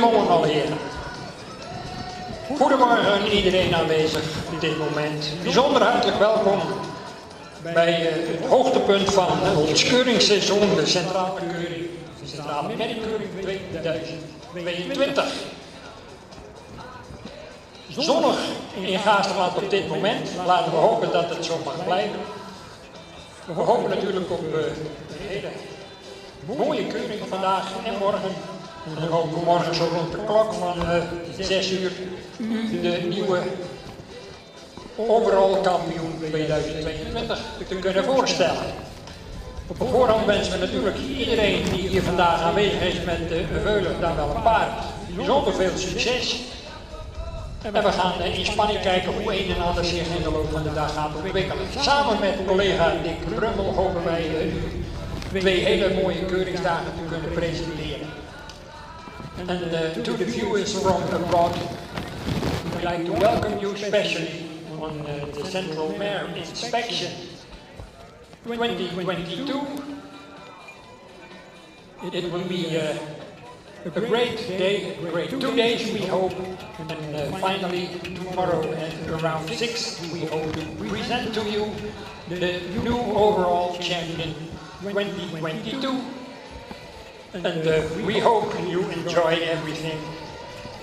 Goedemorgen alle heren. Goedemorgen iedereen aanwezig op dit moment. Bijzonder hartelijk welkom bij het hoogtepunt van ons keuringsseizoen, de Centrale Merriekeuring 2022. Zonnig in Gaasterland op dit moment. Laten we hopen dat het zo mag blijven. We hopen natuurlijk op een hele mooie keuring vandaag en morgen. En dan hopen we morgen zo rond de klok van 6 uur de nieuwe overall kampioen 2022 te kunnen voorstellen. Op voorhand wensen we natuurlijk iedereen die hier vandaag aanwezig is met de veulen dan wel een paard bijzonder veel succes. En we gaan in spanning kijken hoe een en ander zich in de loop van de dag gaat ontwikkelen. Samen met collega Dick Brummel hopen wij twee hele mooie keuringsdagen te kunnen presenteren. And to the viewers from abroad, we'd like to welcome you especially on the Central Mare Inspection 2022. It will be a great day, a great 2 days we hope, and finally tomorrow at around 6 we hope to present to you the new overall champion 2022. And we hope you enjoy everything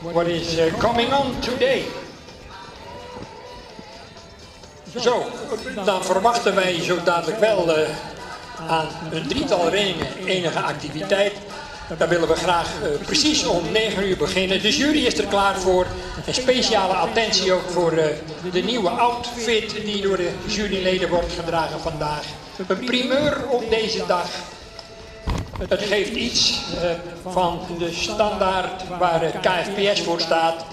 what is coming on today. Zo, dan verwachten wij zo dadelijk wel aan een drietal ringen enige activiteit. Daar willen we graag precies om 9 uur beginnen. De jury is er klaar voor. Een speciale attentie ook voor de nieuwe outfit die door de juryleden wordt gedragen vandaag. Een primeur op deze dag. Het geeft iets van de standaard waar het KFPS voor staat.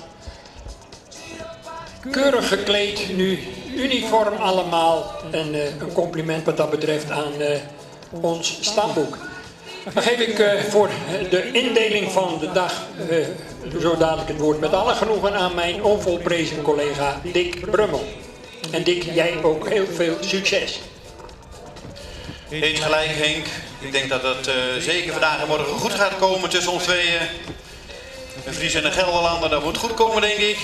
Keurig gekleed nu, uniform allemaal. En een compliment wat dat betreft aan ons stamboek. Dan geef ik voor de indeling van de dag zo dadelijk het woord met alle genoegen aan mijn onvolprezen collega Dick Brummel. En Dick, jij ook heel veel succes. Eens gelijk, Henk. Ik denk dat het zeker vandaag en morgen goed gaat komen tussen ons tweeën. Een Fries en een Gelderlander, dat moet goed komen, denk ik.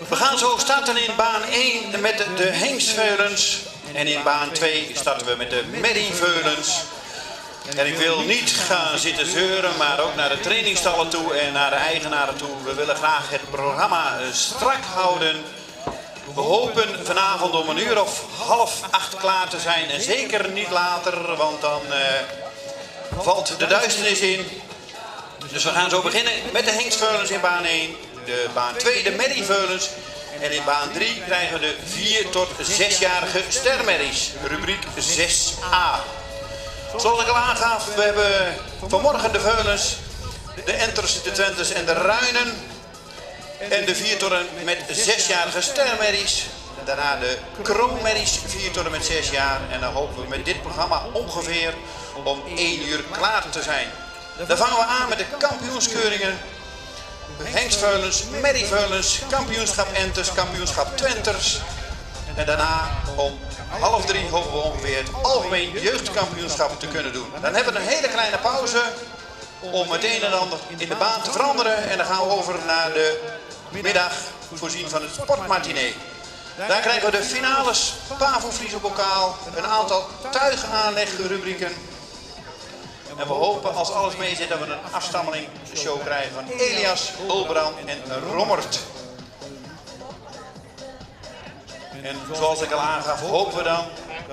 We gaan zo starten in baan 1 met de Hengstveulens. En in baan 2 starten we met de Merrieveulens. En ik wil niet gaan zitten zeuren, maar ook naar de trainingstallen toe en naar de eigenaren toe. We willen graag het programma strak houden. We hopen vanavond om 7:30 klaar te zijn en zeker niet later, want dan valt de duisternis in. Dus we gaan zo beginnen met de Hengstveulens in baan 1, de baan 2 de Merrieveulens en in baan 3 krijgen we de 4 tot 6-jarige stermerries, rubriek 6a. Zoals ik al aangaf, we hebben vanmorgen de Veulens, de Enters, de Twentes en de Ruinen. En de 4 tot en met 6-jarige stermerries. Daarna de kroonmerries, 4 tot en met 6 jaar. En dan hopen we met dit programma ongeveer om 1 uur klaar te zijn. Dan vangen we aan met de kampioenskeuringen. Hengstveulens, Merrieveulens, kampioenschap Enters, kampioenschap Twenters. En daarna om 2:30 hopen we ongeveer het algemeen jeugdkampioenschap te kunnen doen. Dan hebben we een hele kleine pauze om het een en ander in de baan te veranderen. En dan gaan we over naar de middag voorzien van het sportmatinee. Daar krijgen we de finales, Pavo-Friese bokaal, een aantal tuigaanlegrubrieken. En we hopen als alles mee zit dat we een afstammeling show krijgen van Elias, Ulbrand en Rommert. En zoals ik al aangaf hopen we dan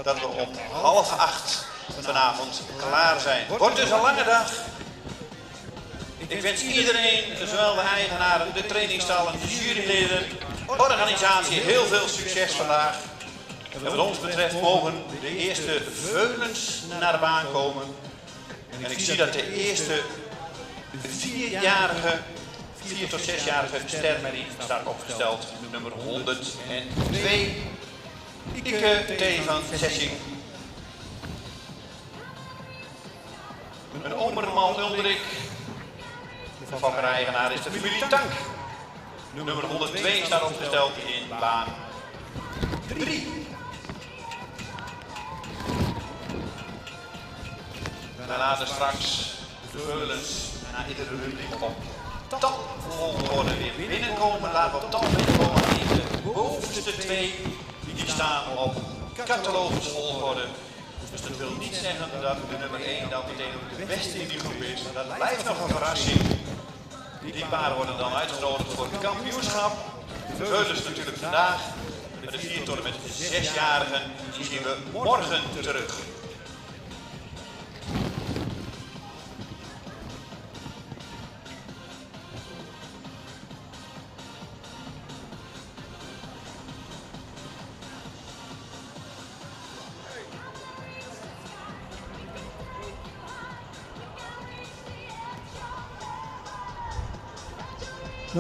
dat we om 7:30 vanavond klaar zijn. Wordt dus een lange dag. Ik wens iedereen, zowel de eigenaren, de trainingstallen, de juryleden, organisatie, heel veel succes vandaag. En wat ons betreft mogen de eerste veulens naar de baan komen. En ik zie dat de eerste 4-jarige, 4 tot 6-jarige stermerrie staat opgesteld. Nummer 102, Ike T. van Zessing. Een Omberman Ulrik. De vakkeneigenaar is de familie Tank. Nummer 102 staat opgesteld in baan 3. Daarna straks de Veulens na iedere rubriek op tapvolgorde weer binnenkomen. Laten we op tap binnenkomen. De bovenste twee die staan op catalogusvolgorde. Dus dat wil niet zeggen dat de nummer 1 dat meteen de beste in die groep is. Dat blijft nog een verrassing. Die paren worden dan uitgenodigd voor het kampioenschap. De veulens natuurlijk vandaag. Met de 4 tot en met 6-jarigen zien we morgen terug.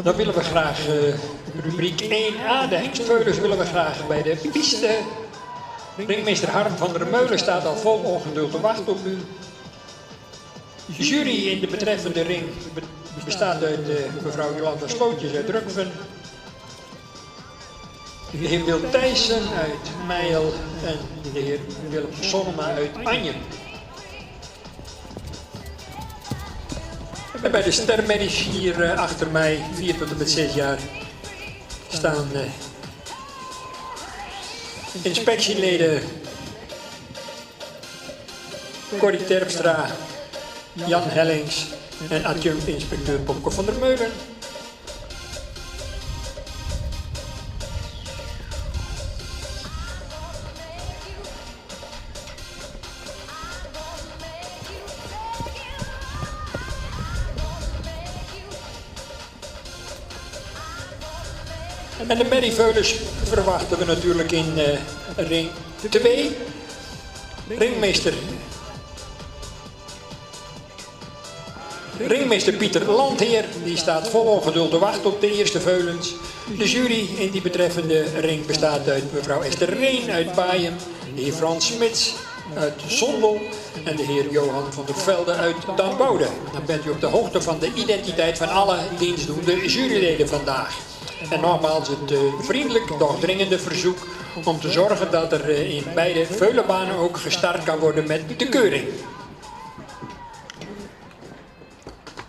Dan willen we graag rubriek 1a, de hengstveulens, willen we graag bij de piste. Ringmeester Harm van der Meulen staat al vol ongeduld te wachten op u. De jury in de betreffende ring bestaat uit mevrouw Jolanda Slootjes uit Drukven. De heer Wil Thijssen uit Meijel en de heer Willem Sonnema uit Anjem. En bij de stermerries hier achter mij, 4 tot en met 6 jaar, staan inspectieleden Corrie Terpstra, Jan Hellings en adjunct-inspecteur Popke van der Meulen. En de merrieveulens verwachten we natuurlijk in ring 2. Ringmeester Pieter Landheer, die staat vol ongeduld te wachten op de eerste veulens. De jury in die betreffende ring bestaat uit mevrouw Esther Reen uit Baaien, de heer Frans Smits uit Sondel en de heer Johan van der Velde uit Damboude. Dan bent u op de hoogte van de identiteit van alle dienstdoende juryleden vandaag. En nogmaals het vriendelijk, doch dringende verzoek om te zorgen dat er in beide veulenbanen ook gestart kan worden met de keuring.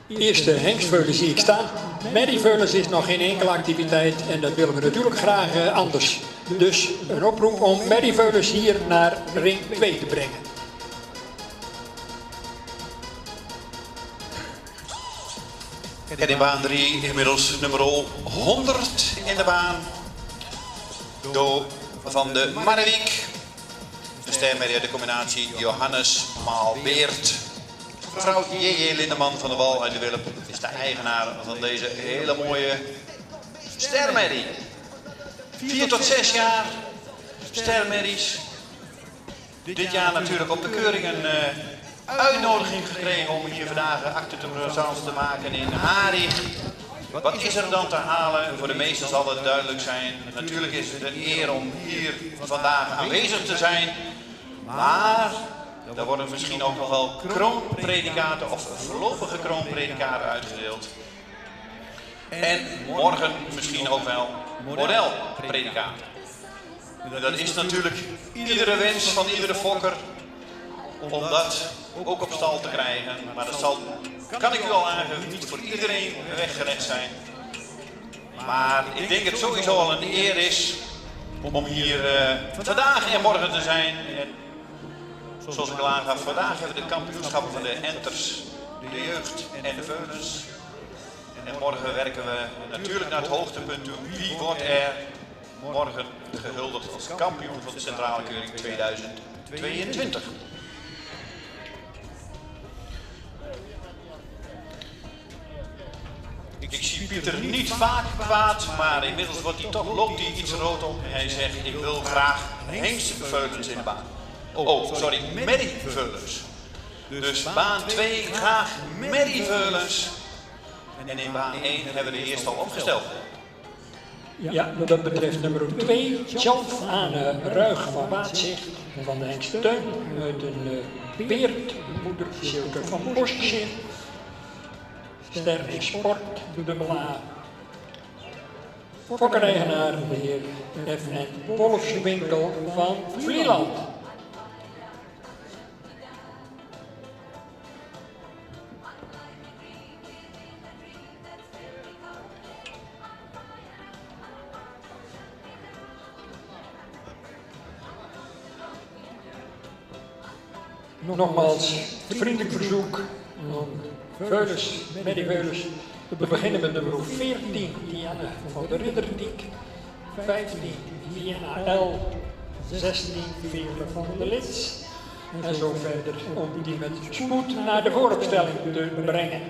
Eerste hengstveulens zie ik staan. Merrieveulens is nog geen enkele activiteit en dat willen we natuurlijk graag anders. Dus een oproep om merrieveulens hier naar ring 2 te brengen. En in baan 3 inmiddels nummer 100 in de baan. Van de Marwijk. De stermerrie uit de combinatie Johannes Maalbeert. Mevrouw J.J. Lindeman van de Wal uit de Wilp is de eigenaar van deze hele mooie stermerrie. 4 tot 6 jaar stermerries. Dit jaar natuurlijk op de keuring een uitnodiging gekregen om hier vandaag acte de présence te maken in Harig. Wat is er dan te halen? Voor de meesten zal het duidelijk zijn. Natuurlijk is het een eer om hier vandaag aanwezig te zijn. Maar er worden misschien ook nog wel kroonpredicaten of voorlopige kroonpredicaten uitgedeeld. En morgen misschien ook wel modelpredicaten. Dat is natuurlijk iedere wens van iedere fokker om dat ook op stal te krijgen. Maar dat zal, kan ik u al aangeven, niet voor iedereen weggelegd zijn. Maar ik denk dat het sowieso al een eer is om hier vandaag en morgen te zijn. En zoals ik al aangaf, vandaag hebben we de kampioenschappen van de enters, de jeugd en de veulens. En morgen werken we natuurlijk naar het hoogtepunt toe. Wie wordt er morgen gehuldigd als kampioen van de Centrale Keuring 2022? Ik zie Pieter niet vaak kwaad, maar inmiddels loopt hij iets rood op. Hij zegt, ik wil graag hengstveulens in de baan. Merrieveulens. Dus baan 2 graag merrieveulens. En in baan 1 hebben we de eerste al opgesteld. Ja, dat betreft nummer 2, Tjalf aan Ruig van Waatzicht van de hengst Teun uit een Beert, moeder Silke van Bosgezicht. Ster in Sport, dubbel A. Fokkereigenaar, de heer F.N. Wolfswinkel van Vlieland. Nogmaals, vriendelijk verzoek aan Veulens, Mary Veulens. We beginnen met nummer 14, Diana van de Ridderdiek. 15, Vienna L. 16, Veerle van de Lits. En zo verder om die met spoed naar de vooropstelling te brengen.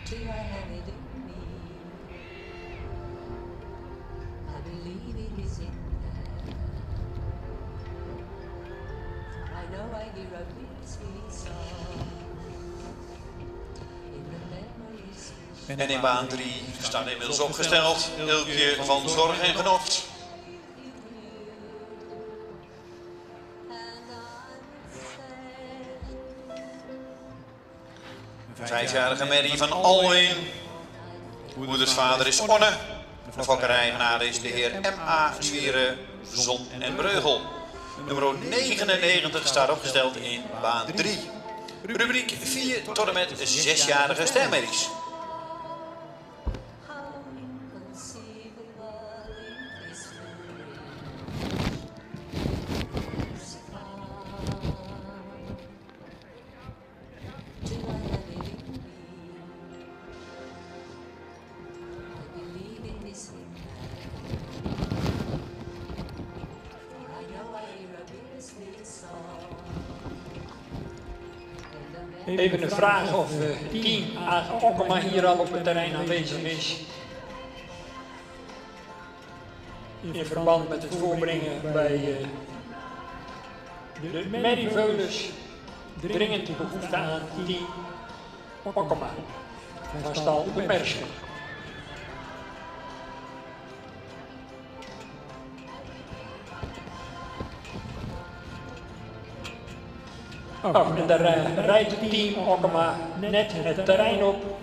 Do I have it in me? I believe it is in there. I know I hear a sweet song in the memories. En in baan 3 staat inmiddels opgesteld Ilkje van Zorg en Genot. Vijfjarige Mary van Alwin. Moeders vader is Onne. De fokkerijgenaar is de heer M.A. Zwieren, Zon en Breugel. Nummer 99 staat opgesteld in baan 3. Rubriek 4 tot en met 6-jarige stermerries. Even een vraag of team Okkema hier al op het terrein aanwezig is. In verband met het voorbrengen bij de Mary Veulens dringend behoefte aan team Okkema van stal de Merschen. Oh, en daar rijdt het team Okkema net het terrein op.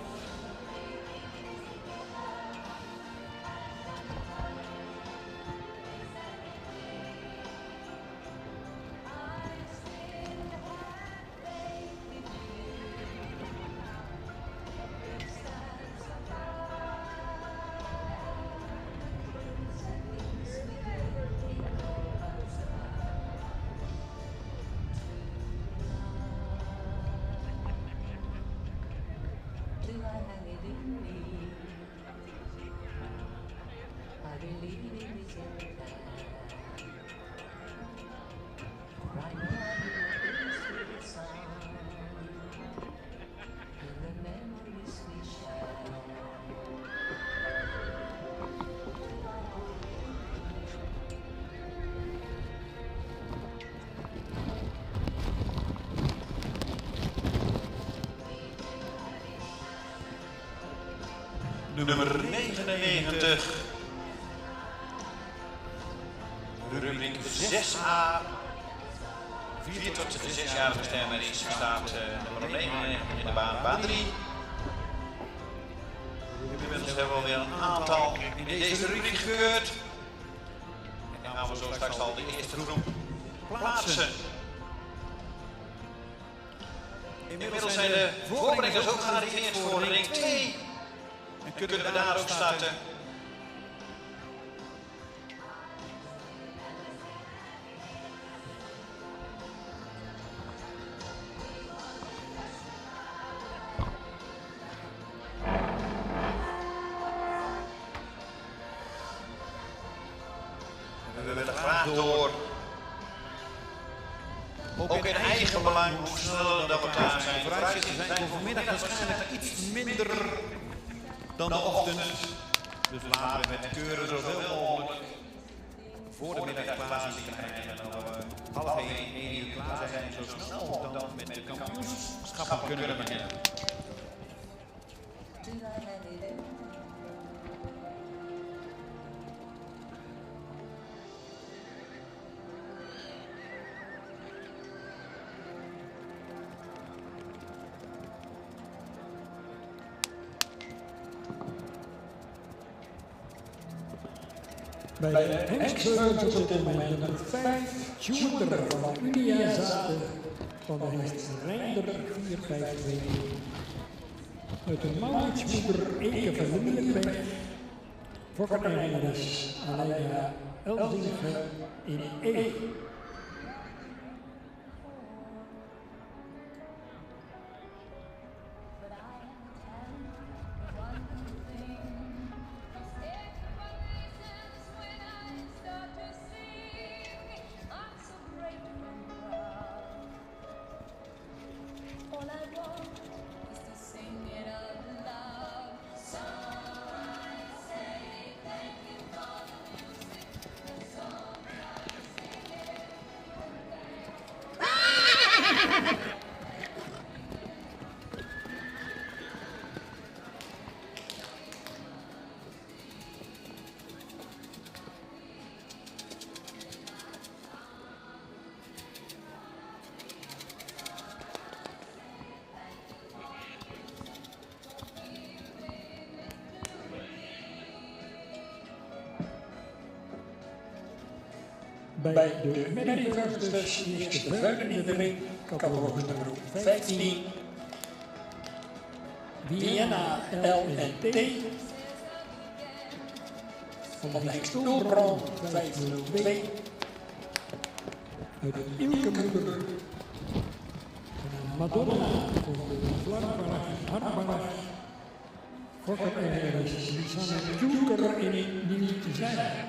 hang it in me. I believe it is in time. For I know I hear a bittersweet sound in the memories we share. Nummer 99. Rubriek 6a. 4 tot de 6-jarige stemmen staat nummer 99 in de baan 3. Inmiddels hebben we alweer een aantal in deze rubriek gekeurd. En dan gaan we zo straks al de eerste groep plaatsen. Inmiddels zijn de voorbrengers ook gearriveerd voor ring 2. En kunnen we daar ook starten. We willen graag door. Ook in eigen belang hoe sneller dat we klaar zijn. Vooruitzichten zijn voor vanmiddag waarschijnlijk iets minder dan de ochtend. Dus laten we met keuren zoveel mogelijk voor de middag klaar zien krijgen. En dan we half 1 uur klaar zijn, zo snel mogelijk met de kampioenschappen kunnen beginnen. Bij de hengstveulens op dit moment nummer 5, Tjoender van Unia Zaten van de hengst Reinder 452. Uit de Mauritsmoeder Eke van Lindenberg, Fokker-eigenares Aleida Elzinge in E. Bij de middenvelders eerste vuilen in de ring, catalogus nummer 15, Vienna LNT, van de Hengstoelbrand 502, uit het Ilkemoeder, Madonna voor de Vlakbaar, Harbach, Fokker-eigenares Lisanne Tjoeker in niet te zijn.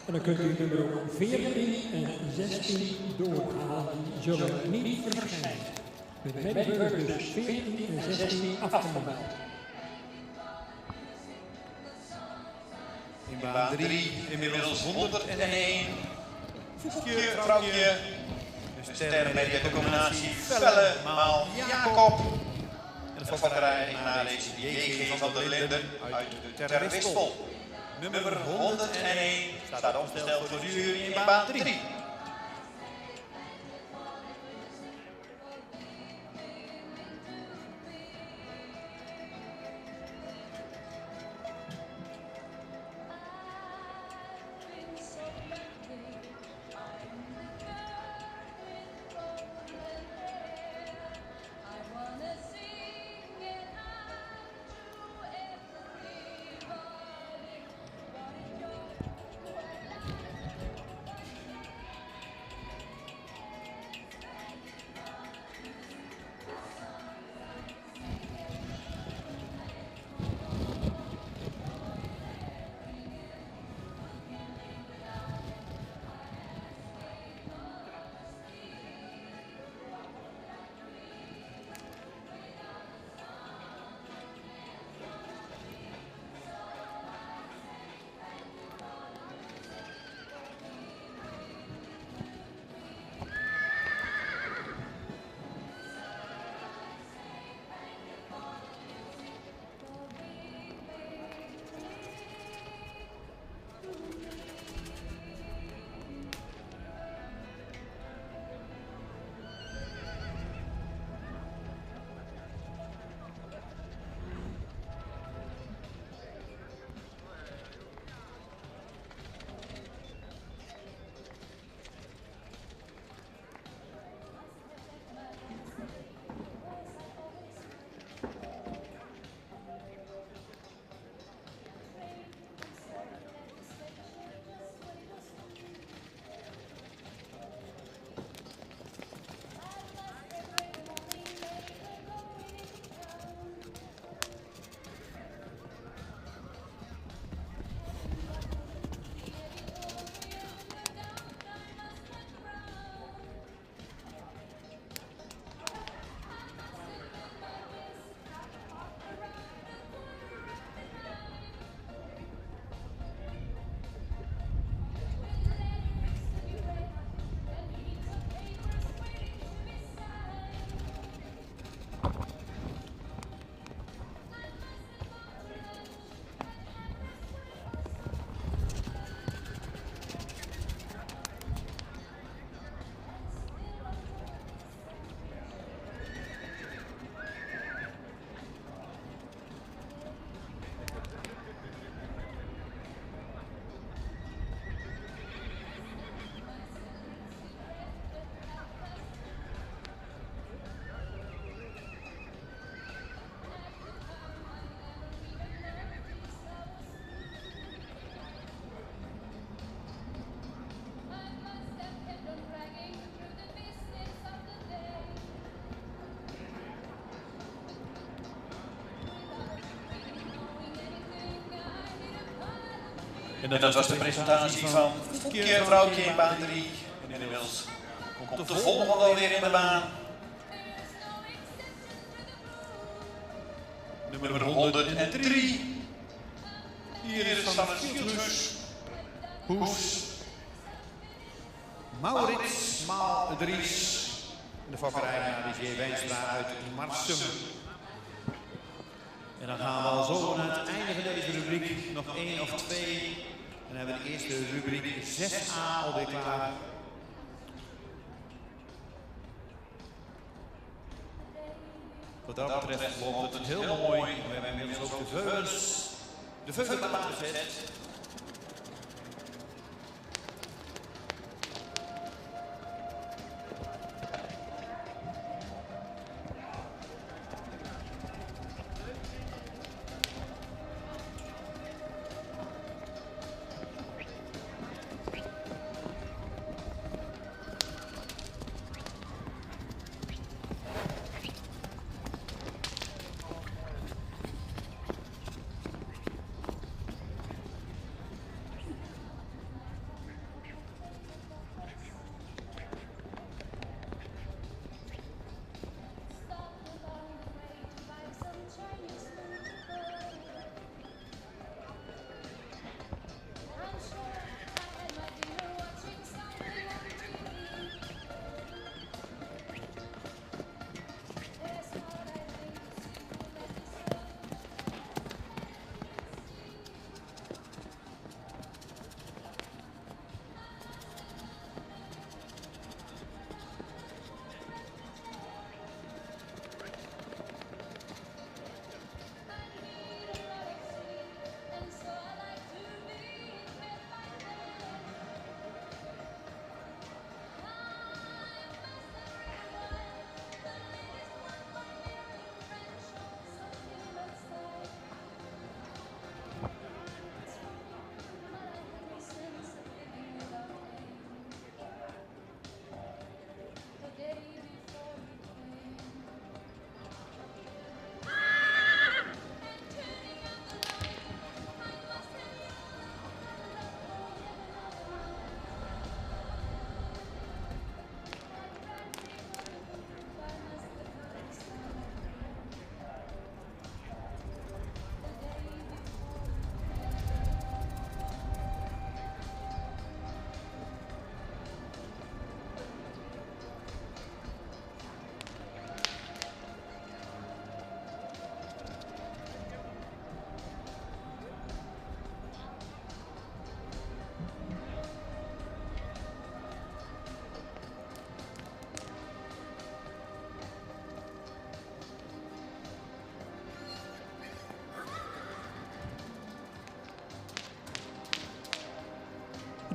En dan kunt u nummer 14 en 16 doorhalen, die zullen niet verschijnen. Met medebeurs dus 14 en 16 afgemeld. In baan 3 inmiddels 101. Voetje, vrouwtje. De sterrenmedia combinatie Velle maal Jacob. En de fokkerij-eigenaar is JG van der Linden uit de Terwispel. Nummer 101 staat opgesteld voor de jury in baan 3. En dat was de presentatie van Foekje en Vrouwtje in baan 3. En inmiddels komt de volgende alweer in de baan. Nummer 103. Hier is Sanne Sielthuis. Hoes. Maurits Maaldries. De fokkerij J. Wijnstra uit Marsum. En dan gaan we al zo aan het einde van deze rubriek nog 1 of 2. En dan hebben we de eerste rubriek 6a alweer klaar. Wat dat betreft loopt het heel mooi. We hebben inmiddels ook de veulenbaan gezet.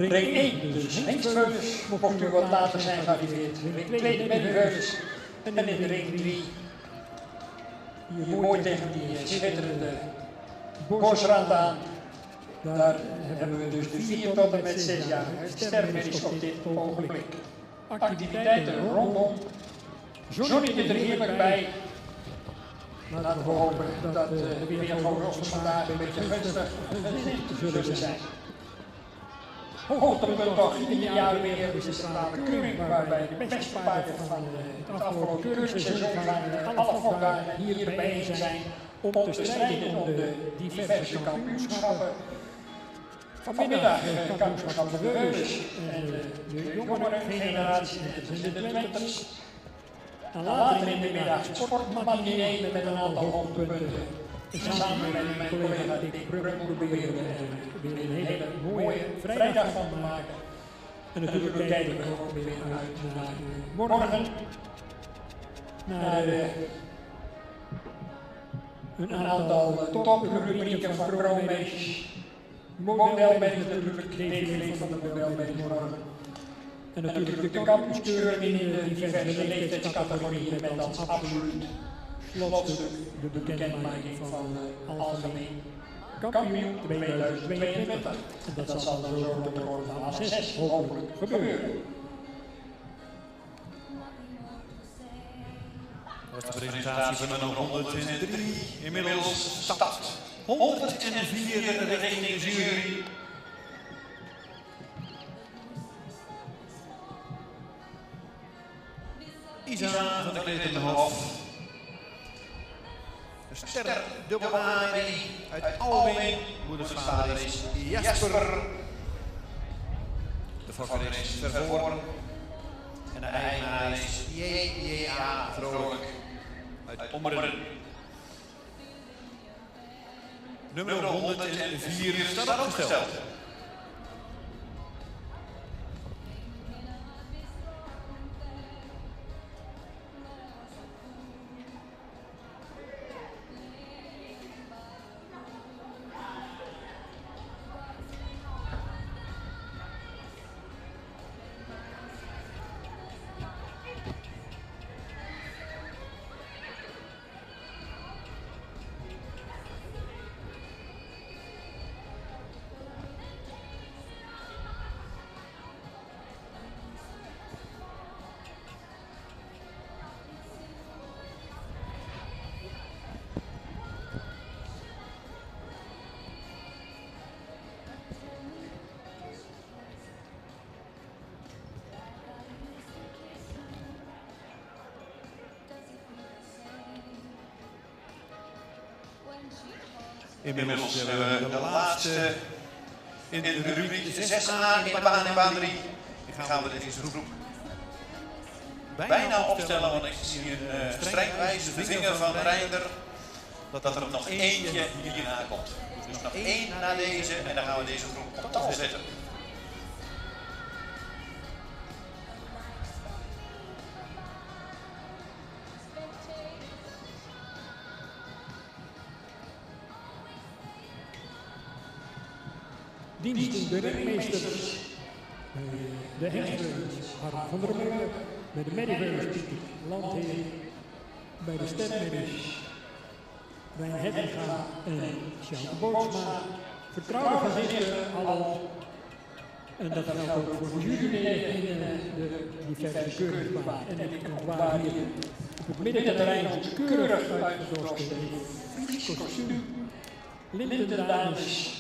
Ring 1, dus linksveulens, mocht u wat later zijn gearriveerd. Ring 2 de middenveulens en in de ring 3 hier mooi tegen die schitterende bosrand aan. Daar hebben we dus de 4 tot en met 6 jaar sterrenmerries op dit ogenblik. Activiteiten rondom. Johnny er heerlijk bij. Laten we hopen dat de weervogels vandaag een beetje gunstig zullen zijn. Hoogtepunt toch ieder jaar weer is de strale krumming, waarbij de beste paarden van het afgelopen cursusseizoen van alle fokkerij hier bijeen zijn om te strijden om de diverse kampioenschappen. Vanmiddag kampioenschap van de Weulens en de jongere generatie, dus in de twintigers. En later in de middag sportmatinee met een aantal hoogtepunten. Samen met mijn collega Dick Brugge proberen we weer een hele mooie vrijdag van te maken. En natuurlijk kijken we ook weer uit naar morgen. Naar een aantal toprubrieken van Kroonmeesters. Modelmeesters natuurlijk, DVD van de modelmeesters morgen. En natuurlijk de kampioenskeuring in de diverse leeftijdscategorieën met als absoluut slotstuk de bekendmaking van de algemeen kampioen 2022. En dat zal dan zo de orde van A6 hopelijk gebeuren. Dat is de presentatie van nummer 103. Inmiddels start 104 richting de jury. Isa van de Kletenhof. De ster dubbel AD uit Alwin. Moeders vader is Jasper. De fokker is Vervoorn. En de eigenaar is J.J.A. Vrolijk uit Ommeren. Nummer 104 staat opgesteld. Inmiddels hebben we de laatste in de rubriek 6A in baan 3. Dan gaan we deze groep bijna opstellen, want ik zie een strengwijze vinger van Reinder dat er nog eentje hierna komt. Dus nog één na deze en dan gaan we deze groep op tafel zetten. Dienst de ringmeesters, de hengstreuners, Harm van der Molen, bij de medievelers Pieter Landheer, bij de stedmedisch, Rijn Hettinga en Sjoukje Bootsma, vertrouwde gezichten allen. En dat geldt ook voor de juryleden in de diverse keuringsbaan. En ik ontwaar hier op het middenterrein ons keurig uitgedoste Fries kostuum, lintendames,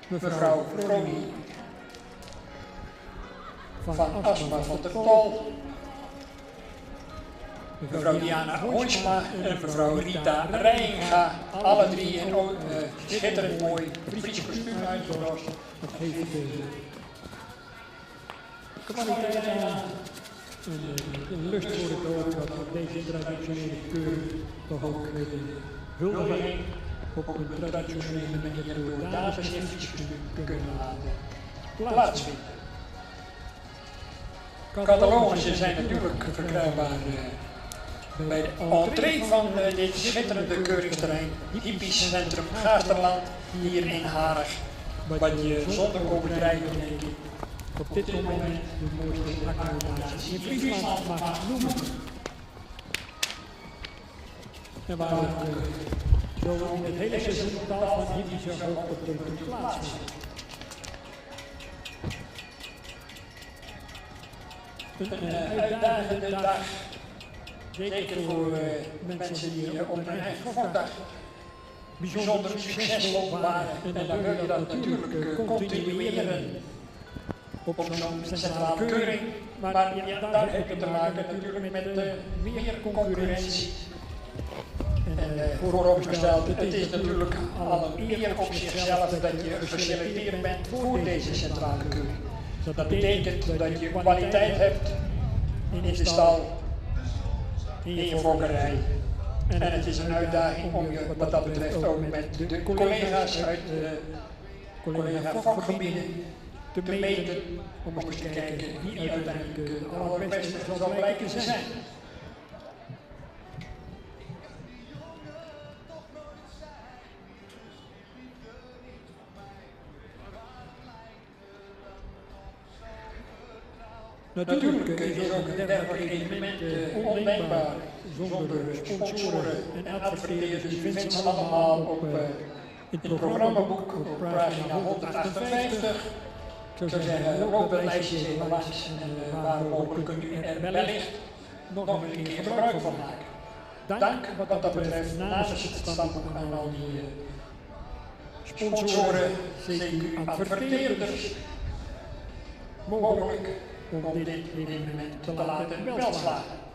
mevrouw Vroni van Asma van der Pol, mevrouw Diana Hoijsma en mevrouw Rita Rijnga, alle drie in schitterend mooi Fries kostuum uitgedost. Dat geeft de kwaliteit aan en lust voor het oog dat deze traditionele keur toch ook huldiging op een traditionele manier door dames in Frieskostuum kunnen laten plaatsvinden. Catalogussen zijn natuurlijk verkrijgbaar bij de entree van dit schitterende keuringsterrein, Hippisch Centrum Gaasterland, hier in Harig, wat je zonder overdrijven denk ik op dit moment de mooiste accommodaties in Friesland mag noemen. En waar het zo in het hele seizoen tal van Hippische hoogtepunten plaatsvindt. Een uitdagende dag, zeker voor mensen die op hun eigen gokdag bijzonder succesvol waren. En dan wil je dat natuurlijk continueren op zo'n centrale keuring. Maar ja, daar heb je te maken natuurlijk met meer concurrentie. En vooropgesteld, het is natuurlijk al een eer op zichzelf dat je geselecteerd bent voor deze centrale keuring. Dat betekent dat je kwaliteit hebt in de stal, in je fokkerij. En het is een uitdaging om je wat dat betreft ook met de collega's uit de collega-fokgebieden te meten, om eens te kijken wie uiteindelijk de allerbeste zal blijken te zijn. Natuurlijk is ook een dergelijk evenement ondenkbaar zonder sponsoren en adverteerders. Die vindt ze allemaal op het programmaboek op pagina 158. Ik zou zeggen, ook dat lijstje even langs en waar mogelijk kunt u er wellicht nog een keer gebruik van maken. Dank wat dat betreft naast het standboek aan al die sponsoren, CQ adverteerders, mogelijk om dit evenement te laten welslagen.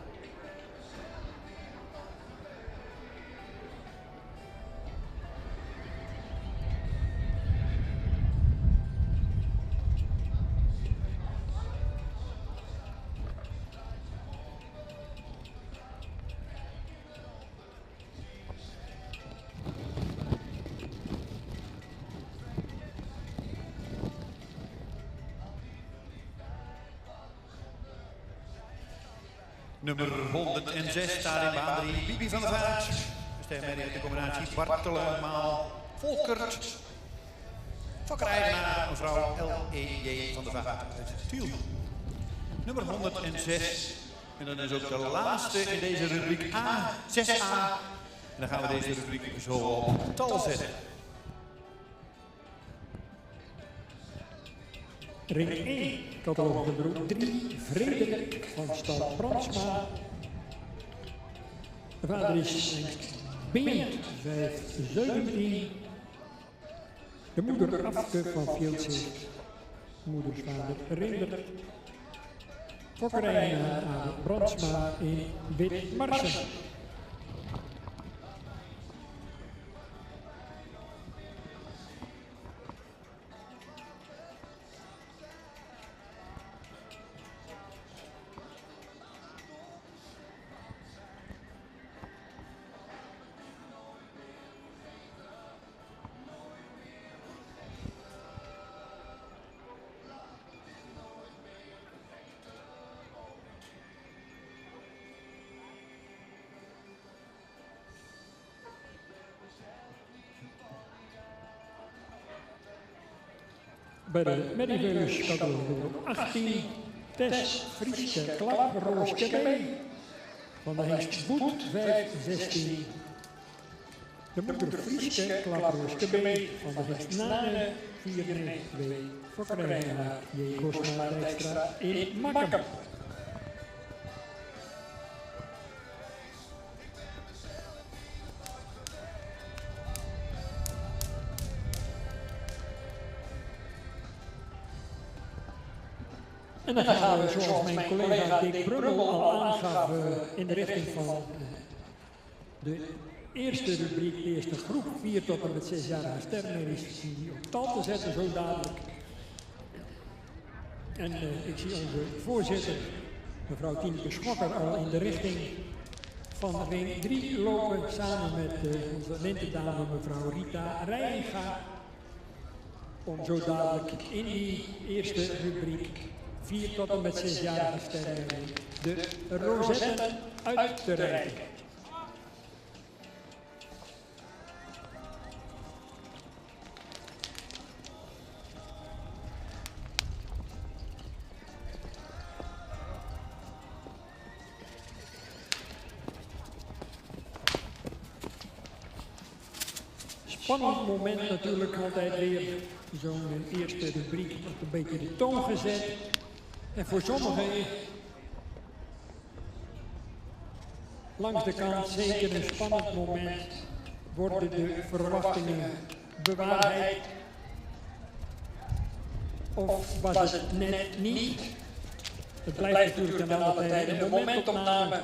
Nummer 106 staat in baan 3, Bibi van der Vaart. Stermedi uit de combinatie Bartelemaal, Volkert. Fokker-eigenaar mevrouw L.E.J. van der Vaart uit Tiel. Nummer 106. En dat is ook de laatste in deze rubriek A, 6A. En dan gaan we deze rubriek zo op tal zetten. Ring 1, catalogus nummer 3, Frederik van Stal Brandsma. De vader is Beent, 517. De moeder Afke van Veeltzicht. Moedersvader Rinder. Fokkerij aan Brandsma in Witmarsen. Bij de Mediveulens catalogus nummer 18, Tess Frieske Klaprooske B. Van de Hengst Boet 516. De moeder Frieske Klaprooske B. Van de Hengst Nane 492. Fokkerijnaar J. Gosma Dijkstra in Makkum. En dan gaan we, zoals mijn collega Dick Brummel al aangaf, in de richting van de eerste rubriek, de eerste groep, 4 tot en met 6 jaar sterrenmerries, die op tal te zetten zo dadelijk. En ik zie onze voorzitter, mevrouw Tineke Schokker, al in de richting van ring 3 lopen, samen met onze lintendame mevrouw Rita Rijnga, om zo dadelijk in die eerste rubriek 4 tot en met 6-jarige sterren de rozetten uit te reiken. Spannend moment natuurlijk altijd weer, zo'n eerste rubriek wordt een beetje de toon gezet. En voor sommigen langs de kant zeker een spannend moment, worden de verwachtingen bewaarheid of was het net niet? Het blijft natuurlijk dan altijd een momentopname.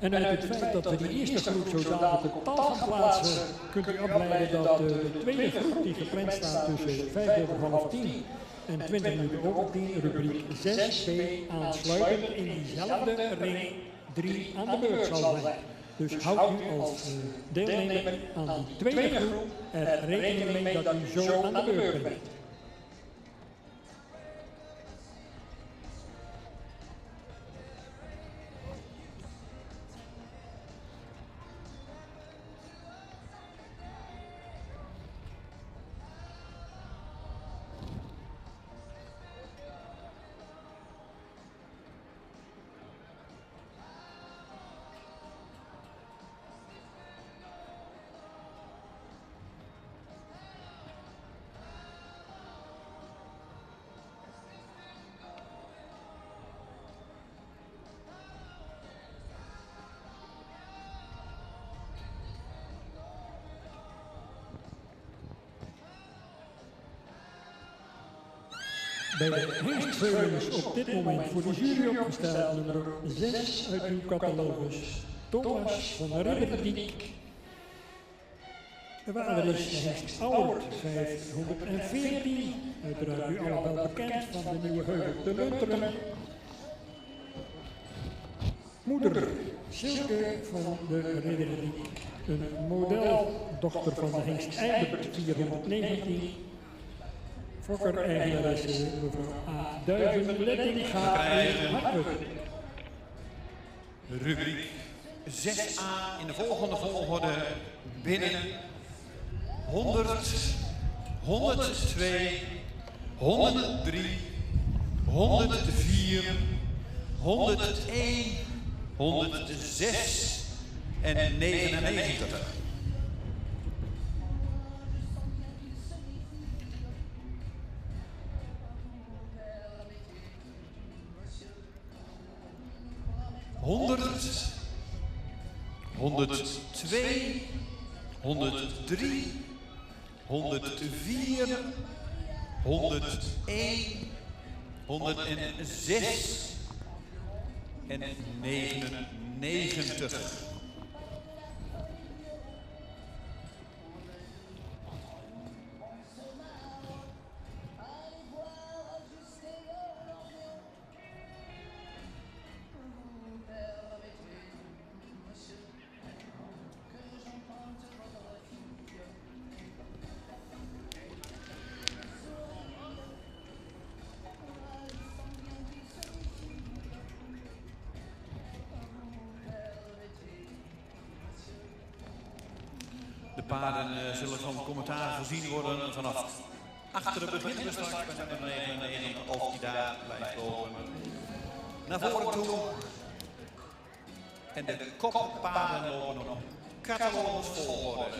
En uit het feit dat we die eerste groep zo dadelijk op tal gaan plaatsen, kunt u afleiden dat de tweede groep die gepland staat tussen 5:30 en 20 minuten over 10, rubriek 6b, aansluitend in diezelfde ring 3 aan de beurt zal zijn. Dus houdt u als deelnemer aan die tweede groep er rekening mee dat u zo aan de beurt bent. Bij de Hengstveulens op dit moment voor de jury opgesteld nummer 6 uit uw catalogus, Thomas van Ridderdiek. De waarder is de hengst Oud 514, uiteraard u allemaal bekend van de nieuwe heuvel te Lunteren. Moeder Silke van de Ridderdiek, een modeldochter van de hengst Eibert 419. Fokker-eigenaresse mevrouw A. Duiven-Lettinga in Hartwijk. Rubriek 6a in de volgende volgorde binnen 100, 102, 103, 104, 101, 106 en 99. Honderd, 102, 103, 104, 101, 106 en 99. De paarden zullen van commentaar voorzien worden vanaf achter de beginbestrak bij nummer 99, of die daar blijft lopen. Naar voren toe. En de koppaarden lopen op catalogusvolgorde.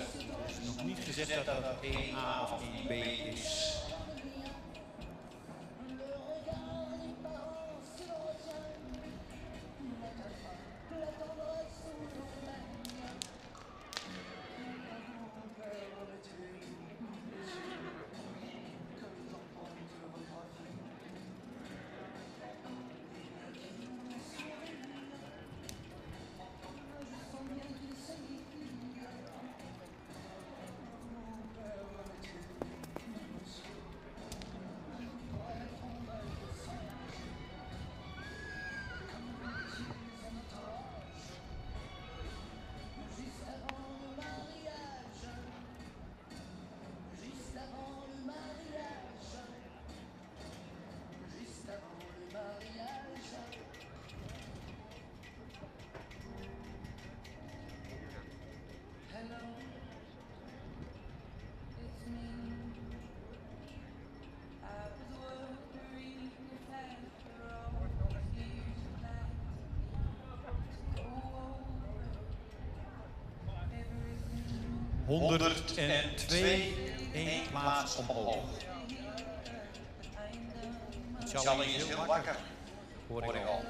Het is nog niet gezegd dat dat 1A of 1B is. Honderd en 1 plaats omhoog. Charlie is heel wakker, hoor ik al.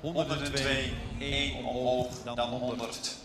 102, 1 omhoog, dan 100.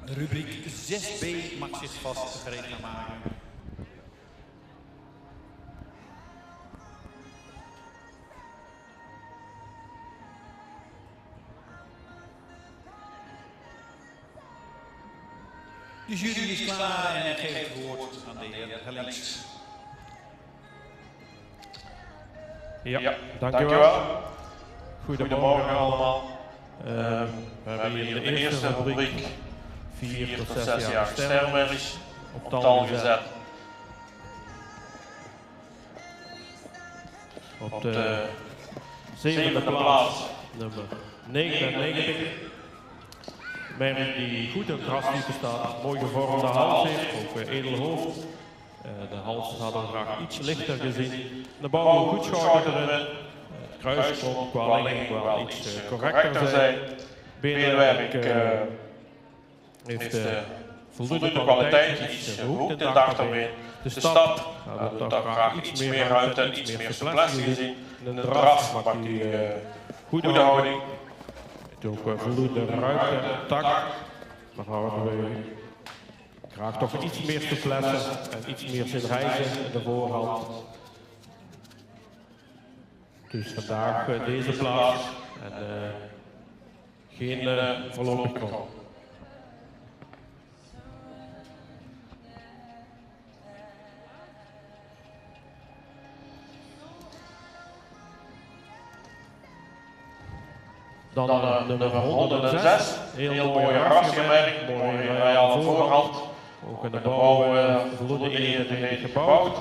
Rubriek 6b mag zich vast gereed gaan maken. De jury is klaar en geeft het woord aan de heer Hellings. Ja, dankjewel. Goedemorgen allemaal. We hebben hier de eerste rubriek 4 tot 6 jaar sterrenmerries op tal gezet. Op de 7e plaats nummer 99. Merk die goed in het grastype staat, mooi gevormde hals heeft, ook edel hoofd. De hals hadden we graag iets lichter gezien. De bouw goed schouder erin. kruissprong qua ligging wel iets correcter zijn. Beenwerk heeft voldoende kwaliteit, iets gehoekt in de achterbeen. De stap hadden we toch graag iets meer ruimte en iets meer souplesse gezien. In de draf maakt hij goede houding. Heeft ook voldoende ruimte en tak. Maar houden we graag toch iets meer souplesse en iets meer zin reizen in de voorhand. Dus vandaag deze plaats en geen voorlopig krom. Dan nummer 106, heel mooie rasgemerk, mooie royale voorhand. Ook in de bouw voldoende eenheden gebouwd.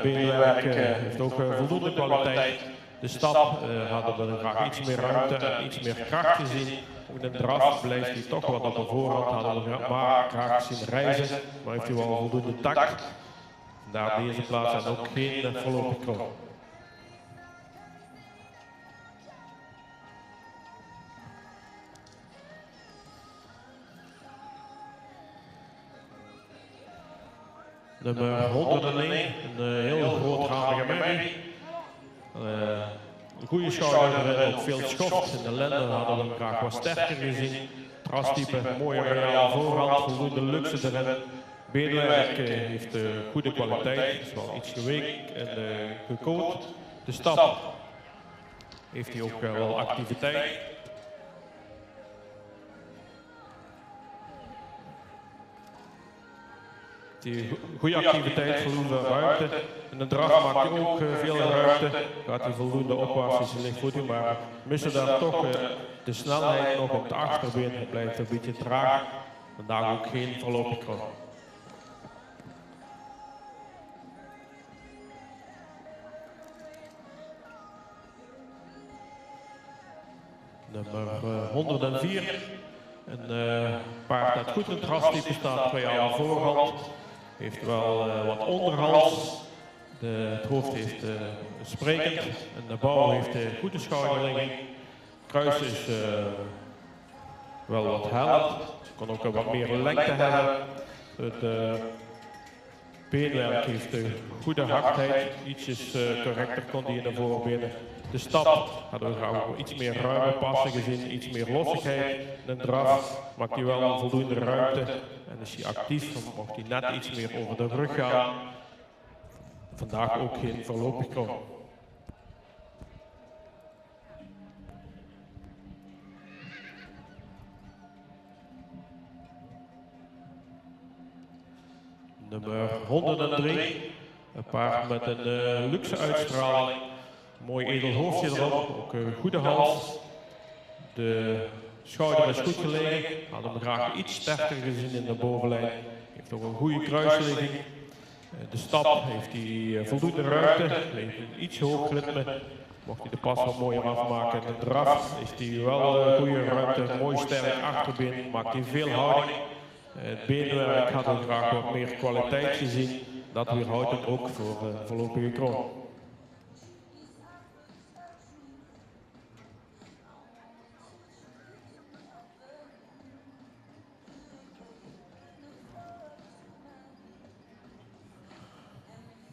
Beenwerk heeft ook voldoende kwaliteit. De stap hadden we graag iets meer ruimte en iets meer kracht gezien. Ook in de draf blijft hij toch wat op de voorhand, hadden we maar graag zien reizen. Maar heeft hij wel voldoende tact. Vandaar deze plaats en ook geen voorlopig krom. Nummer 101, een heel grootharige merrie. Een goede schouder erin, ook veel schoft. In de lenden hadden we hem graag wat sterker gezien. Trastype, mooie royale voorhand, voldoende luxe erin. Beenwerk heeft goede kwaliteit, is wel iets geweekt en gekookt. De stap heeft hij ook wel activiteit. Die goede activiteit, voldoende ruimte. In de draf maakt hij ook veel ruimte. Gaat hij voldoende opwaarts in zijn lichtvoeting, maar missen daar toch de snelheid nog op de achterbeen. Het blijft een beetje traag. Vandaag ook geen voorlopig krom. Nummer 104. Een paard dat goed in het rastype staat, royale voorhand. Heeft wel wat onderhals. Het hoofd heeft sprekend en de bouw heeft goede schouderligging. Kruis is wel wat hellend. Kan ook wat meer lengte hebben. Het beenwerk heeft goede hardheid. Ietsjes correcter kon die in de voorbenen. De stap hadden we graag ook iets meer ruime passen gezien, iets meer lossigheid. In de draf maakt hij wel voldoende ruimte en is hij actief, dan mocht hij net iets meer over de rug gaan. Vandaag ook geen voorlopig krom. Nummer 103, een paard met een luxe uitstraling. Mooi edel hoofdje erop, ook een goede hals. De schouder is goed gelegen, hadden we graag iets sterker gezien in de bovenlijn. Heeft ook een goede kruisligging. De stap heeft hij voldoende ruimte, heeft een iets hoog ritme. Mocht hij de pas wat mooier afmaken. De draf heeft hij wel goede ruimte, mooi sterk achterbeen, maakt hij veel houding. Het beenwerk hadden we graag wat meer kwaliteit gezien. Dat weerhoudt hem ook voor voorlopige krom.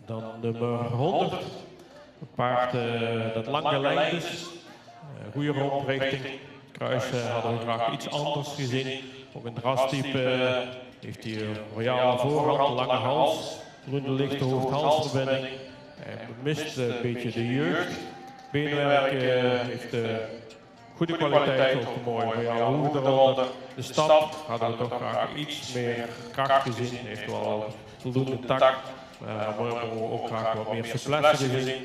Dan nummer 100, een paard dat lang gelijnd is, goede rondrichting. Kruis hadden we graag iets anders gezien. Ook een rastype heeft hij een royale voorhand, lange hals, voldoende lichte hoofd-halsverbinding. Mist een beetje de jeugd. Beenwerk heeft goede kwaliteit, ook een mooie royale hoed eronder. De stap hadden we toch graag iets meer kracht gezien, heeft wel voldoende tact. Maar we hebben ook graag wat meer souplesse gezien.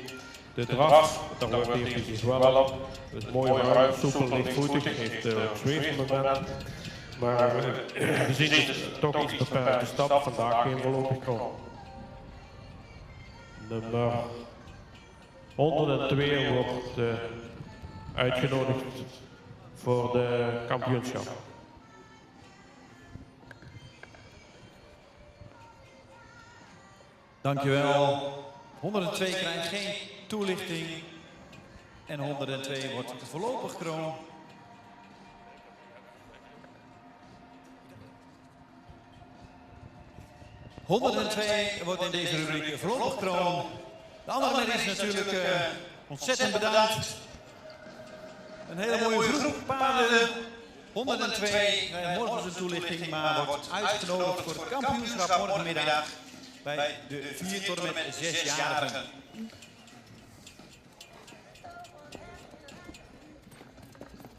De draf, daar waardeert hij zich wel op. Het mooie ruim, soepel, lichtvoetig, heeft zweefmoment. Maar we zien het toch iets beperkte stap, vandaag geen voorlopig krom. Nummer 102 wordt uitgenodigd voor de kampioenschap. Dankjewel. 102 krijgt geen toelichting En 102 wordt voorlopig kroon. ...102 wordt in deze rubriek voorlopig kroon. De andere is natuurlijk ontzettend bedankt. Een hele mooie groep paarden. 102, morgen is een toelichting, maar wordt uitgenodigd voor het kampioenschap morgenmiddag bij de 4 tot en met 6-jarigen.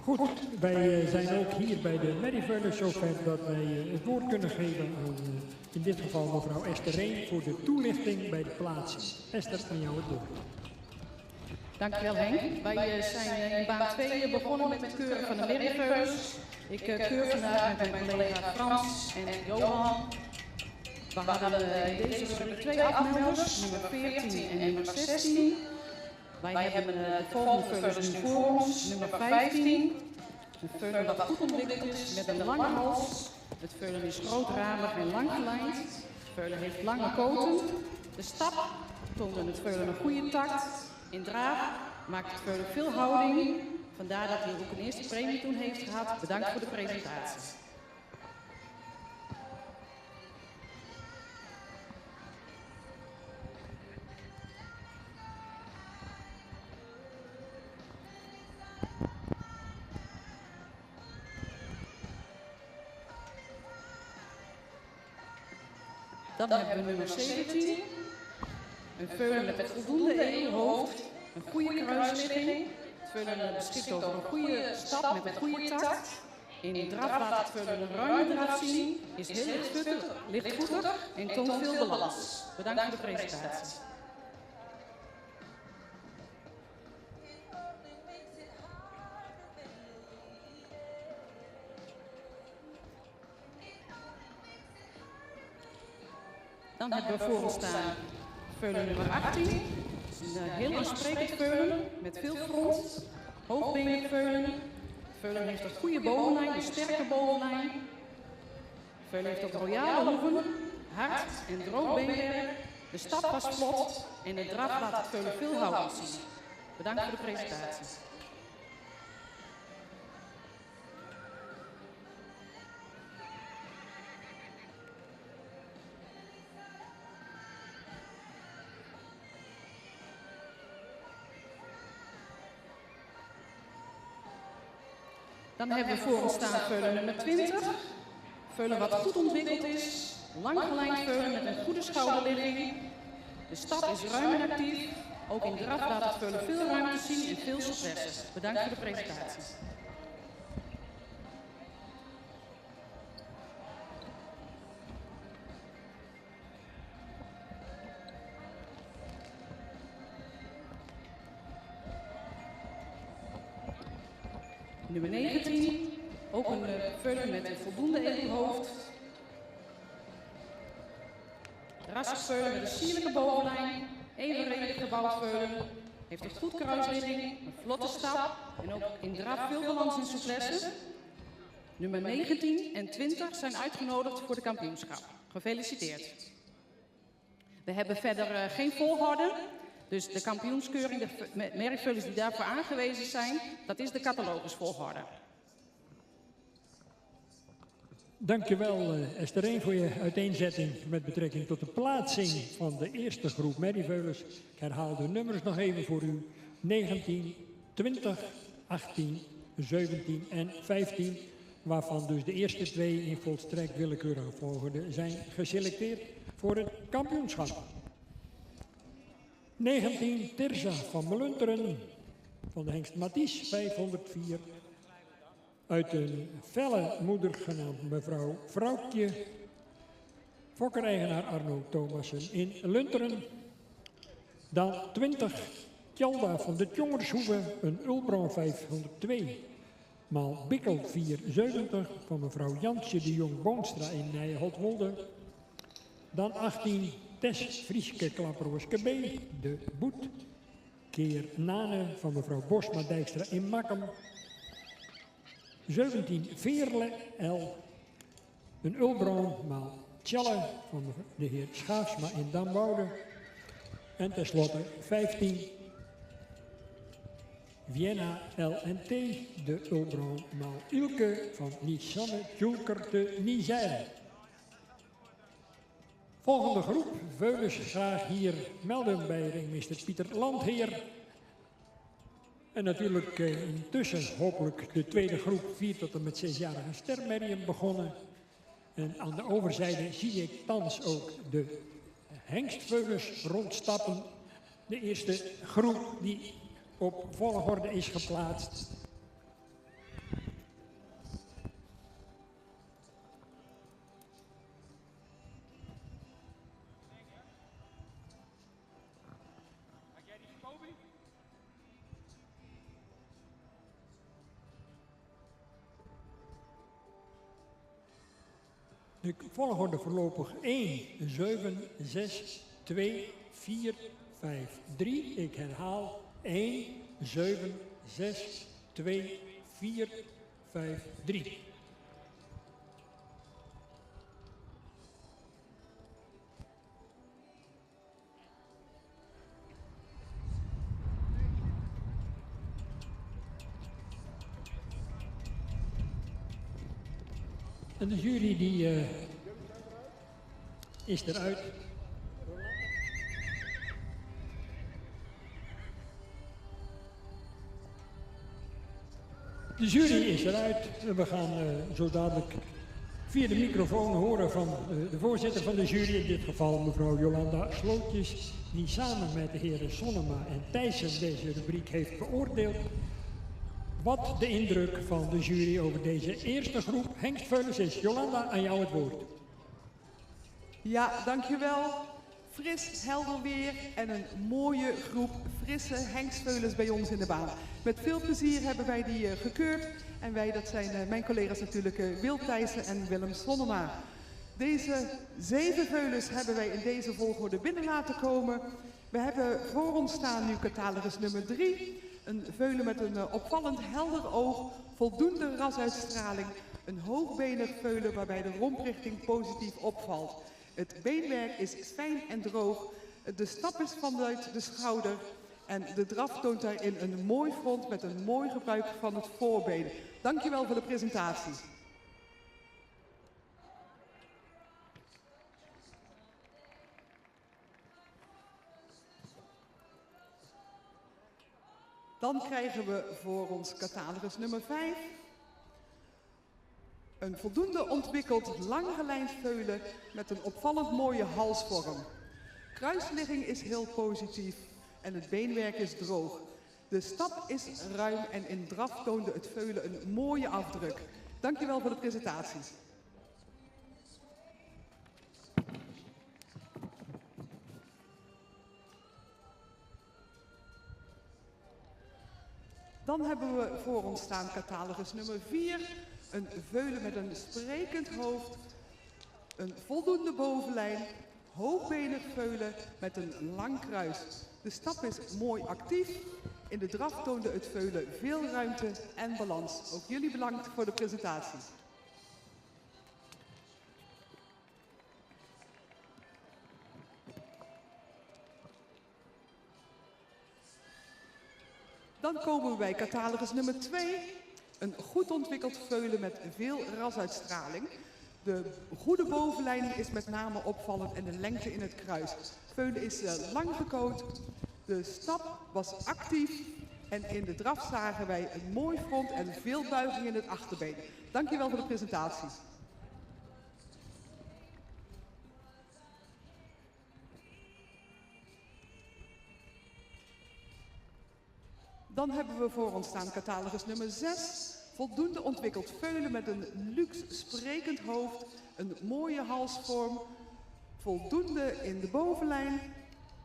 Goed, wij zijn ook hier bij de Merrieveulen zover dat wij het woord kunnen geven aan in dit geval mevrouw Esther Reen voor de toelichting bij de plaatsing. Esther, aan jou het woord. Dankjewel Henk. Wij zijn in baan 2 begonnen met het keuren van de Merrieveules. Ik keur vandaag met mijn collega Frans en Johan. We hadden in deze rubriek 2 afmelders, nummer 14 en nummer 16. Wij hebben de volgende veulens nu voor ons, nummer 15. Een veulen dat goed ontwikkeld is met een lange hals. Het veulen is grootramig en langgelijnd. Het veulen heeft lange koten. De stap toont in het veulen een goede tact. In draaf maakt het veulen veel houding. Vandaar dat hij ook een eerste premie toen heeft gehad. Bedankt voor de presentatie. Dan hebben we nummer 17. Een veulen met voldoende edelhoofd, een goede kruisligging. Het veulen beschikt over een goede stap met een goede tact. In draf laat het veulen een ruime draf zien, is heel lichtvoetig en toont veel balans. Bedankt voor de presentatie. Dan hebben we voor ons staan veulen nummer 18. Het is een heel aansprekend veulen met veel front, hoogbenig veulen. Het veulen heeft een goede bovenlijn, een sterke bovenlijn. Het veulen heeft ook royale hoeven, hard en droog beenwerk. De stap was vlot en de draf laat het veulen veel houding zien. Bedankt voor de presentatie. Dan hebben we voor ons staan veulen nummer 20. Veulen wat goed ontwikkeld is. Lang gelijnd veulen met een goede schouderligging. De stap is ruim en actief. Ook in draf laat het veulen veel ruimte zien en veel succes. Bedankt voor de presentatie. Nummer 19, ook een veulen met een voldoende edelhoofd. Rassig veulen met een sierlijke bovenlijn, evenredig gebouwd veulen. Heeft een goed kruisligging, een vlotte stap en ook in draf veel balans en souplesse. Nummer 19 en 20 zijn uitgenodigd voor de kampioenschap. Gefeliciteerd. We hebben verder geen volgorde. Dus de kampioenskeuring, de merkveulens die daarvoor aangewezen zijn, dat is de catalogusvolgorde. Dankjewel Esther Reen voor je uiteenzetting met betrekking tot de plaatsing van de eerste groep merrieveulens. Ik herhaal de nummers nog even voor u. 19, 20, 18, 17 en 15. Waarvan dus de eerste 2 in volstrekt willekeurige volgorde zijn geselecteerd voor het kampioenschap. 19, Tirza van Melunteren, van de hengst Mathies, 504. Uit een felle moeder genaamd mevrouw Vrouwtje. Fokker-eigenaar Arno Thomassen in Lunteren. Dan 20, Tjalda van de Tjongershoeve, een Ulbron 502. Maal Bikkel 470 van mevrouw Jansje de Jong Boonstra in Nijholtwolde. Dan 18, Tess Frieske Klapperwoske B, de Boet. Keer Nane van mevrouw Bosma Dijkstra in Makkum. 17, Veerle L, een Ulbron maal Tjalle van de heer Schaafsma in Damwoude. En tenslotte 15, Vienna LNT de Ulbron Mal Ilke van Nisanne Tjulker te Niger. Volgende groep, veulens graag hier melden bij ringmeester Pieter Landheer. En natuurlijk intussen hopelijk de tweede groep 4 tot en met 6-jarige stermerriën begonnen. En aan de overzijde zie ik thans ook de hengstveulens rondstappen. De eerste groep die op volgorde is geplaatst. De volgorde voorlopig 1, 7, 6, 2, 4, 5, 3. Ik herhaal 1, 7, 6, 2, 4, 5, 3. En de jury die is eruit. De jury is eruit. We gaan zo dadelijk via de microfoon horen van de voorzitter van de jury, in dit geval mevrouw Jolanda Slootjes, die samen met de heren Sonnema en Thijssen deze rubriek heeft beoordeeld. Wat de indruk van de jury over deze eerste groep hengstveulens is. Jolanda, aan jou het woord. Ja, dankjewel. Fris, helder weer en een mooie groep frisse hengstveulens bij ons in de baan. Met veel plezier hebben wij die gekeurd. En wij, dat zijn mijn collega's natuurlijk Wil Thijssen en Willem Sonnema. Deze 7 veulens hebben wij in deze volgorde binnen laten komen. We hebben voor ons staan nu catalogus nummer 3. Een veulen met een opvallend helder oog, voldoende rasuitstraling. Een hoogbenig veulen waarbij de romprichting positief opvalt. Het beenwerk is fijn en droog. De stap is vanuit de schouder. En de draf toont daarin een mooi front met een mooi gebruik van het voorbeen. Dankjewel voor de presentatie. Dan krijgen we voor ons catalogus nummer 5. Een voldoende ontwikkeld langelijnd veulen met een opvallend mooie halsvorm. Kruisligging is heel positief en het beenwerk is droog. De stap is ruim en in draf toonde het veulen een mooie afdruk. Dankjewel voor de presentatie. Dan hebben we voor ons staan catalogus nummer 4. Een veulen met een sprekend hoofd, een voldoende bovenlijn, hoogbenig veulen met een lang kruis. De stap is mooi actief. In de draf toonde het veulen veel ruimte en balans. Ook jullie bedankt voor de presentatie. Dan komen we bij catalogus nummer 2. Een goed ontwikkeld veulen met veel rasuitstraling. De goede bovenlijn is met name opvallend en de lengte in het kruis. Veulen is lang gekoot. De stap was actief. En in de draf zagen wij een mooi front en veel buiging in het achterbeen. Dankjewel voor de presentatie. Dan hebben we voor ons staan catalogus nummer 6. Voldoende ontwikkeld veulen met een luxe sprekend hoofd, een mooie halsvorm, voldoende in de bovenlijn.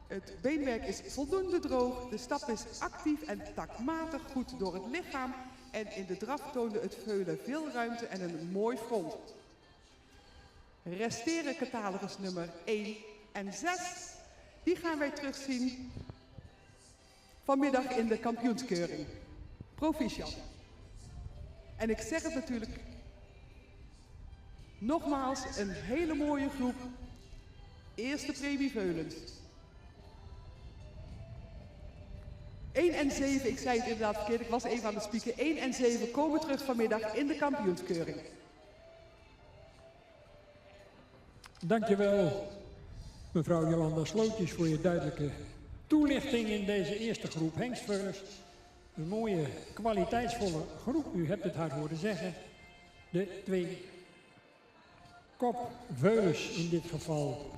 Het beenwerk is voldoende droog, de stap is actief en taktmatig goed door het lichaam. En in de draf toonde het veulen veel ruimte en een mooi front. Resteren catalogus nummer 1 en 6. Die gaan wij terugzien vanmiddag in de kampioenskeuring. Proficiat. En ik zeg het natuurlijk nogmaals, een hele mooie groep. Eerste premie veulens. 1 en 7, ik zei het inderdaad verkeerd, ik was even aan het spieken. 1 en 7 komen terug vanmiddag in de kampioenskeuring. Dankjewel, mevrouw Jolanda Slootjes, voor je duidelijke toelichting in deze eerste groep hengstveulens. Een mooie, kwaliteitsvolle groep, u hebt het hard horen zeggen. De 2 kopveulens in dit geval,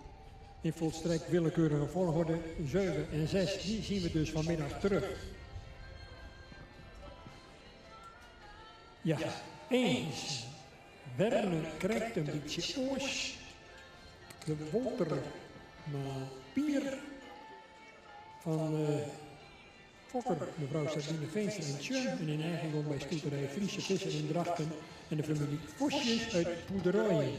in volstrekt willekeurige volgorde, 7 en 6, die zien we dus vanmiddag terug. Ja, 1 is Werne krijgt een beetje oors. De Wolter Pier van Fokker, mevrouw Sabine Veenstra en Tjum. En in eigendom bij Stoeterij Friese Visser in Drachten. En de familie Vosjes uit Poederooien.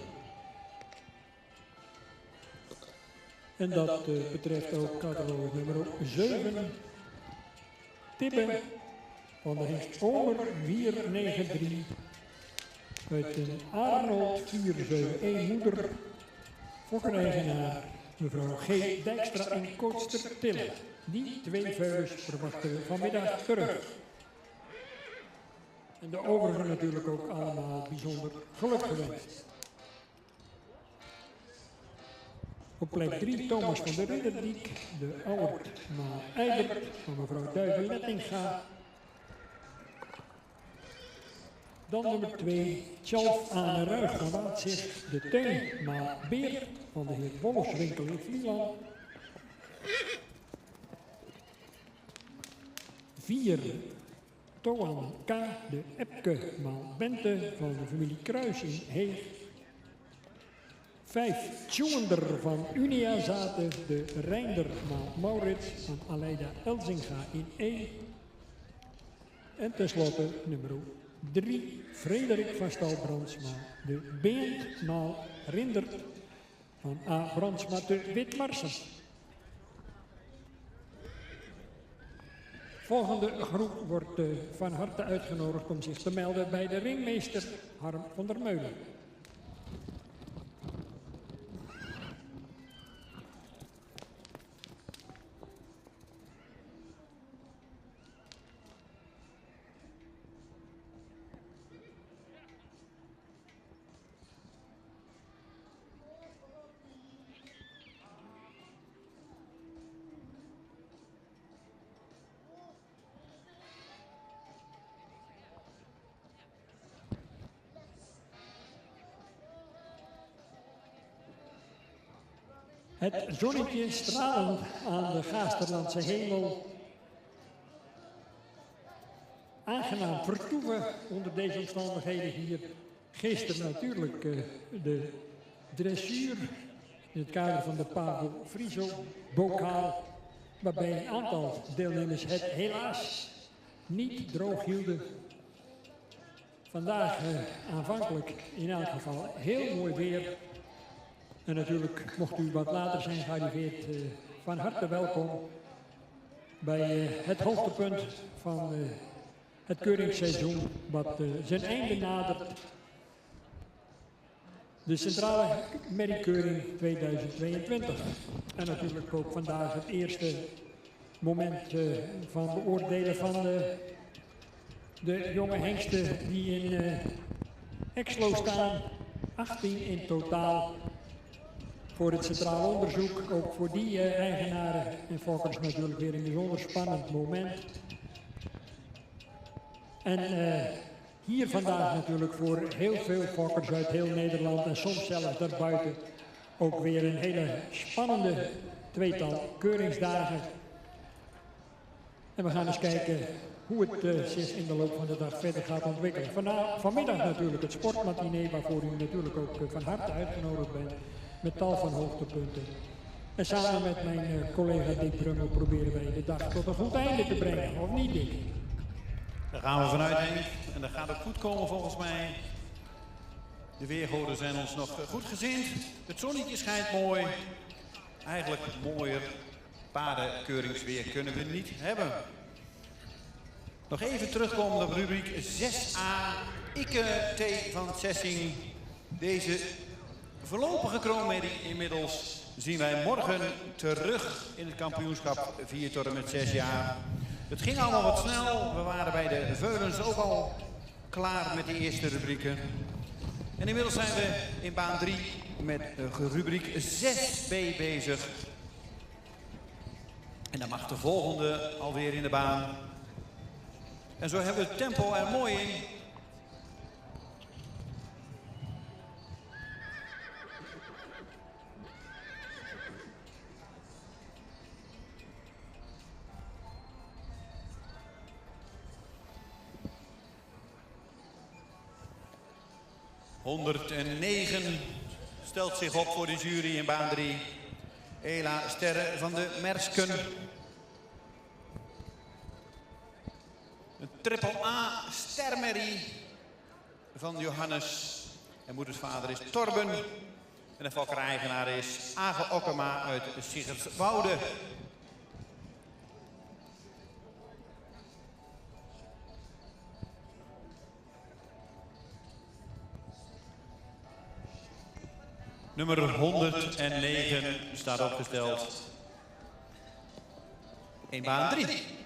En dat betreft ook catalogus nummer 7. Tibbe van de hengst Omer 493. Uit een Arnold 471 moeder. Fokker-eigenaar mevrouw G. Dijkstra en coachster Tille. Die 2 veulens verwachten we vanmiddag terug. En de overigen natuurlijk ook allemaal bijzonder geluk gewenst. Op plek 3 Thomas van der Ridderdiek, de Ouwert Eibert van mevrouw Duiven-Lettinga. Dan nummer 2, Tjalf aan de Ruig van Waadzicht, de Teun Beer van de heer Bollerswinkel in Vlieland. 4, Toan K, de Epke Bente van de familie Kruis in Heeg. 5, Tjoender van Unia Zaten, de Reinder Maurits van Aleida Elzinga in E. En tenslotte nummer 3, Frederik van Stal Brandsma, de Beent Rindert van A. Brandsma te Witmarsen. Volgende groep wordt van harte uitgenodigd om zich te melden bij de ringmeester Harm van der Meulen. Het zonnetje stralend aan de Gaasterlandse hemel. Aangenaam vertoeven onder deze omstandigheden hier. Gisteren natuurlijk de dressuur in het kader van de Pavel Friso bokaal. Waarbij een aantal deelnemers het helaas niet droog hielden. Vandaag aanvankelijk in elk geval heel mooi weer. En natuurlijk, mocht u wat later zijn gearriveerd, van harte welkom bij het hoogtepunt van het keuringsseizoen, wat zijn einde nadert. De Centrale Merriekeuring 2022. En natuurlijk ook vandaag het eerste moment van beoordelen van de jonge hengsten die in Exlo staan. 18 in totaal. Voor het centraal onderzoek, ook voor die eigenaren en fokkers natuurlijk weer een bijzonder spannend moment. En hier vandaag natuurlijk voor heel veel fokkers uit heel Nederland en soms zelfs daarbuiten ook weer een hele spannende tweetal keuringsdagen. En we gaan eens kijken hoe het zich in de loop van de dag verder gaat ontwikkelen. Vanmiddag natuurlijk het sportmatinee waarvoor u natuurlijk ook van harte uitgenodigd bent. Met tal van hoogtepunten. En samen met mijn collega Dick Brummel proberen wij de dag tot een goed einde te brengen. Of niet, Dick? Daar gaan we vanuit, Henk. En dat gaat ook goed komen volgens mij. De weergoden zijn ons nog goed gezind. Het zonnetje schijnt mooi. Eigenlijk mooier paardenkeuringsweer kunnen we niet hebben. Nog even terugkomen op rubriek 6a. Ikke T. van Sessing. Deze voorlopige kroonmerrie inmiddels zien wij morgen terug in het kampioenschap 4 tot en met 6 jaar. Het ging allemaal wat snel. We waren bij de veulens ook al klaar met de eerste rubrieken. En inmiddels zijn we in baan 3 met rubriek 6b bezig. En dan mag de volgende alweer in de baan. En zo hebben we het tempo er mooi in. ...109 stelt zich op voor de jury in baan 3. Ela Sterre van de Mersken. Een triple A stermerrie van Johannes. En moeders vader is Torben. En de fokkereigenaar is Age Okkema uit Siggerswoude. Nummer 109 staat opgesteld in baan 3.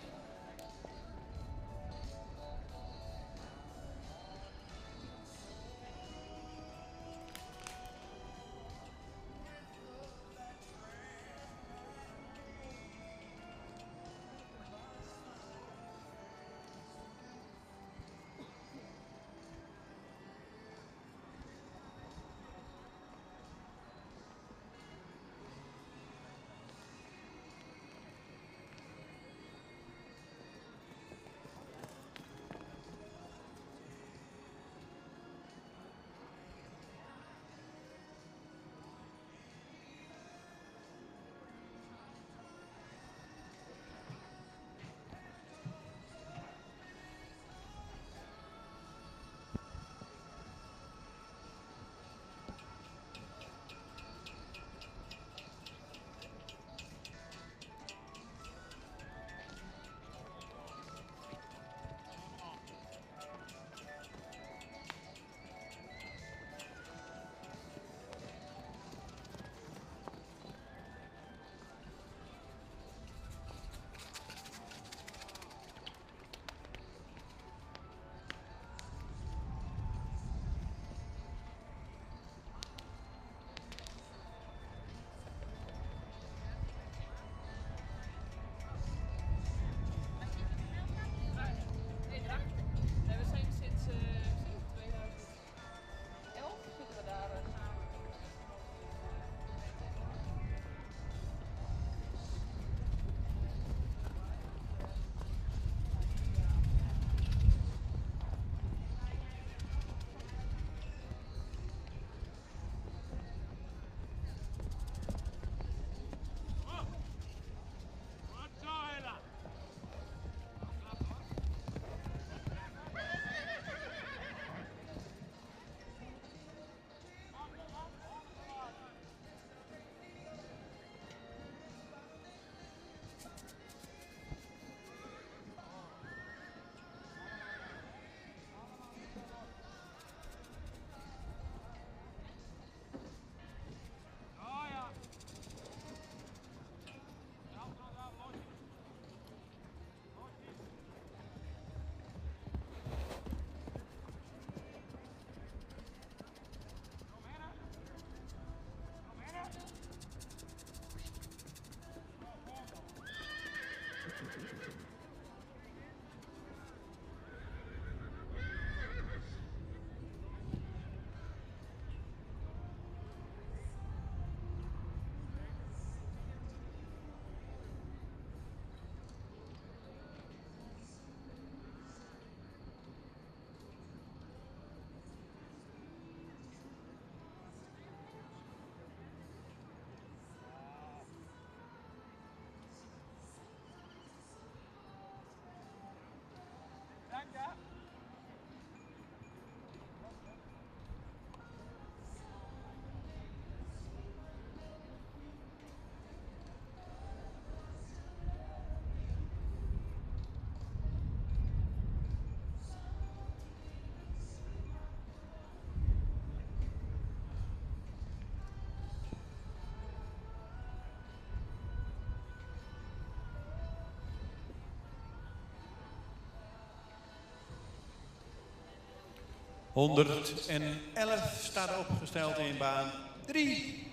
111 staat opgesteld in baan 3.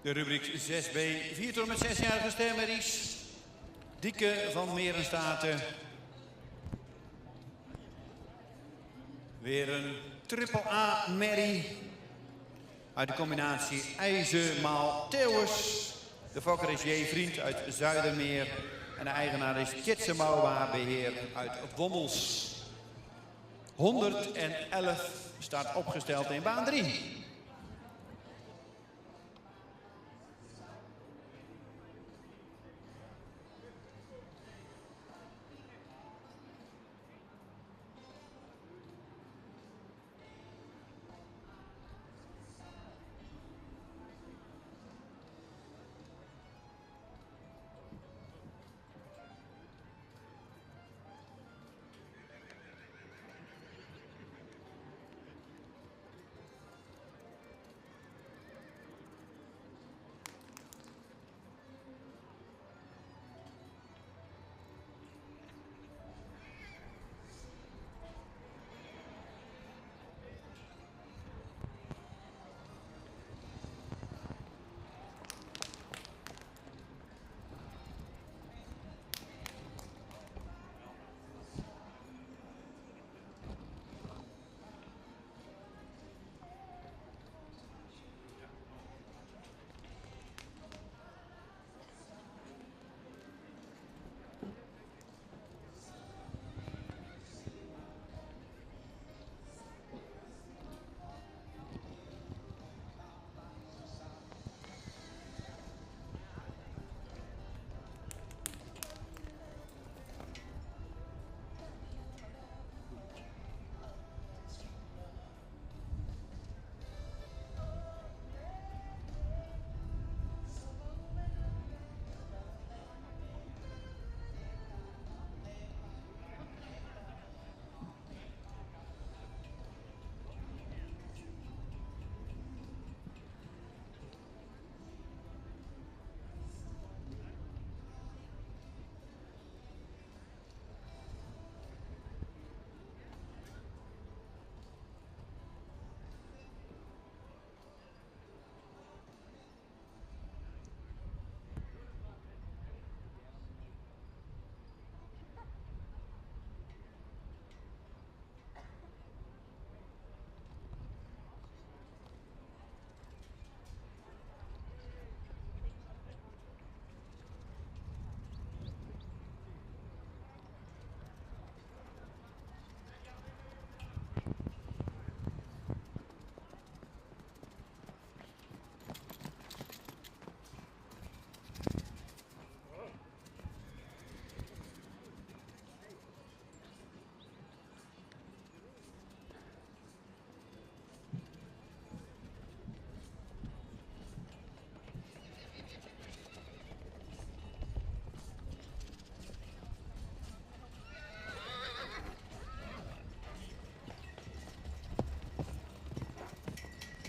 De rubriek 6B, 4 tot en met 6-jarige stermerries. Dieke van Merenstaten. Weer een triple A merrie. Uit de combinatie IJzer maal Theeuwers. De fokker is J. Vriend uit Zuidermeer. En de eigenaar is Tjitse Mouwa Beheer uit Wommels. 111 staat opgesteld in baan 3.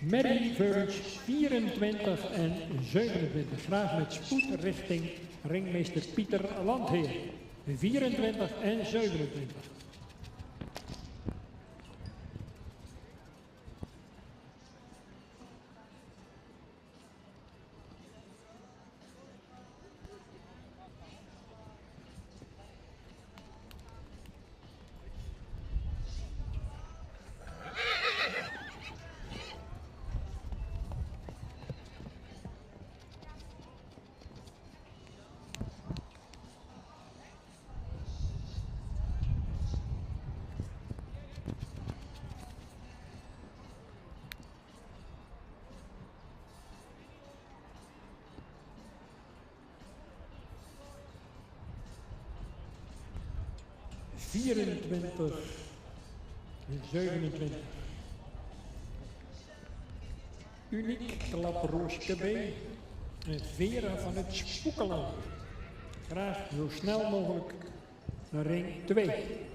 Merrie Veurens 24 en 27. Graag met spoed richting ringmeester Pieter Landheer. 24 en 27. ...24 en 27. Uniek klaproosje B en Vera van het Spoekeland. Graag zo snel mogelijk naar ring 2.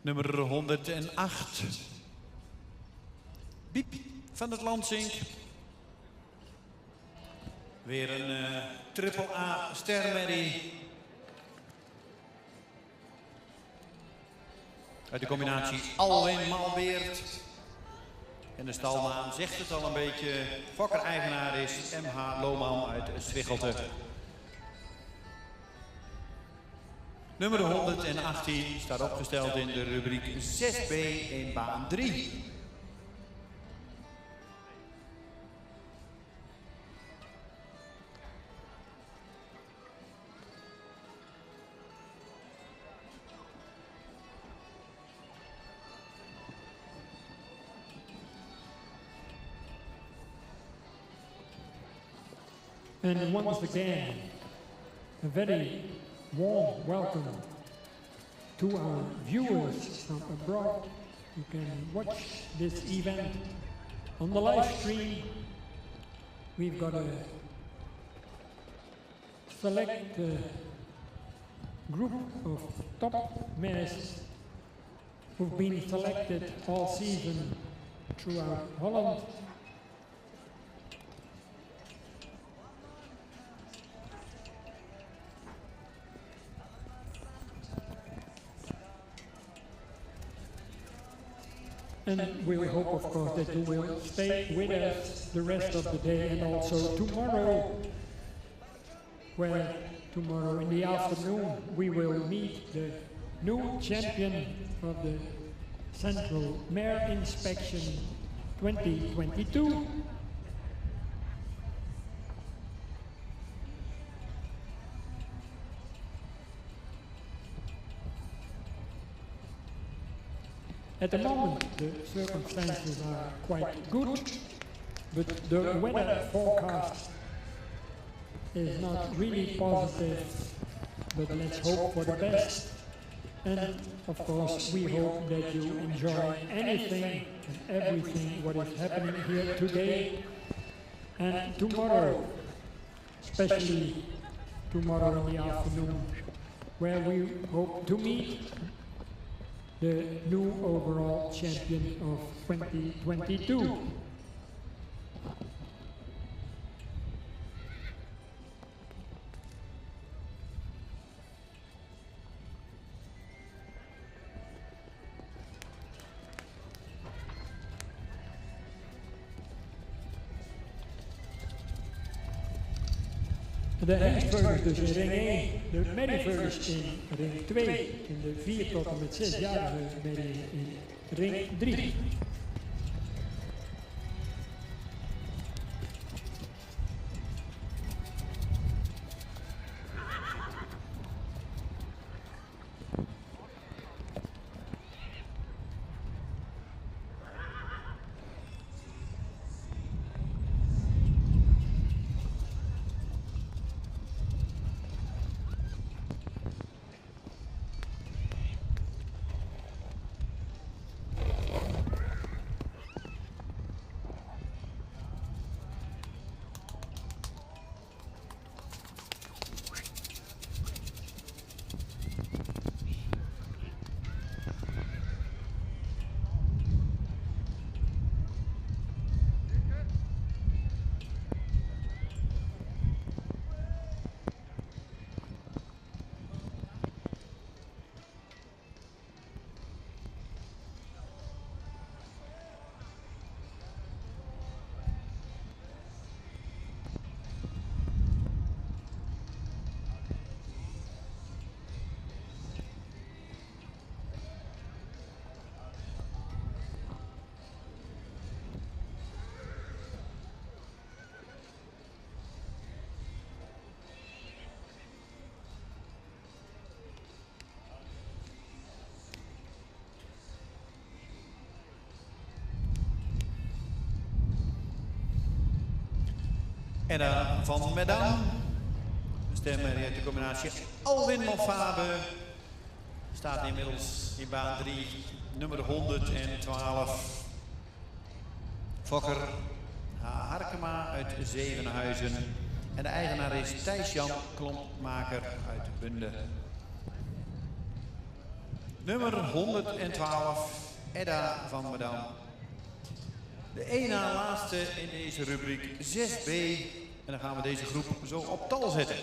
Nummer 108. Biep van het Lansink. Weer een triple A stermerrie. Uit de combinatie Alwin Malbeert. En de stalnaam zegt het al een beetje. Fokker-eigenaar is M.H. Lohman uit Zwichelte. Nummer 118 staat opgesteld in de rubriek 6B in baan 3. And once again, a very warm welcome to our viewers from abroad. You can watch this event on the live stream. We've got a select group of top mares who've been selected all season throughout Holland. And we hope, of course, that you will stay with us the rest of the day and also tomorrow, where tomorrow in the afternoon we will meet the new champion of the Central Mare Inspection 2022. At the moment, the circumstances are quite good, but the weather forecast is not really positive, but let's hope for the best. And of course, we hope that you enjoy anything and everything what is happening here today and tomorrow, especially tomorrow in the afternoon, where we hope to meet the new overall champion of 2022. De hengstveulens dus in ring 1, de merrieveulens in ring 2, in de 4 tot en met 6-jarige merrie in ring 3. En van Medam, de stemmerrie uit de combinatie Alwin Malfabe, staat inmiddels in baan 3, nummer 112. Fokker Harkema uit Zevenhuizen. En de eigenaar is Thijs-Jan Klompmaker uit Bunde. Nummer 112, Edda van Medam. De één na laatste in deze rubriek 6B. En dan gaan we deze groep zo op tal zetten.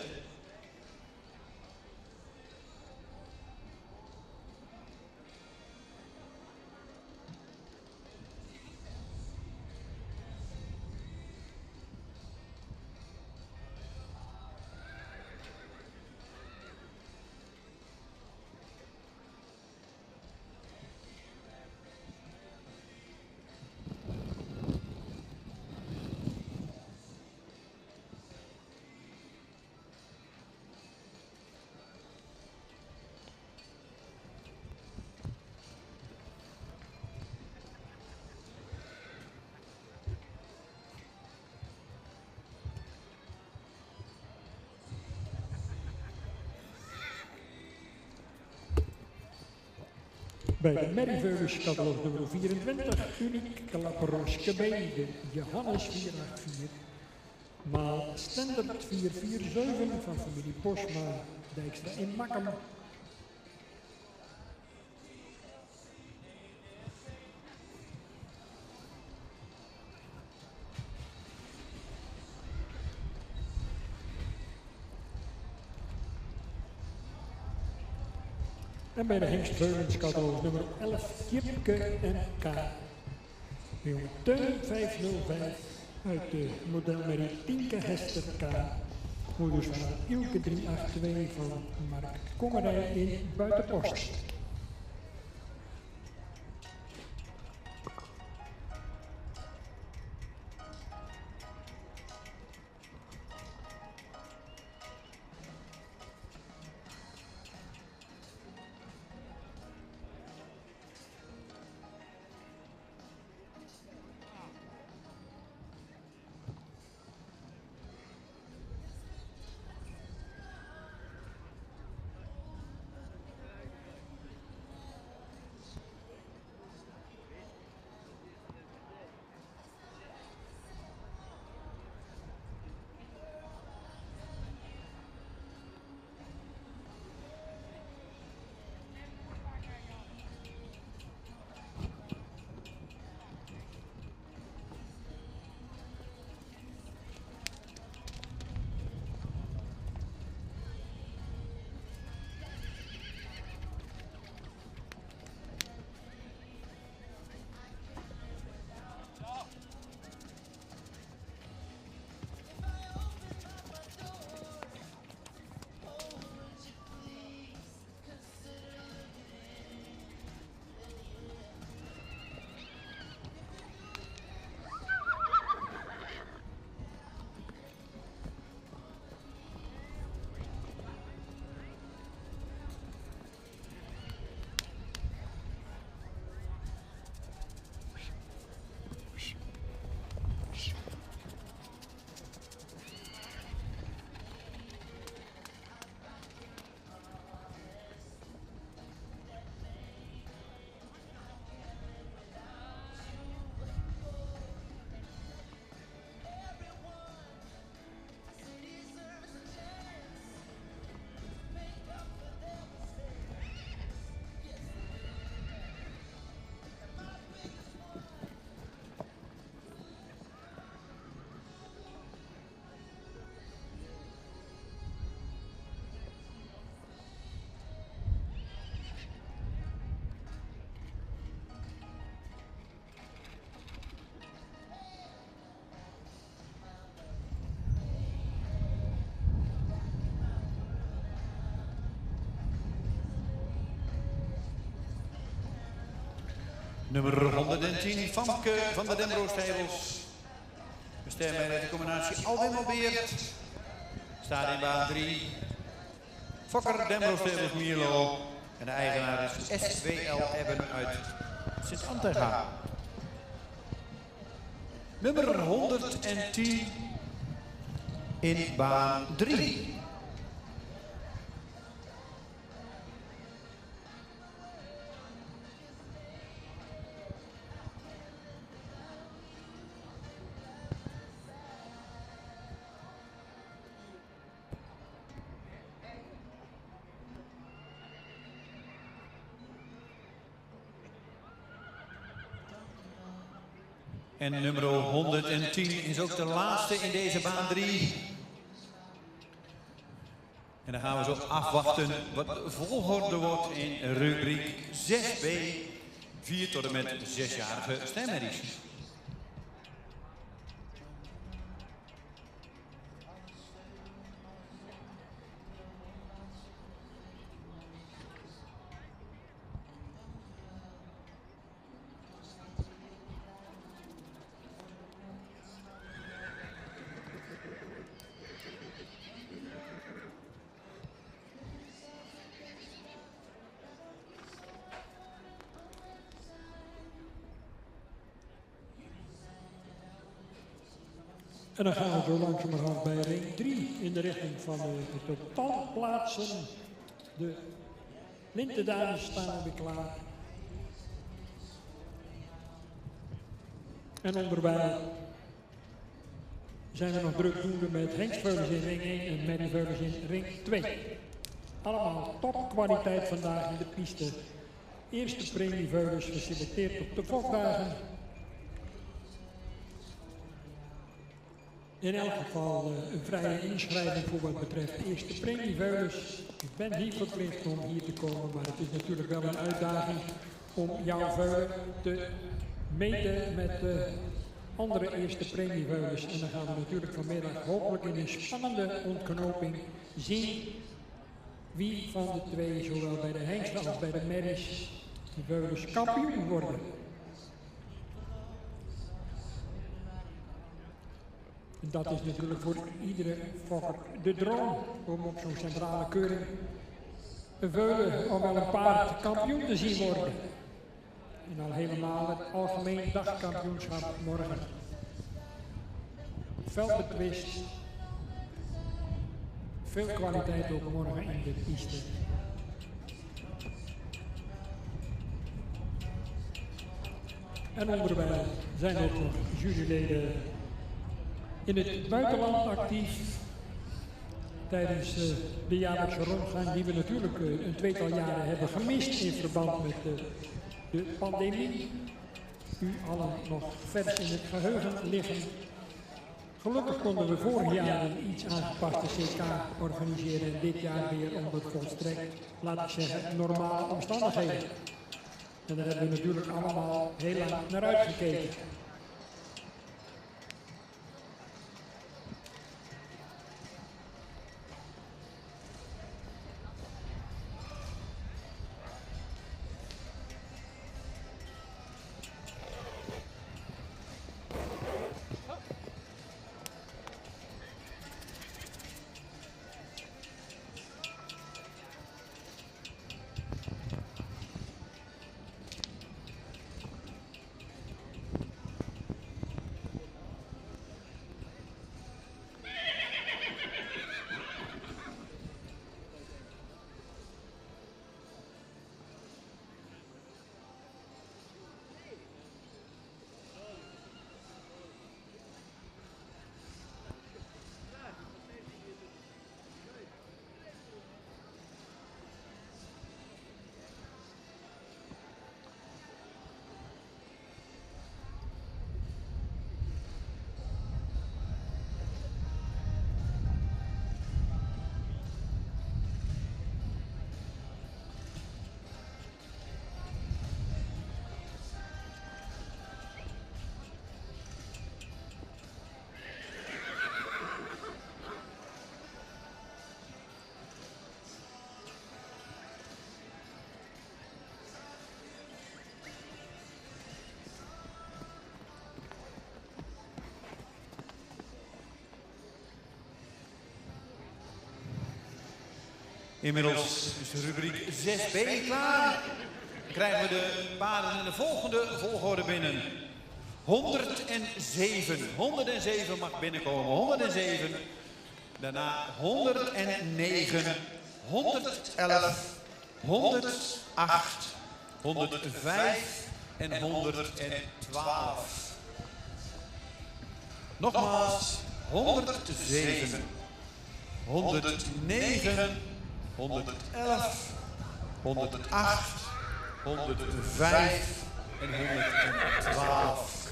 Bij de Merrieveulens catalog nummer 24, Uniek Klapperoske B, de Johannes 484, maal Standard 447 van familie Bosma, Dijkstra in Makkum. En bij de Hengstveulens catalog nummer 11, Jipke en K. Jong Teun 505 uit de modelmerrie Tinke Hester K. Moeders van Ilke 382 van Mark Kongerij in Buitenpost. Nummer 110, Famke van de Dembro-Stijbels. Bestemd bij de combinatie Alwin Albeert. Staat in baan 3. Fokker Dembro-Stijbels Mierlo. En de eigenaar is SWL Ebben uit Sint-Antega. Nummer 110 in baan 3. En nummer 110 is ook de laatste in deze baan 3. En dan gaan we zo afwachten wat de volgorde wordt in rubriek 6b. 4 tot en met 6-jarige stemmerries. En dan gaan we zo langzamerhand bij ring 3 in de richting van de totaalplaatsen. De lintendames staan weer klaar. En onderwijl zijn we nog drukdoende met Henk Veulens in ring 1 en Mary Veulens in ring 2. Allemaal topkwaliteit vandaag in de piste. Eerste premie Veulens geselecteerd op de volkdagen. In elk geval een vrije inschrijving voor wat betreft eerste premie Veulens. Ik ben niet verplicht om hier te komen, maar het is natuurlijk wel een uitdaging om jouw veulen te meten met de andere eerste premie Veulens. En dan gaan we natuurlijk vanmiddag hopelijk in een spannende ontknoping zien wie van de twee, zowel bij de hengsten als bij de merries, de Veulens kampioen worden. En dat is natuurlijk voor iedere fokker de droom om op zo'n centrale keuring een veulen of wel een paard kampioen te zien worden. En al helemaal het algemeen dagkampioenschap morgen. Veldbetwist. Veel kwaliteit ook morgen in de piste. En onderwijl zijn ook nog juryleden in het buitenland actief tijdens de jaarlijkse rondgang die we natuurlijk een tweetal jaren hebben gemist in verband met de pandemie. U allen nog vers in het geheugen liggen. Gelukkig konden we vorig jaar een iets aangepaste CK organiseren en dit jaar weer onder volstrekt, laat ik zeggen, normale omstandigheden. En daar hebben we natuurlijk allemaal heel lang naar uitgekeken. Inmiddels is de rubriek 6b klaar. Dan krijgen we de paarden in de volgende volgorde binnen. 107. 107 mag binnenkomen. 107. Daarna 109. 111. 108. 105 en 112. Nogmaals 107. 109. 111, 108, 105 en 112.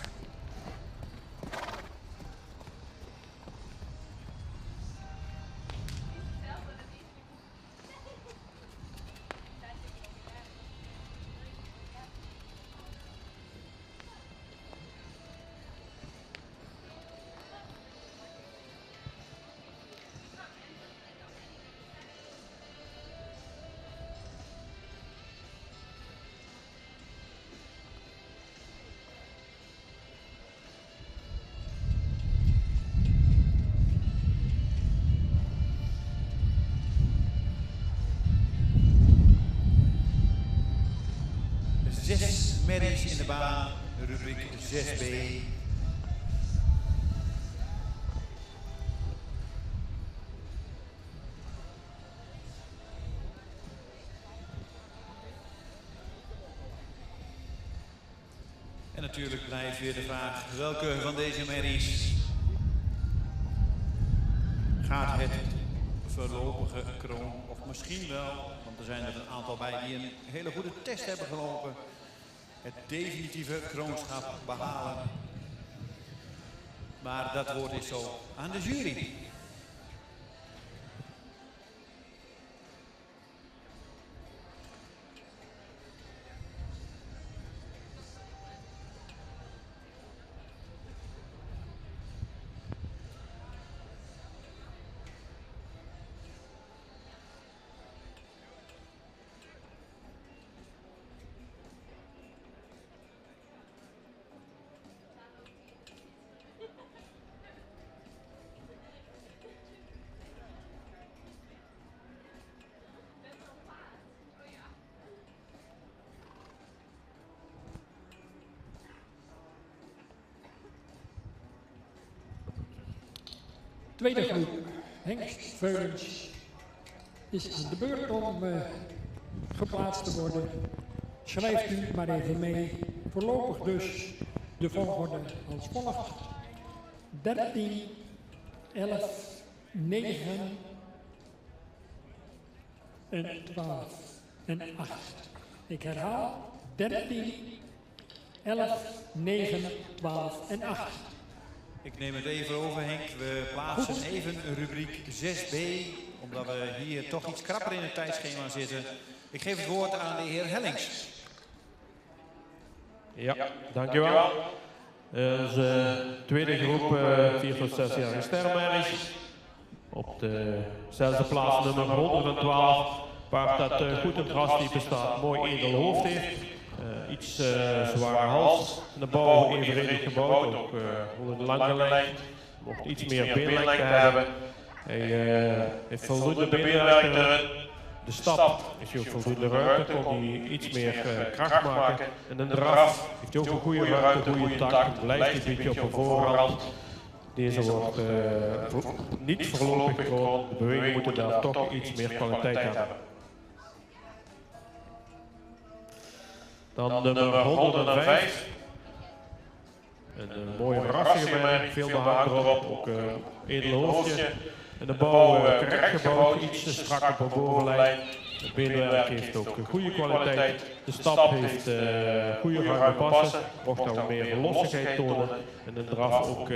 merries in de baan, rubriek 6B. En natuurlijk blijft weer de vraag, welke van deze merries gaat het voorlopige kroon, of misschien wel, want er zijn er een aantal bij die een hele goede test hebben gelopen, het definitieve kroonschap behalen. Maar dat woord is zo aan de jury. Tweede groep, hengstveulens, is aan de beurt om geplaatst te worden. Schrijft u maar even mee. Voorlopig dus de volgorde als volgt. 13, 11, 9 en 12 en 8. Ik herhaal, 13, 11, 9, 12 en 8. Ik neem het even over, Henk. We plaatsen even rubriek 6B, omdat we hier toch iets krapper in het tijdschema zitten. Ik geef het woord aan de heer Hellings. Ja, dankjewel. Onze tweede groep, 4 tot 6 jaar sterrenmerries. Op de zesde plaats nummer 112. Paard dat goed in het rastype staat, mooi edel hoofd heeft. Iets zware hals. De bouw evenredig gebouwd, ook een lange lijn. Mocht iets meer beenlengte hebben. Hij heeft voldoende beenwerk erin. De stap is hij ook voldoende ruimte, kon hij iets meer kracht maken. En in de draf heeft hij ook een goede ruimte, een goede tak. Blijft een beetje op de voorhand. Deze wordt niet voorlopig gekroond. De bewegingen moeten daar toch iets meer kwaliteit hebben. Dan nummer 105. Een mooie rassige merk, veel behang erop, ook edel hoofdje. En de bouw correct gebouwd, iets te strak op de bovenlijn. Het beenwerk heeft ook goede kwaliteit. De stap heeft goede ruime passen, mocht nou meer lossigheid tonen. En de draf ook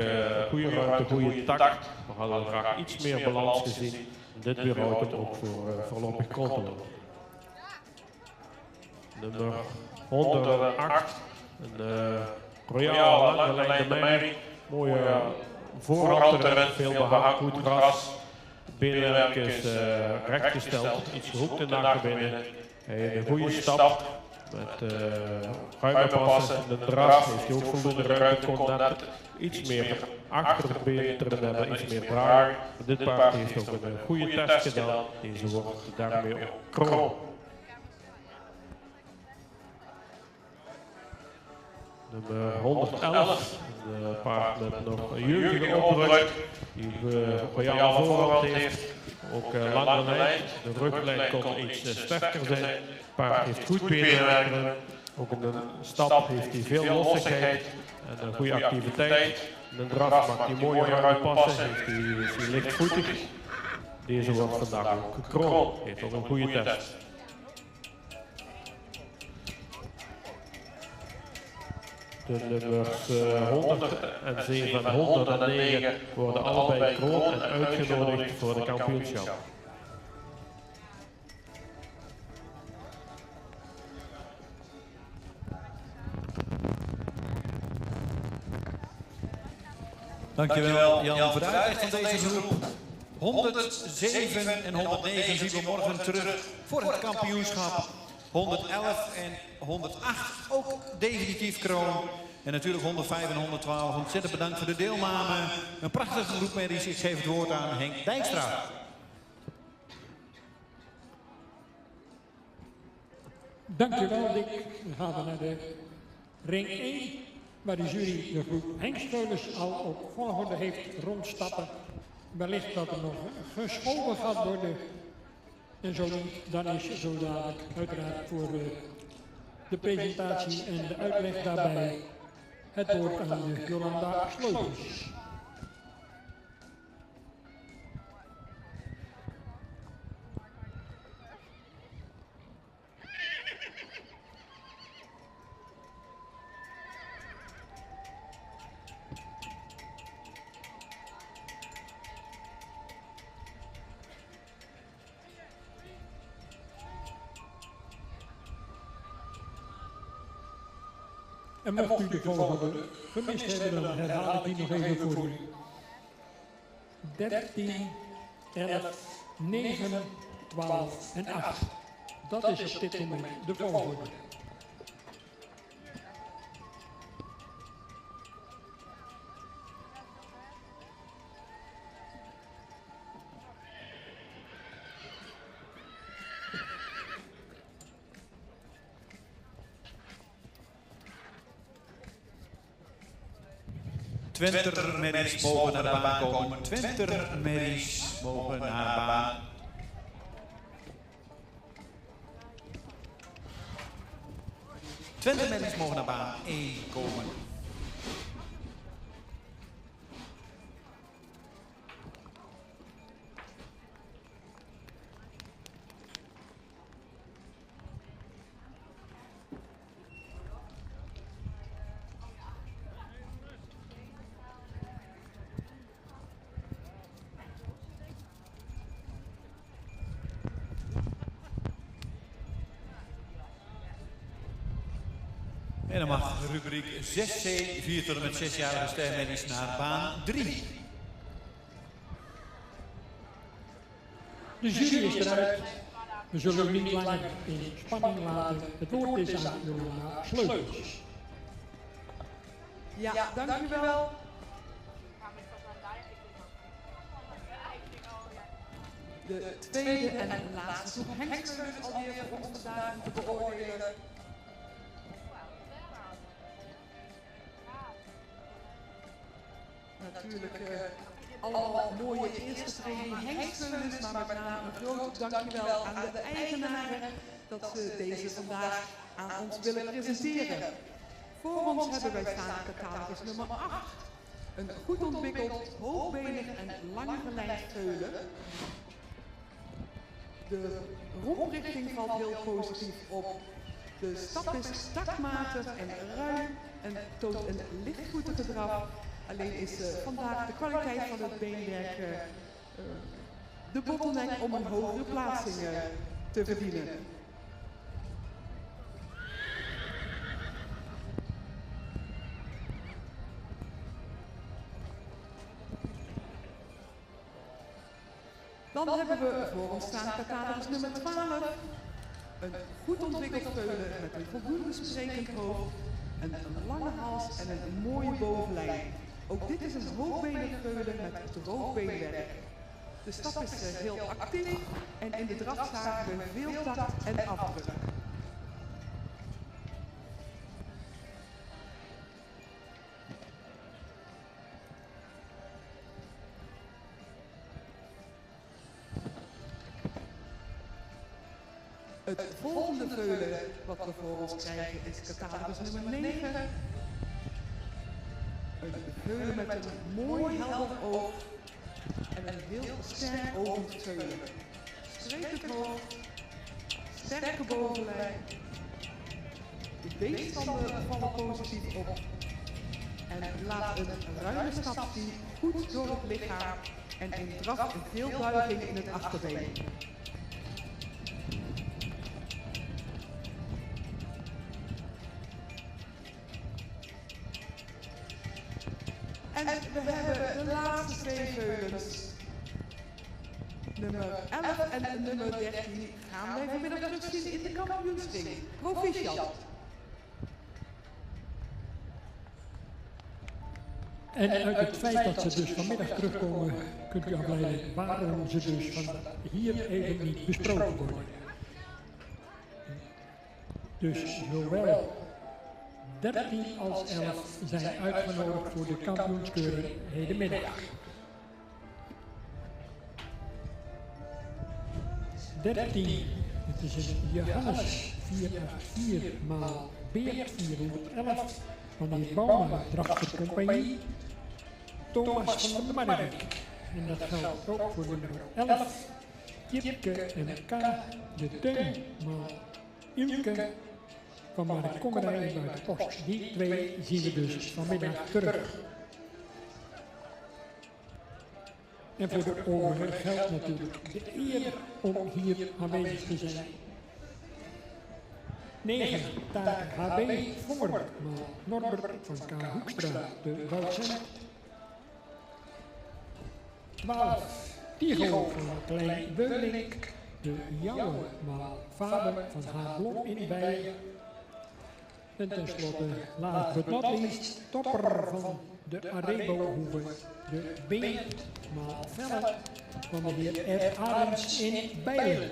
goede ruimte, goede tak. We hadden graag iets meer balans gezien. En dit weerhoudt het ook voor voorlopig krontelen. Nummer 108, een royaal lange lijn de merrie, mooie voorhand erin, veel behang, goed gras. Het beenwerk is rechtgesteld, iets gehoekt in de achterbinnen. Hij heeft een goede stap met ruime passen. De draf heeft hij ook voldoende ruimte, kon net iets meer achter het been erin hebben, iets meer draai. Dit paard heeft ook een goede test gedaan, deze wordt daarmee ook kroon. Nummer 111, een paard met nog een jeugdige opdruk, die royaal voorhand heeft, ook lange lijn, de ruglijn kon iets sterker zijn, het paard heeft goed beenwerk, ook in de stap heeft hij veel lossigheid en een goede activiteit, in de draf maakt hij mooie ruime passen, is hij lichtvoetig, deze wordt vandaag ook gekroond, heeft ook een goede test. De nummers 107 en 109 worden allebei gekroond en uitgenodigd voor de kampioenschap. Dankjewel Jan voor de uitleg van deze groep. 107 en 109 zien we morgen terug voor het kampioenschap. 111 en 108 ook definitief kroon. En natuurlijk 105 en 112. Ontzettend bedankt voor de deelname. Een prachtige groep merries. Ik geef het woord aan Henk Dijkstra. Dankjewel Dick. Dan gaan we naar de Ring 1, waar de jury de groep hengstveulens al op volgorde heeft rondstappen. Wellicht dat er nog geschoven gaat worden. En zo niet, dan is zo dadelijk uiteraard voor de presentatie en de uitleg daarbij het woord aan de Jolanda Sleutels. En mocht u de volgende gemist hebben, dan herhaal ik die nog even voor u. 13, 11, 9, 12 en 8. Dat is op dit moment de volgorde. Twenter merries mogen naar de baan komen. Twenter merries mogen naar de baan. Twenter merries mogen naar baan 1 komen. En dan mag rubriek 6C, 4 tot en met 6-jarige stermerries naar baan 3. De jury is eruit. We zullen u niet langer in spanning laten. Het woord is aan Jolanda Sleutels. Ja, dank u wel. De tweede en laatste groep hengstveulens alweer voor ons vandaag om te beoordelen. Natuurlijk allemaal mooie eerste training hengstveulens, maar met name een groot dankjewel aan de eigenaren dat ze deze vandaag aan ons willen presenteren. Voor ons hebben wij staan catalogus nummer 8. Een goed ontwikkeld, hoogbenig en langgelijnd veulen. De romprichting valt heel positief op. De stap is stakmatig en ruim en toont een lichtvoetige draf. Alleen is vandaag de kwaliteit van het beenwerk de bottleneck om een hogere plaatsing te verdienen. Dan hebben we voor ons staan catalogus nummer 12. Een goed ontwikkeld veulen met een voldoende sprekend hoofd, een lange hals en een mooie bovenlijn. Ook dit is een hoogbenig veulen met droog beenwerk. De stap is heel actief en in de draf zagen we veel tact en afdruk. Het volgende veulen wat we voor ons krijgen is catalogus nummer 9. Een veulen met een mooi helder oog en een heel sterk ogend veulen. Streep het hoofd, sterke bovenlijn. De beenstanden vallen positief op. En laat een ruime stap zien, goed door het lichaam en in draf en veel buiging in het achterbeen. En we hebben de laatste twee veulens. Nummer 11 en nummer 13 gaan wij vanmiddag terugzien in de kampioensring. Proficiat. En uit het feit dat ze dus vanmiddag terugkomen, kunt u afleiden waarom ze dus van hier even niet besproken worden. Dus zowel 13 als 11 zijn uitgenodigd voor de kampioenskeuring hedenmiddag. 13, het is een Johannes 484 maal Beert 411 van de Bauma Drachtercompagnie, Thomas van der Marwijk. En dat geldt ook voor nummer 11, Tjipke en K. de Teun maal Ilke van Mark Kommerij bij de Post. Die twee zien we dus vanmiddag terug. En voor de overigen geldt natuurlijk de eer om hier aanwezig te zijn. 9. Taak HB Vonger, maal Norbert van K. Hoekstra, de Woudsend. 12. Tigo van Klein Weulink, de Jouwe, maal Faber van H. Blom in Bijen. En tenslotte, last but not least, topper van de Arebo-hoeve, de Beent, maal Velle van de heer R. Arends in Bijlen.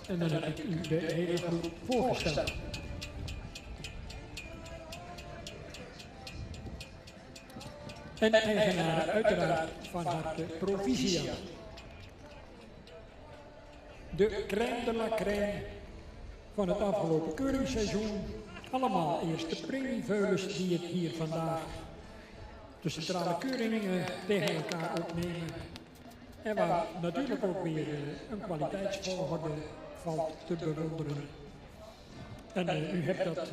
En dan heb ik u de hele groep voorgesteld. En eigenaar uiteraard van harte Provisia. De crème de la crème van het afgelopen keuringsseizoen. Allemaal eerste premieveulens die het hier vandaag de centrale keuringen tegen elkaar opnemen. En waar natuurlijk ook weer een kwaliteitsvolgorde valt te bewonderen. En u hebt dat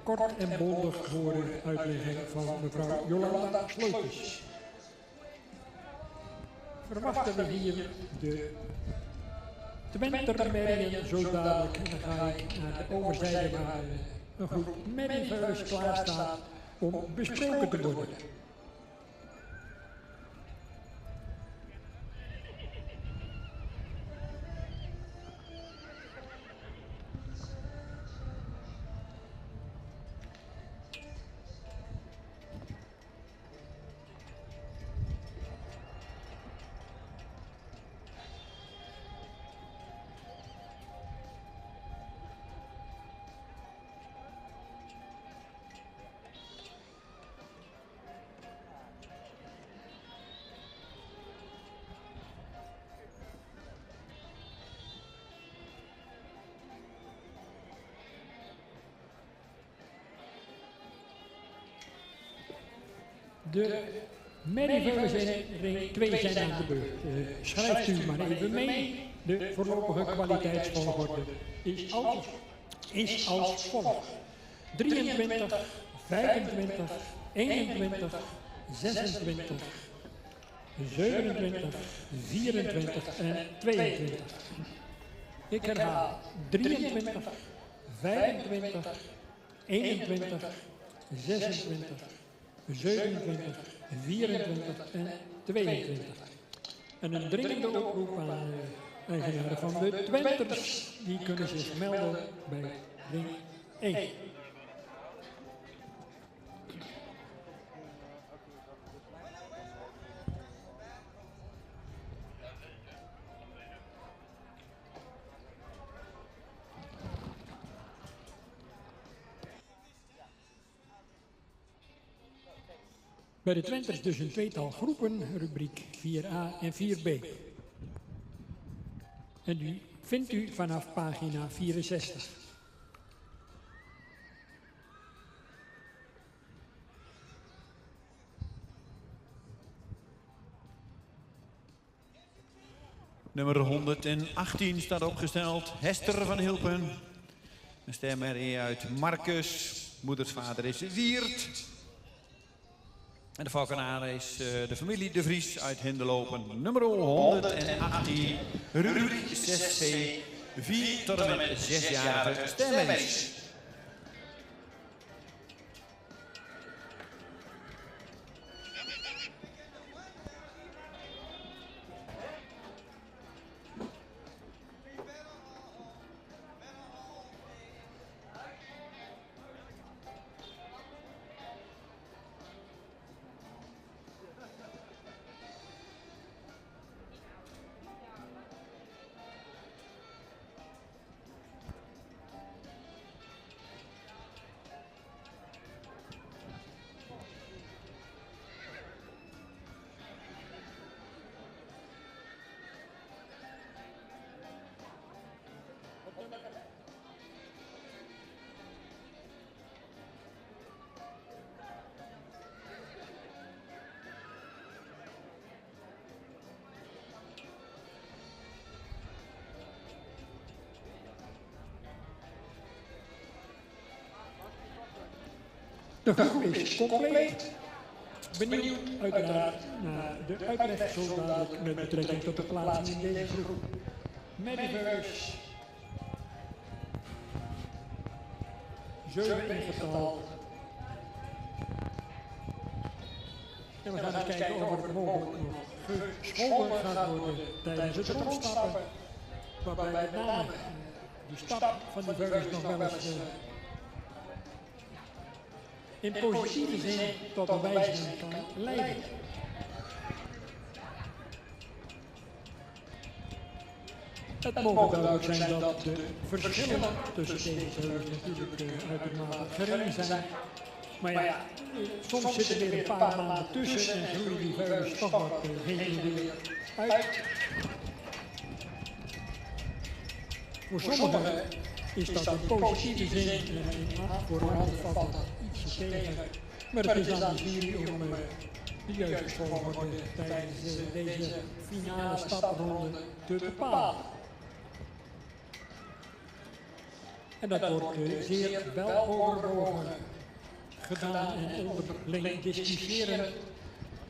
kort en bondig horen uitleggen van mevrouw Jolanda Sleutels. Verwachten we hier de Twentermerrien zo dadelijk. En dan ga ik naar de overzijde waar een groep merrieveulens klaar staat om besproken te worden. De merrieveulens in ring 2 zijn aan de beurt. Schrijft u maar even mee. De voorlopige kwaliteitsvolgorde is als volgt. 23, 25, 21, 26, 27, 24 en 22. Ik herhaal. 23, 25, 21, 26, 27, 24 en 22. En een dringende oproep aan eigenaren van de Twenters. Die kunnen zich melden bij ring 1. Bij de Twenters dus een tweetal groepen, rubriek 4a en 4b. En die vindt u vanaf pagina 64. Nummer 118 staat opgesteld. Hester van Hilpen. Een stemmerrie uit Marcus. Moedersvader is Wiert. En de valkenaar is de familie De Vries uit Hindelopen. Nummer 118, rubriek 6c, 4 tot en met 6-jarige stemmerries. De groep is compleet. Benieuwd uiteraard naar de uitleg zo dadelijk met betrekking tot de plaatsing in deze groep. Mediveurs. 7 in getal. En we gaan eens kijken of er mogelijk nog gescholden gaat worden tijdens het rondstappen. Waarbij met name de stap van die veulens nog wel eens in positieve zin tot een wijziging kan leiden. Het mogen duidelijk zijn dat de verschillen tussen deze veulens natuurlijk uitermate gering zijn. Maar ja, soms zitten er weer een paar maanden tussen en groeien die veulens toch wat heen en weer uit. Voor sommigen is dat in positieve zin, voor anderen valt dat ietsje tegen. Maar het is aan de jury om de juiste volgorde tijdens deze finale stapronde te bepalen. En dat wordt zeer wel overwogen gedaan en onderling discussiëren.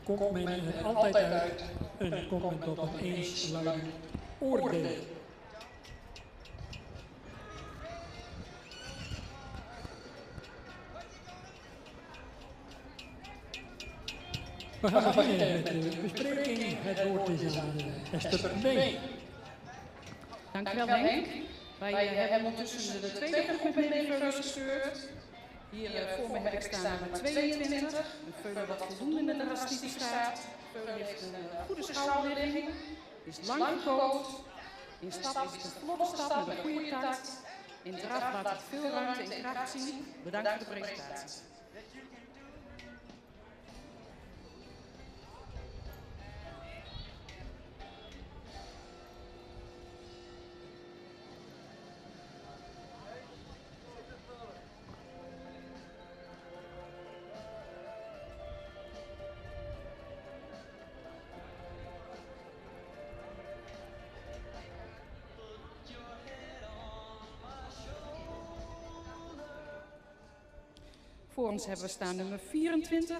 Komt men er altijd uit en komt men tot een eensluidend oordeel. We gaan beginnen met de bespreking. Het woord is aan Esther B. Dank u wel, Henk. Wij hebben ondertussen de tweede groep met mediveurs gestuurd. Hier voor me heb ik staan nummer 22. Een veulen wat voldoende in de rastitie staat. De veulen heeft een goede schouderligging. Is lang gekookt. In stap is het een vlotte stap met een goede takt. In draf laat het veel ruimte en kracht zien. Bedankt voor de presentatie. Voor ons hebben we staan nummer 24.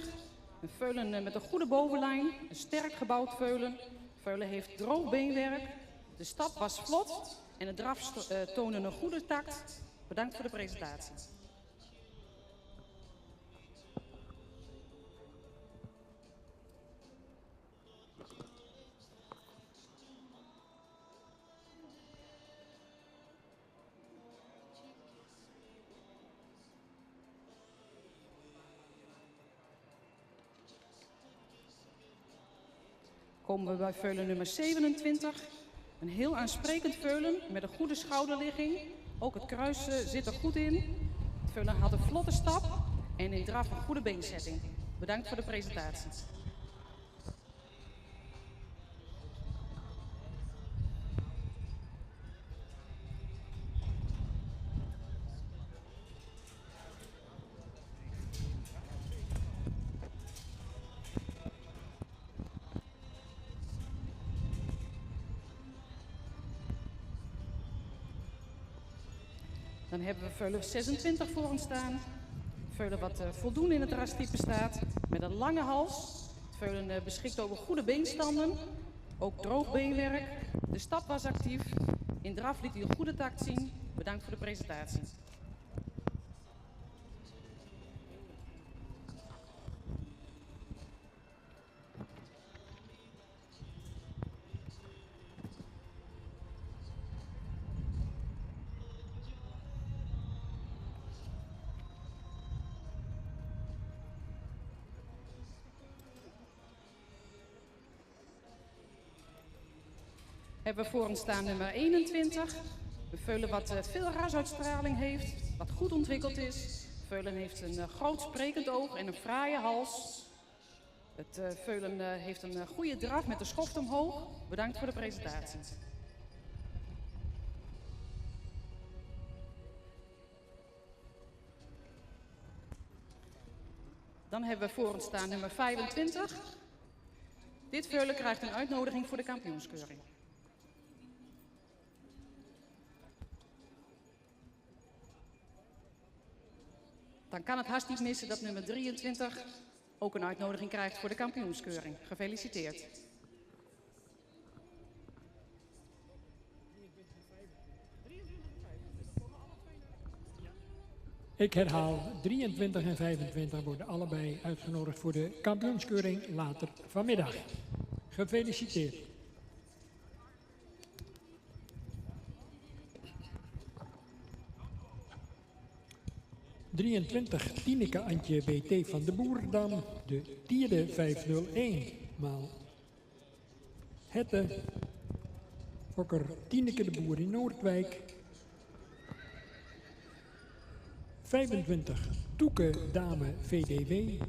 Een veulen met een goede bovenlijn, een sterk gebouwd veulen. Veulen heeft droog beenwerk. De stap was vlot en de draf toonde een goede takt. Bedankt voor de presentatie. Komen we bij veulen nummer 27. Een heel aansprekend veulen met een goede schouderligging. Ook het kruis zit er goed in. Het veulen had een vlotte stap en in draf een goede beenzetting. Bedankt voor de presentatie. Dan hebben we veulen 26 voor ons staan. Veulen wat voldoende in het rastype staat, met een lange hals. Het veulen beschikt over goede beenstanden, ook droog beenwerk. De stap was actief. In draf liet hij een goede takt zien. Bedankt voor de presentatie. Hebben we voor ons staan nummer 21. Een veulen wat veel rasuitstraling heeft, wat goed ontwikkeld is. Veulen heeft een groot sprekend oog en een fraaie hals. Het veulen heeft een goede draf met de schoft omhoog. Bedankt voor de presentatie. Dan hebben we voor ons staan nummer 25. Dit veulen krijgt een uitnodiging voor de kampioenskeuring. Dan kan het haast niet missen dat nummer 23 ook een uitnodiging krijgt voor de kampioenskeuring. Gefeliciteerd. Ik herhaal, 23 en 25 worden allebei uitgenodigd voor de kampioenskeuring later vanmiddag. Gefeliciteerd. ...23 Tineke Antje BT van de Boerdam, de Tierde 501, maal Hette, Fokker Tineke de Boer in Noordwijk, 25 Toeke Dame VDW,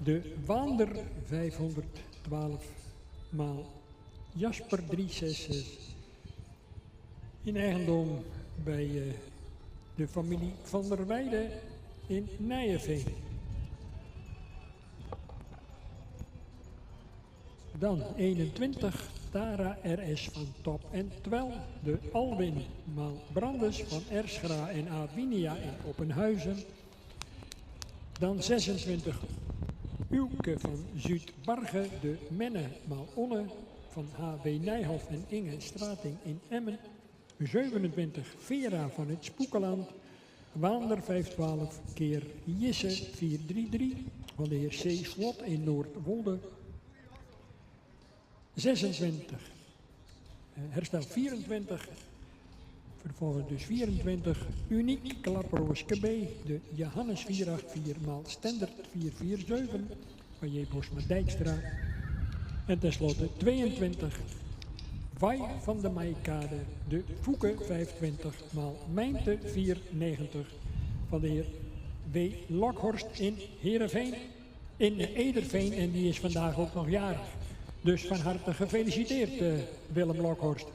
de Waander 512, maal Jasper 366, in eigendom bij de familie Van der Weijden in Nijenveen. Dan 21, Tara RS van Top en Twel, de Alwin maal Brandes van Erschra en Avinia in Oppenhuizen. Dan 26, Uwke van Zuidbarge, de Menne maal Onne van HB Nijhoff en Inge Strating in Emmen. 27, Vera van het Spoekeland, Waander 512 keer Jisse 433 van de heer C. Slot in Noordwolde. 26, herstel 24, vervolgens dus 24, Uniek Klapperooske B, de Johannes 484 maal Stendert 447 van J. Bosma Dijkstra. En tenslotte 22, Vai van de Maaikade, de Voeke 520 maal Mijnte 490 van de heer W. Lokhorst in Heerenveen, in Ederveen, en die is vandaag ook nog jarig. Dus van harte gefeliciteerd Willem Lokhorst.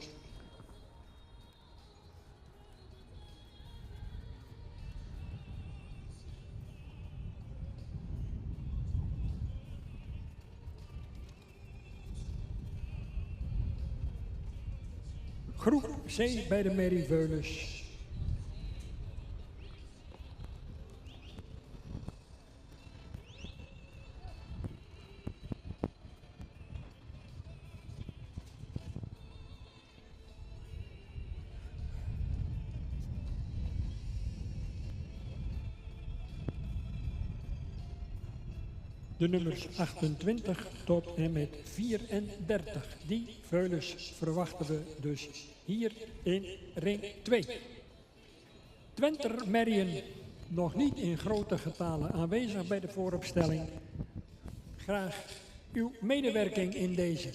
Groep C bij de Merrie Veulens. De nummers 28 tot en met 34. Die veulens verwachten we dus hier in ring 2. Twenter Merrien nog niet in grote getalen aanwezig bij de vooropstelling. Graag uw medewerking in deze.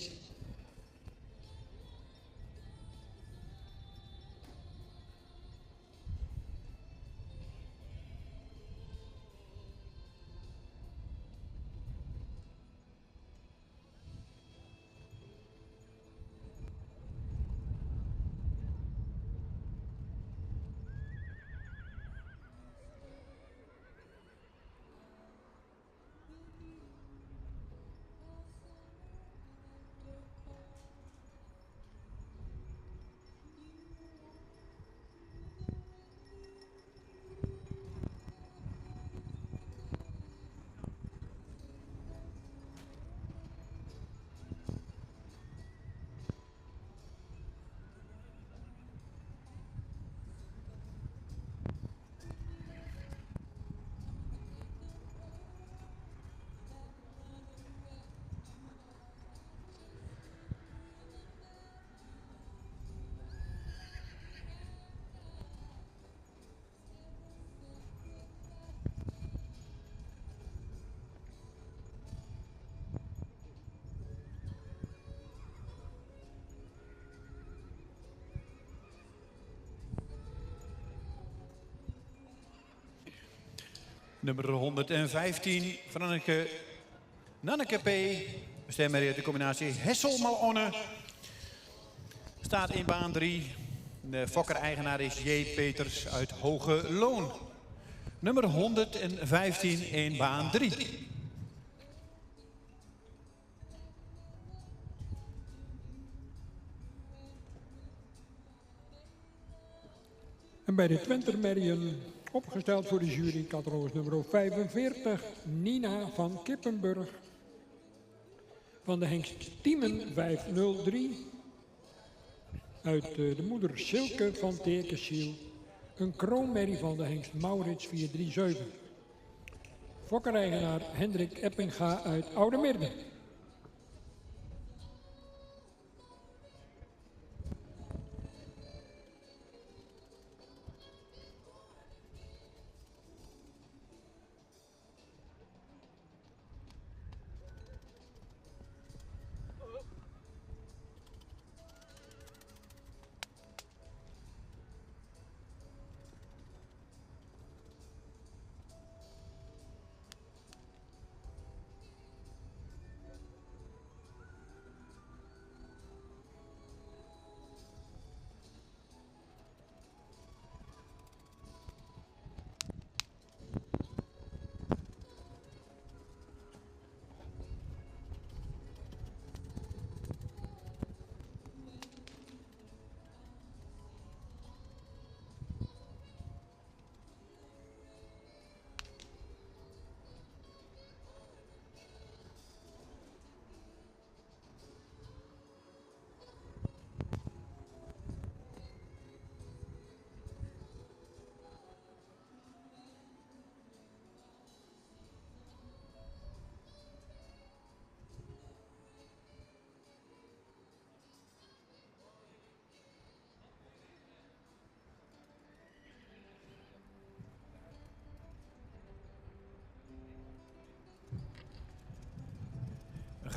Nummer 115, Nanneke P. We stemmen uit de combinatie Hessel-Malonne. Staat in baan 3. De fokker-eigenaar is J. Peters uit Hoge Loon. Nummer 115 in baan 3. En bij de Twenter Merrien Opgesteld voor de jury catalogus nummer 45, Nina van Kippenburg. Van de hengst Tiemen 503. Uit de moeder Silke van Tekensiel. Een kroonmerrie van de hengst Maurits 437. Fokkereigenaar Hendrik Eppinga uit Oude Mirden.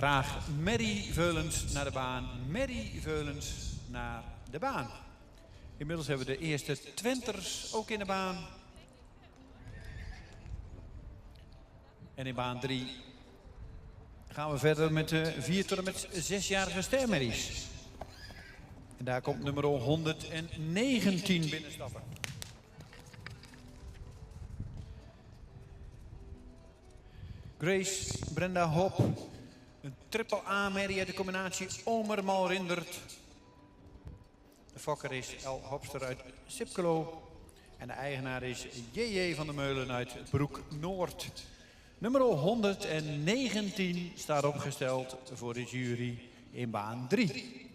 Graag Merrie Veulens naar de baan. Merrie Veulens naar de baan. Inmiddels hebben we de eerste Twenters ook in de baan. En in baan 3 gaan we verder met de 4 tot en met 6-jarige stermerries. En daar komt nummer 119 binnenstappen. Grace Brenda Hop. Een triple A-merrie uit de combinatie Omer-Malrindert. De fokker is El Hopster uit Sipkelo. En de eigenaar is J.J. van der Meulen uit Broek Noord. Nummer 119 staat opgesteld voor de jury in baan 3.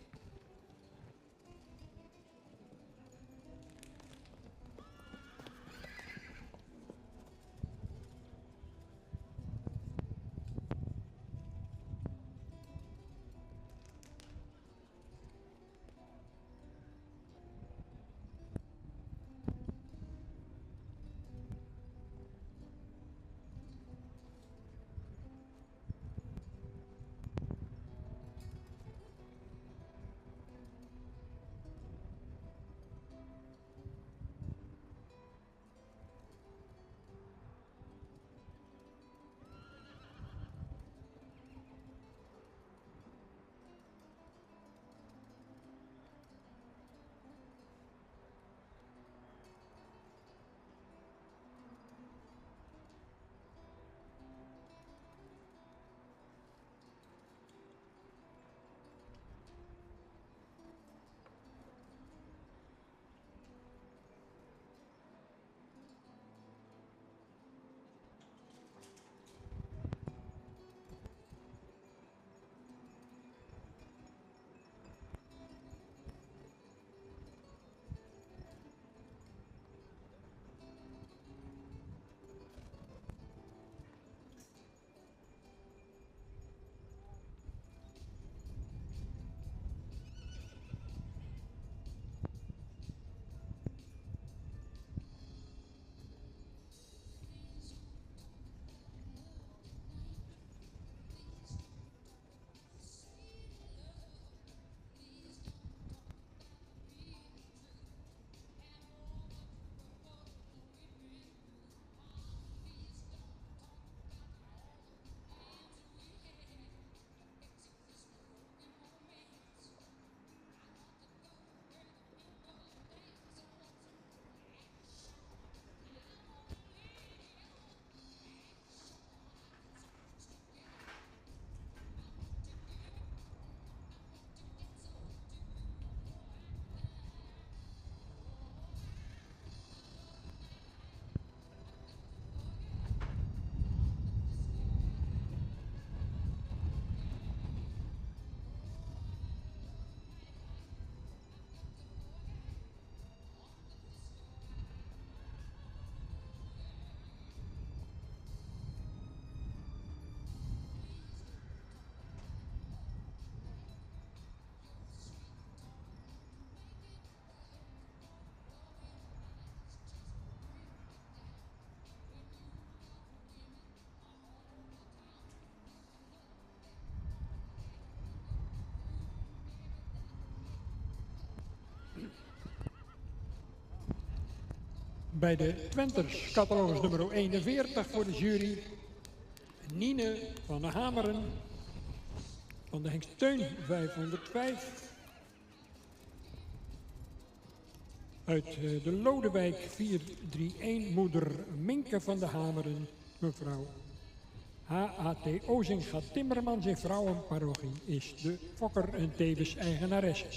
Bij de Twenters, catalogus nummer 41 voor de jury. Nine van de Hameren. Van de Hengst Teun 505. Uit de Lodewijk 431, moeder Minke van de Hameren, mevrouw H.A.T. Ozinga Timmermans in Vrouwenparochie is de fokker en tevens eigenaresse.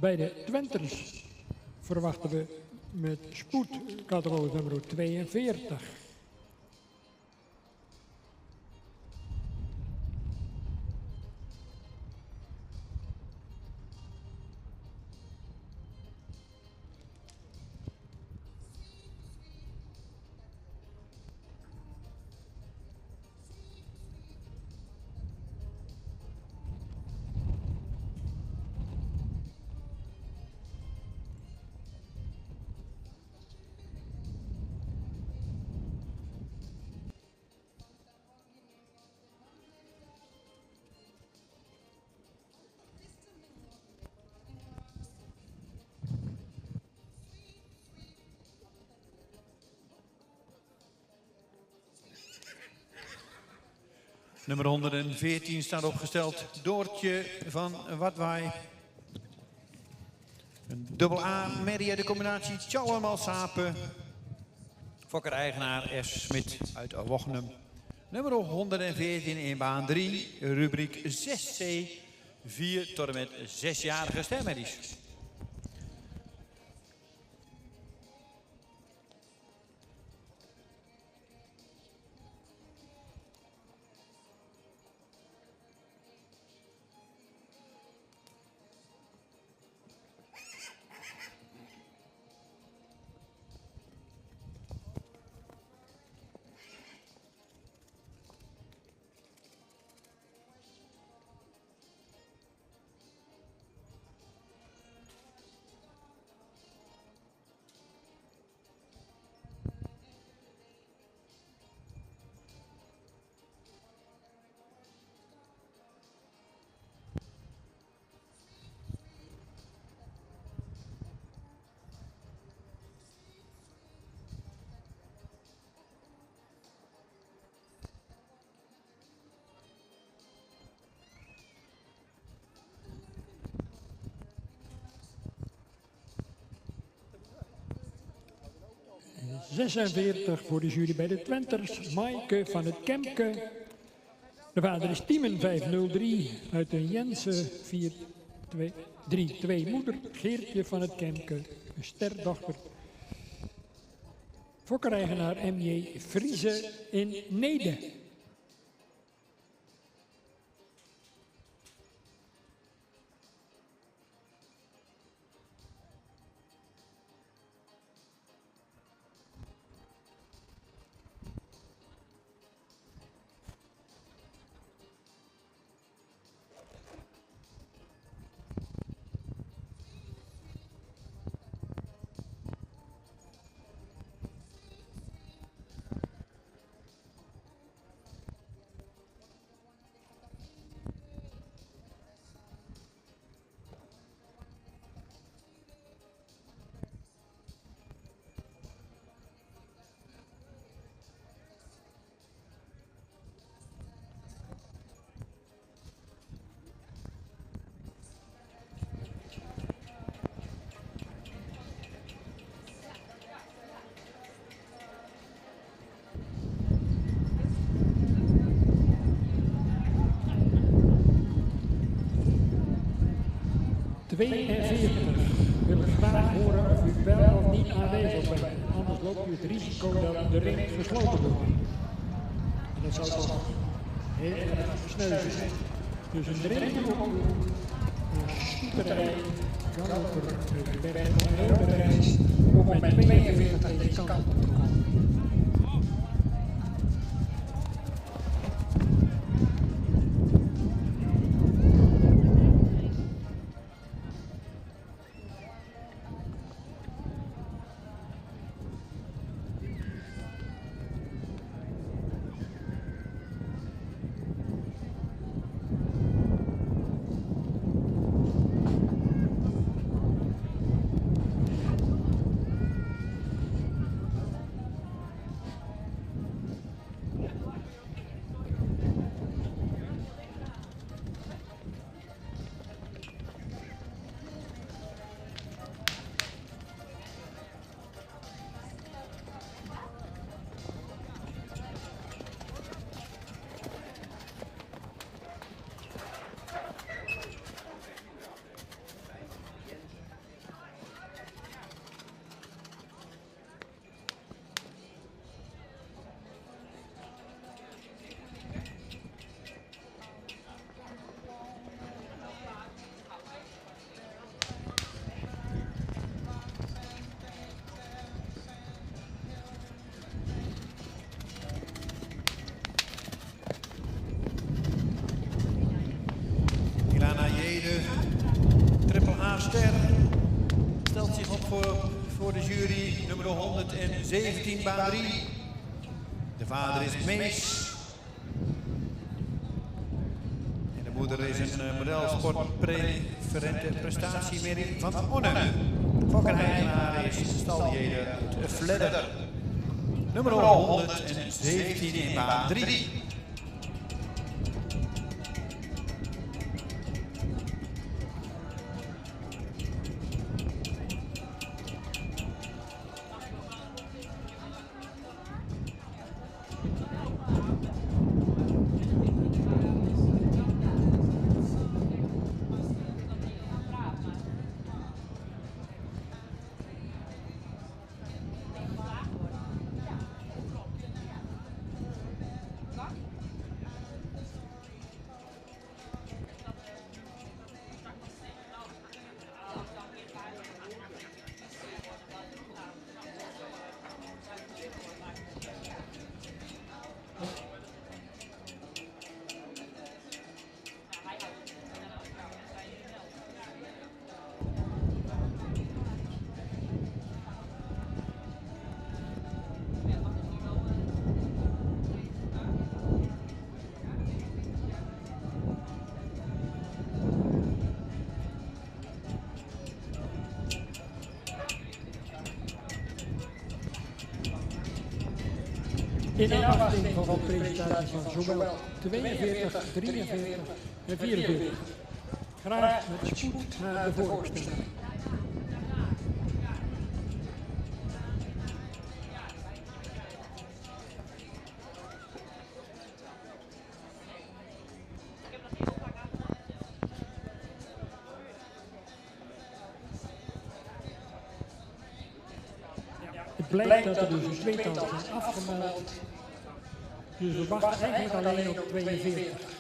Bij de Twenters verwachten we met spoed catalogus nummer 42. Nummer 114 staat opgesteld. Doortje van Watwaai. Een dubbel A, Merrie de combinatie Tjallemal Sapen. Fokker-eigenaar S. Smit uit Wochnum. Nummer 114 in baan 3, rubriek 6C. 4 tot en met 6-jarige stermerries. ...46 voor de jury bij de Twenters, Maaike van het Kemke. De vader is Tiemen 503 uit de Jensen 432, moeder Geertje van het Kemke, een sterdochter. Fokker-eigenaar M.J. Friese in Nede. 42 wil ik graag horen of u wel of niet aanwezig bent. Anders loopt u het risico dat de ring gesloten wordt. En dat zou toch heel erg sneu zijn. Dus een dringende oproep voor scooterij, galloper, Bert van Heuvelreis, om met 42 deze kant op te komen. Ster stelt zich op voor de jury nummer 117, baan 3. De vader is Mees. En de moeder is een modelsport preferente prestatiemerrie van Onnen. Fokker-eigenaar is staljeger uit Vledder. Nummer 117 in baan 3. In afwachting van de presentatie van zowel 42, 43 en 44. Graag met spoed naar de voorstelling. Het blijkt dat er dus een tweetal zijn afgemeld. Dus we wachten eigenlijk alleen op 42.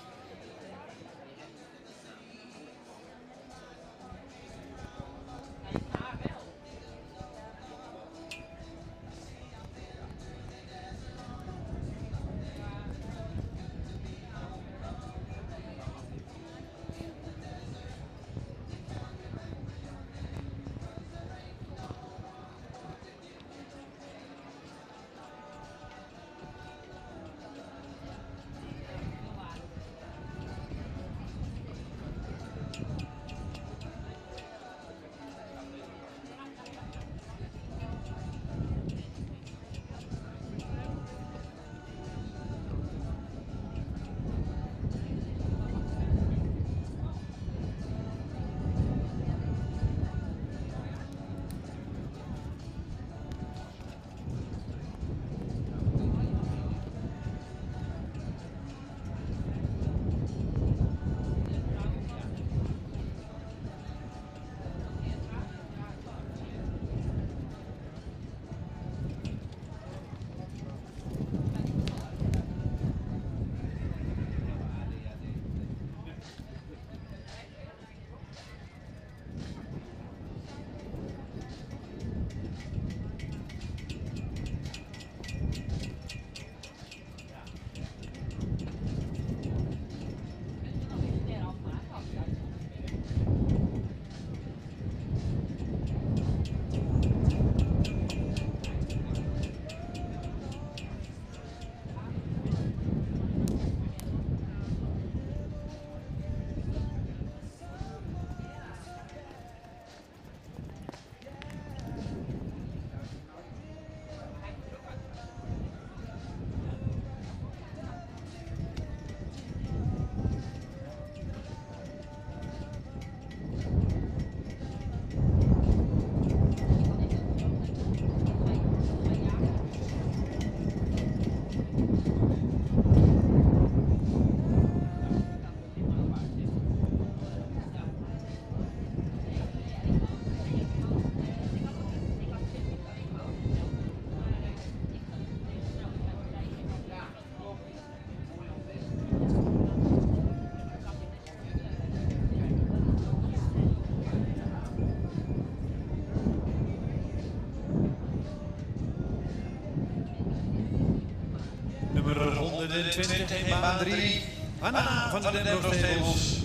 Nummer 120 in baan 3. Hanna van de Denbroekstevels.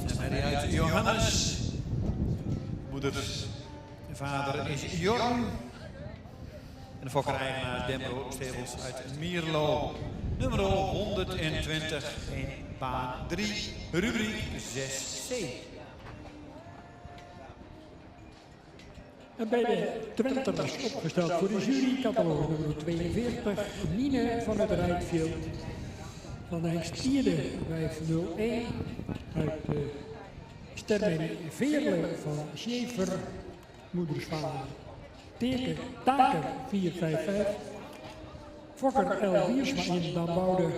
Stemmerrie uit Johannes. Moeder en vader is Jorn. En de fokker-eigenaar Denbroekstevels uit Mierlo. Nummer 120 in baan 3, rubriek 6C. En bij de Twenters opgesteld voor de jury, catalogus nummer 42, Nine van het Rijkveld. Van de Hengstierde 501 uit de Stermerie Veerle van Schaefer, moedersvader. Teken Taker 455. Fokker L. Wiersma in Damboude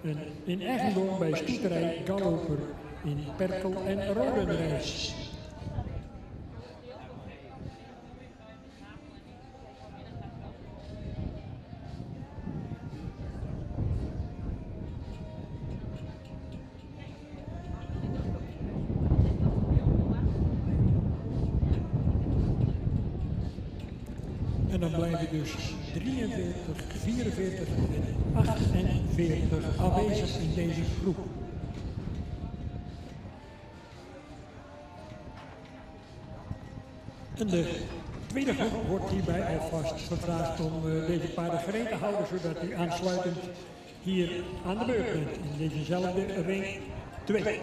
en in Eggendom bij Stoeterij Galloper in Perkel en Rodenrijs. En dan blijven dus 43, 44 en 48 aanwezig in deze groep. En de tweede groep wordt hierbij alvast gevraagd om deze paarden gereed te houden, zodat u aansluitend hier aan de beurt bent. In dezezelfde ring 2.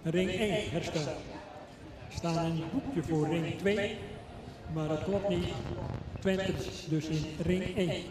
Ring 1 herstel. Er staat een boekje voor ring 2, maar dat klopt niet. Twenters dus in ring 1.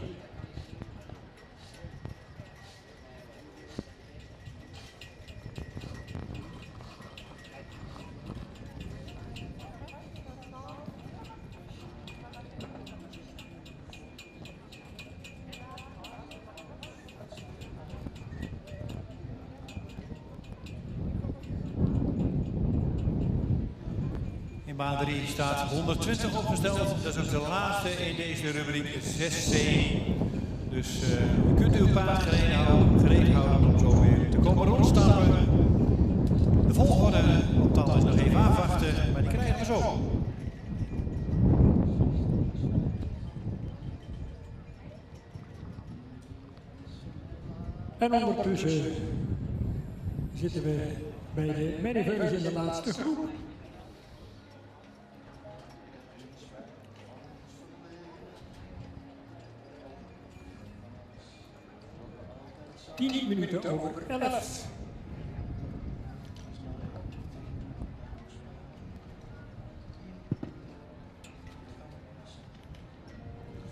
In baan 3 staat 120 opgesteld. Dat is ook de laatste in deze rubriek 6C. Dus u kunt uw paard gereed houden om zo weer te komen rondstappen. De volgorde op tand is nog even afwachten, maar die krijgen we zo. En ondertussen zitten we bij de Merrieveulens in de laatste groep. Tien minuten over 11.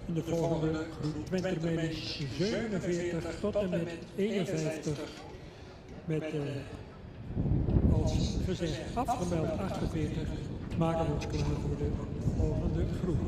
In de volgende groep Twentermerries 47 tot en met 51 met als gezegd afgemeld 48 maken we ons klaar voor de volgende groep.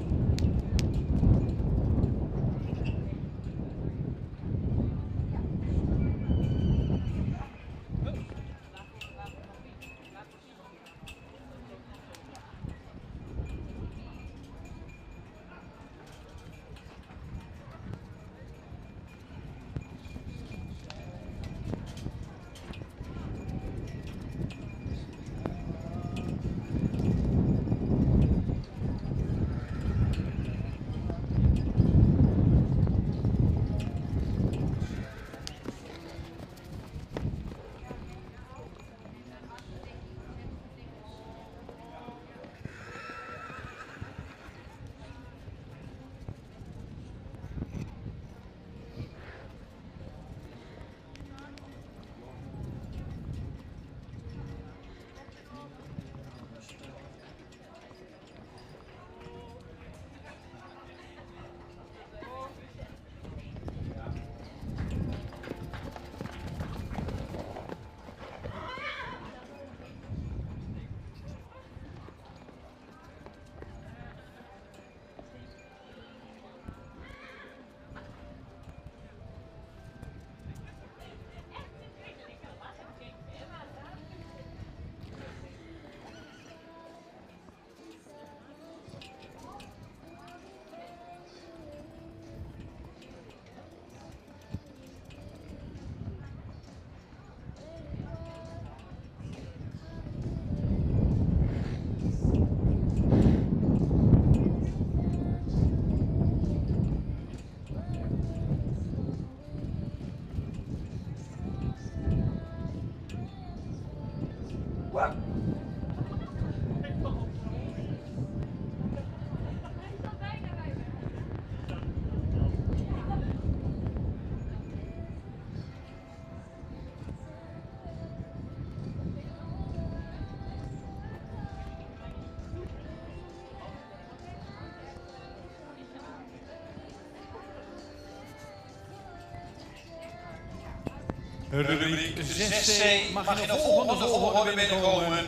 Rubriek 6C mag in de volgorde binnenkomen.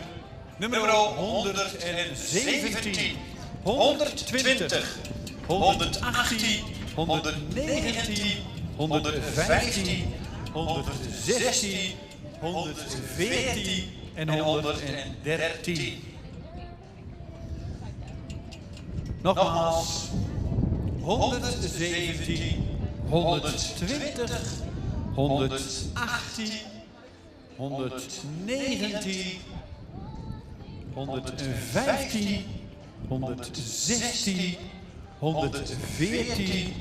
Nummer 117, 120, 118, 119, 115, 116, 114 en 113. Nogmaals, 117, 120, 118, 119, 115, 116, 114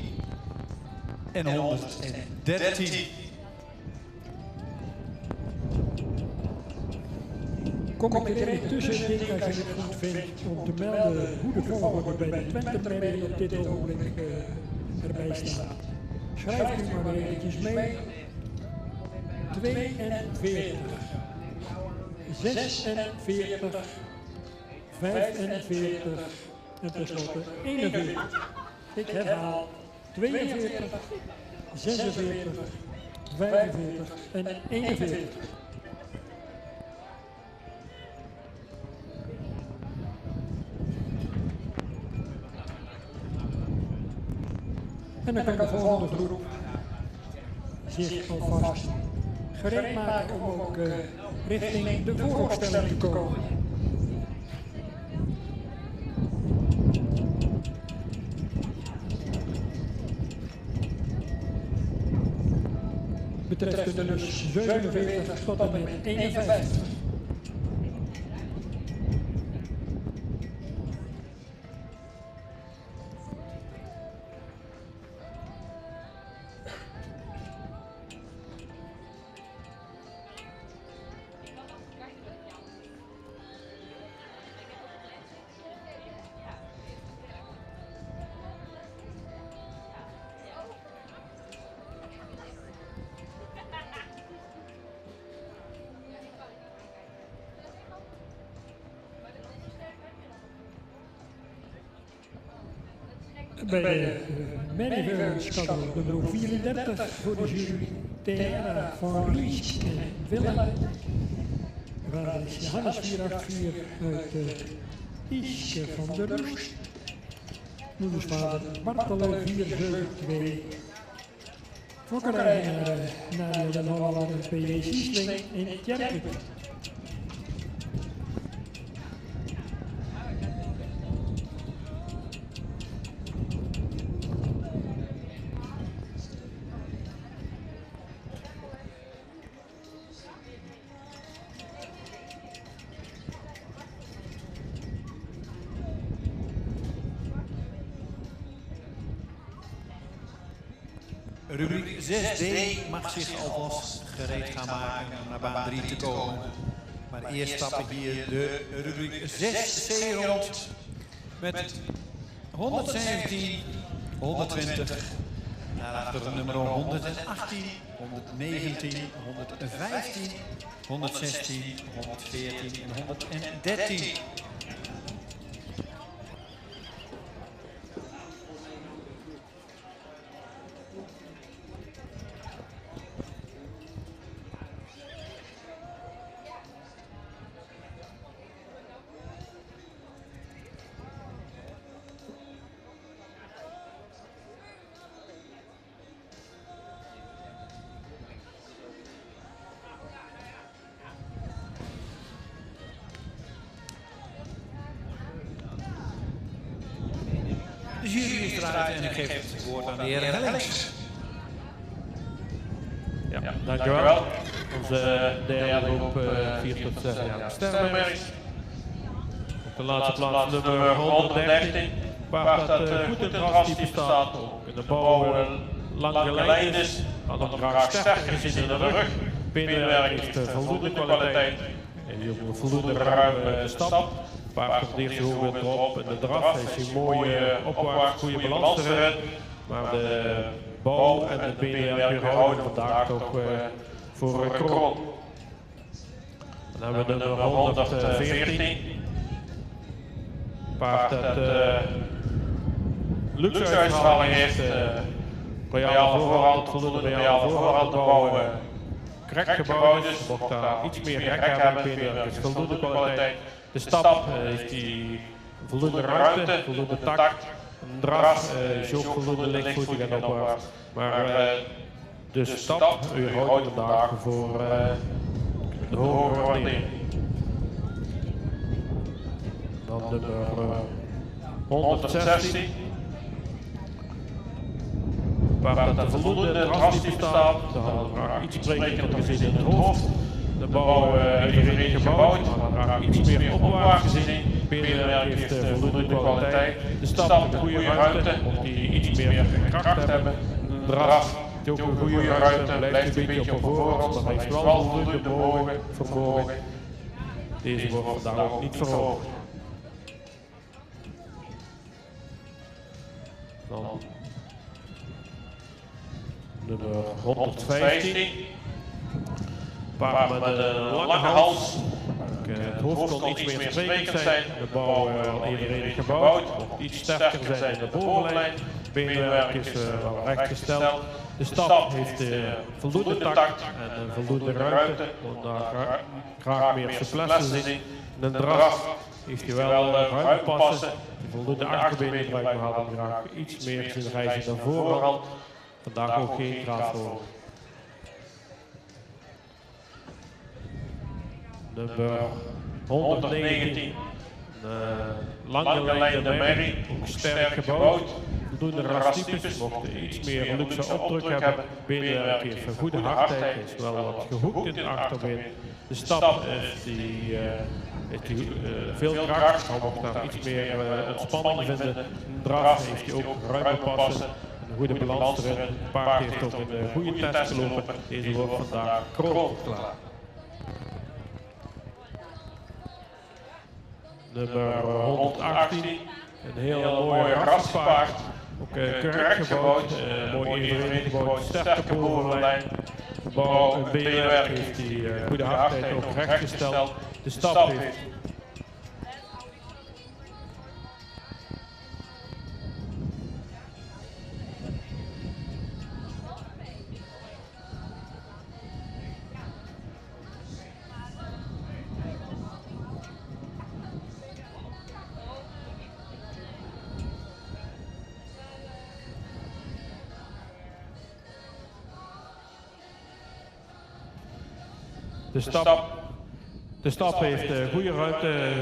en 113. Kom ik er even tussen, Dick, als je het goed vindt, om te melden hoe de volgorde bij de Twente-merrie op dit ogenblik erbij staat. Schrijf u maar eventjes mee. 42, 46, 45 en tenslotte 41. Ik herhaal 42, 46, 45 en 41. En dan kan de volgende groep zich alvast gereed maken om ook richting de vooropstelling te komen. Betreft de dus 47 tot en met 51. Bij de Merrieville-schadel nummer 34 voor de jury Thea van Ries en Willem. Waar is Johannes 484 uit Iske van der Roest. Moedersvader Bartele 472. Fokkerij naar de Hollander P.J. Siesling in Tjerken. Rubriek 6D mag zich alvast gereed gaan maken om naar baan 3 te komen. Maar eerst stap ik hier de rubriek 6C rond met 117, 120, daarachter de nummer 118, 119, 115, 116, 114 en 113. De jury is eruit en ik geef het woord aan de heer Hellings. Ja, dankjewel. Onze derde groep 4 tot 6 jaar sterrenmerries. Op de laatste plaats nummer 113, waar dat goed in drastype staat. In de bouw lang geleid is, had hem graag sterker gezien in de rug. Binnenwerk heeft voldoende kwaliteit en voldoende ruime stap. Paard komt eerst heel weer erop en de draf heeft een mooie opwaarts, goede balans erin. Maar de bouw en het beenwerk houden vandaag toch voor een kroon. Dan hebben we de nummer 114. Paard dat luxe uitstraling heeft. Royaal voorhand, voldoende royaal voorhand te bouwen. correct gebouwd is. Mocht daar iets meer rek hebben, beenwerk is voldoende kwaliteit. De stap heeft die voldoende ruimte, voldoende tak. Een draf is ook voldoende lichtvoetig en opwaarts. Maar de stap houdt vandaag voor de hogere waardering. Dan nummer 116. Waar dat de voldoende drastype staat, dan hadden we graag iets sprekender gezien in het hoofd. De bouw heeft erin gebouwd, maar dan graag iets meer opwaarts gezien. Beenwerk heeft voldoende kwaliteit. De stap een goede ruimte, mocht die iets meer kracht hebben. De draf heeft ook een goede ruimte, blijft een beetje op een voorhand, maar heeft wel voldoende vermogen. Deze wordt vandaag ook niet verhoogd. Dan nummer 115. Paard met een lange hals. Het hoofd kon iets meer sprekend zijn. De bouw even gebouwd. Mocht iets sterker zijn in de bovenlijn. Beenwerk is wel rechtgesteld. De stap heeft voldoende tact en voldoende ruimte. Om daar graag meer souplesse zien. En de draf heeft hij wel ruimte passen. Voldoende achterbenen gebruikt, maar hadden graag iets meer zien reizen naar voorhand. Vandaag ook geen graad voor. Nummer 119. Lange lijn de merrie, ook sterk gebouwd. Voldoende rastypes, mochten iets meer luxe opdruk hebben. Beenwerk heeft een goede hardheid, is wel wat gehoekt in de achterbeen. De stap heeft veel kracht, maar mocht daar iets meer ontspanning vinden. Een draf heeft hij ook ruimte passen. Een goede balans erin. Het paard heeft ook een goede test gelopen. Deze wordt vandaag kroon klaar. Nummer 118. Een heel mooi raspaard. Ook correct gebouwd. Mooi evenredig gebouwd. Sterke bovenlijn. Bouw en beenwerk heeft hij goede hardheid ook rechtgesteld. De stap heeft De stap heeft goede ruimte,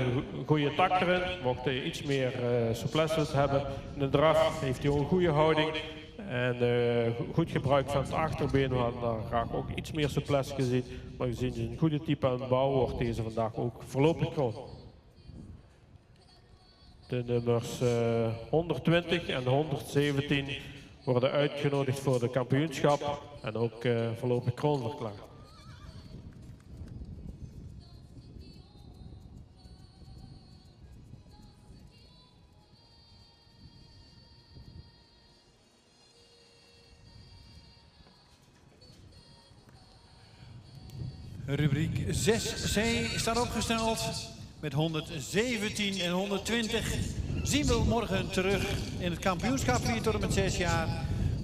goede tak erin, mocht hij iets meer souplesse hebben. De draf heeft hij ook een goede houding en goed gebruik van het achterbeen. We hadden daar graag ook iets meer souplesse gezien, maar gezien een goede type aan de bouw wordt deze vandaag ook voorlopig kroon. De nummers 120 en 117 worden uitgenodigd voor de kampioenschap en ook voorlopig kroon verklaard. Rubriek 6C staat opgesteld met 117 en 120. Zien we morgen terug in het kampioenschap 4 tot en met 6 jaar.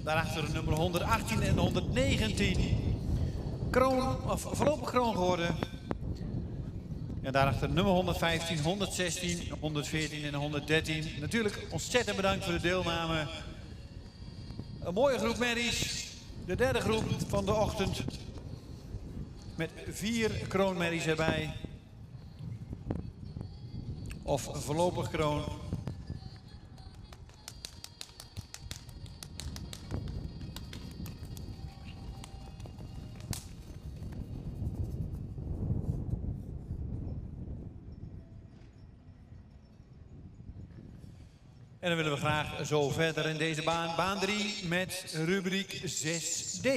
Daarachter nummer 118 en 119. Kroon, of voorlopig kroon geworden. En daarachter nummer 115, 116, 114 en 113. Natuurlijk ontzettend bedankt voor de deelname. Een mooie groep merries. De derde groep van de ochtend. Met 4 kroonmerries erbij. Of voorlopig kroon. En dan willen we graag zo verder in deze baan. Baan 3 met rubriek 6D.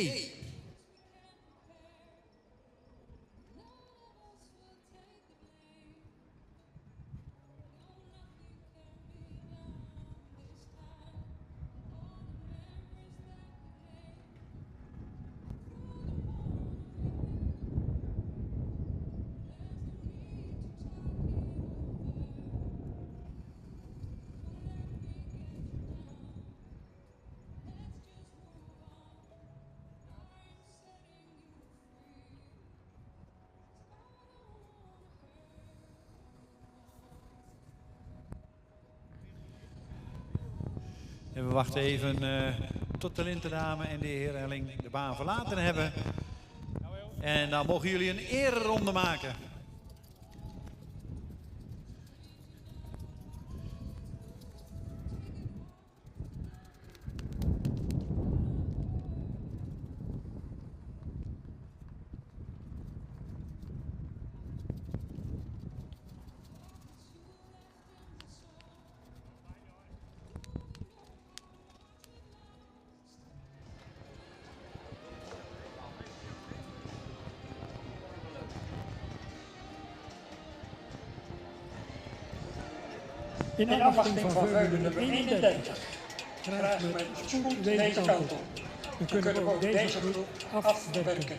En we wachten even tot de Lintendame en de heer Elling de baan verlaten hebben. En dan mogen jullie een ereronde maken. In afwachting van veulen nummer 31 krijgen we spoed deze kant op. Dan kunnen we ook deze groep afwerken.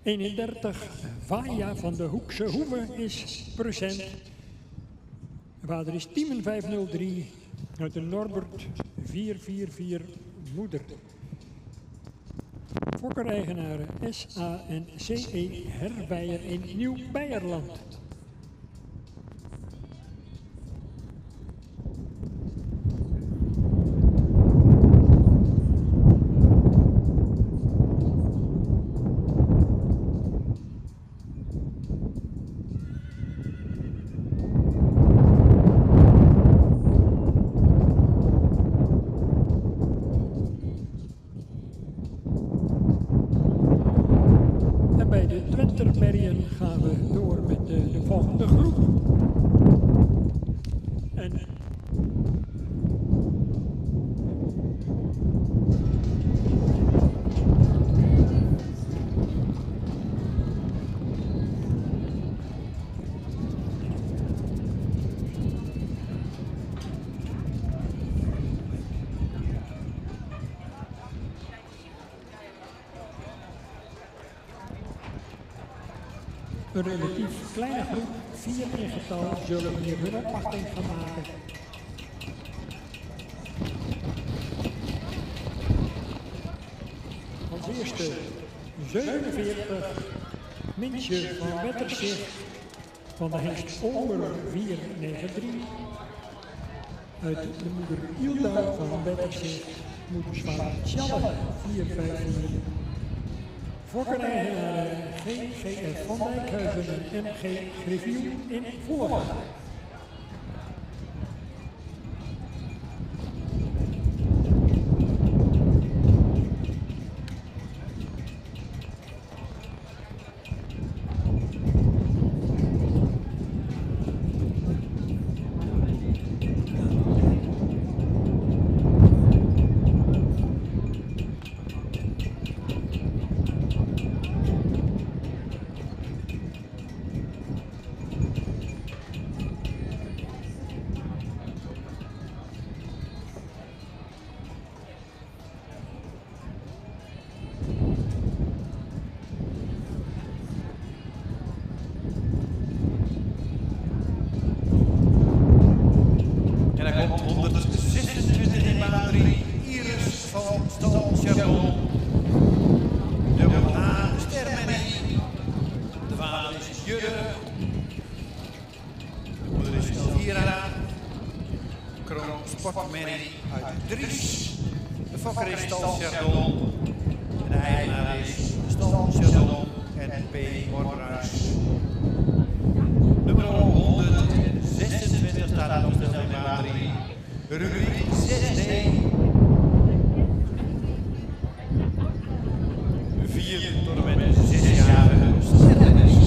...31 Vaya van de Hoekse Hoeve is present. Vader is Tiemen 503 uit de Norbert 444 Moeder. Fokkereigenaren SA en CE Herbijer in Nieuw-Beierland. Gaan we door met de volgende groep. En een relatief kleine groep, 4 in getal, zullen hier hun opwachting gaan maken. Als eerste 47 Mintje van Wetterzicht van de hengst Olmer 493. Uit de moeder Ilda van Wetterzicht, moedersvader Tjalle 454. Fokkereigenaren GGF van Dijkhuizen en MG Griffioen in Voorland. Sportmerrie uit Dries. De fokker is Stal Chardon. En de eigenaar is Stal Chardon en P. Morgenhuis. Nummer 126 staat op de baan 3. Rubriek 6D. 4 tot en met 6-jarige sterrennis.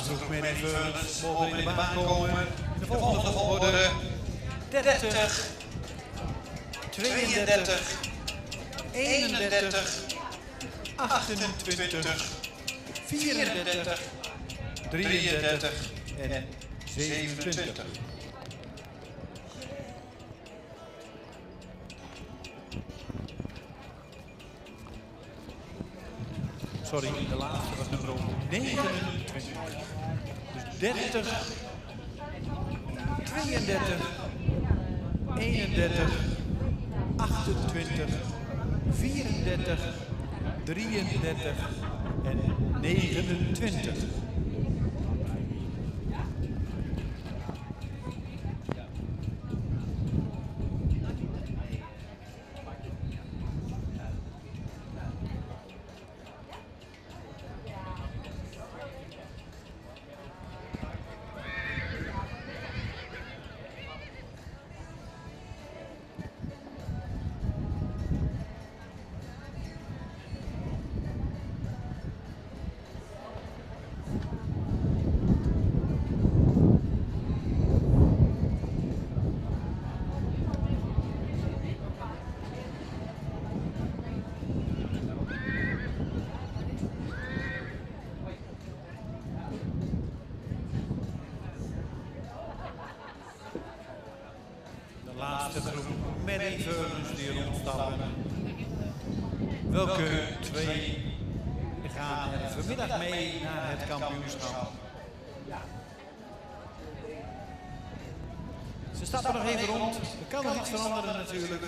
laatste groep Merrieveurs mogen in de baan komen. In de volgende volgorde 30, 32, 31, 28, 34, 33 en 27. Sorry, de laatste was nummer 29. Dus 30, 32, 31, 28, 34, 33 en 29. Laatste groep Merrieveurs die er ontstappen. Welke twee gaan er vanmiddag mee naar het kampioenschap? Ze stappen nog even rond. Er kan nog iets veranderen natuurlijk.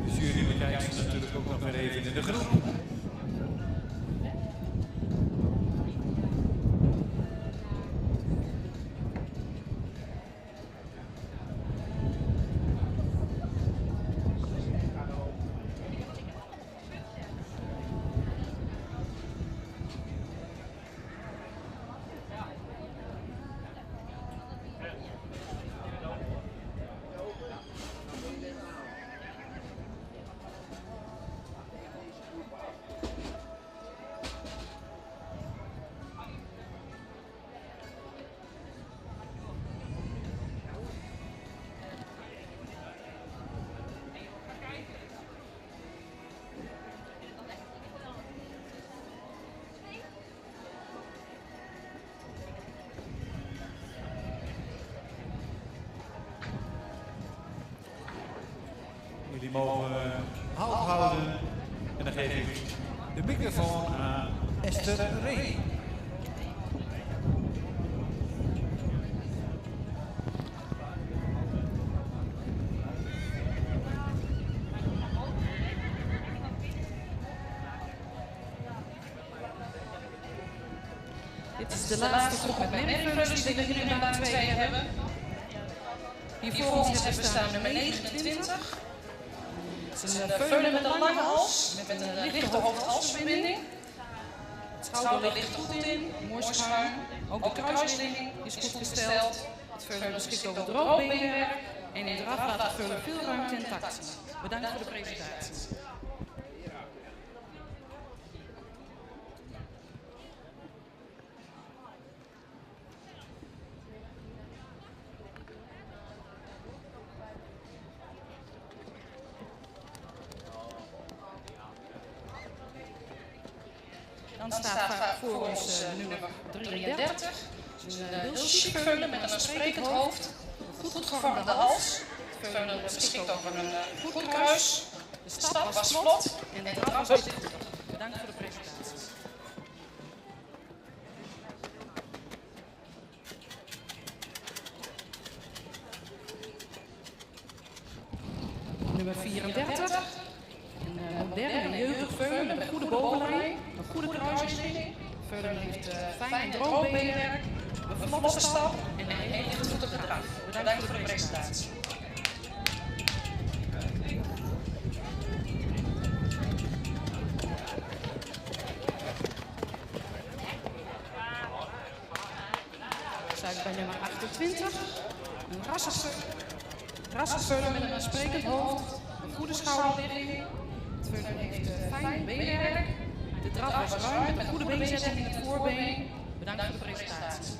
De jury bekijkt ze natuurlijk ook nog weer even in de groep. Jullie mogen halt houden en dan geef ik de microfoon aan Esther Ree. Dit is de laatste groep met Merrieveurs die we hier in baan 2 hebben. Hier voor ons hebben we staan nummer 29. Het is een veulen met een lange hals, met een lichte hoofd-halsverbinding. Het schouder ligt goed in, mooi schuin. Ook de kruisligging is goed gesteld. Het veulen beschikt over droogbeenwerk en in draf laat het veulen veel ruimte en tact zien. Bedankt voor de presentatie. Dan staat voor ons nummer 33. Het is een heel chic veulen met een sprekend hoofd, een goed gevormde hals. Het veulen beschikt over een goed kruis. De stap was vlot en de draf was goed. Bedankt voor de presentatie. Nummer 34. Een moderne en jeugdig veulen met een goede bovenlijn, een goede kruisligging. Veulen heeft fijn en droog beenwerk, een vlotte stap en een hele goede draf. Bedankt voor de presentatie. Zuid bij nummer 28. Een rassenveulen met een aansprekend hoofd, een goede schouderligging. Het veulen heeft fijn beenwerk. De draf was ruim met een goede beenzetting in het voorbeen. Bedankt voor de presentatie.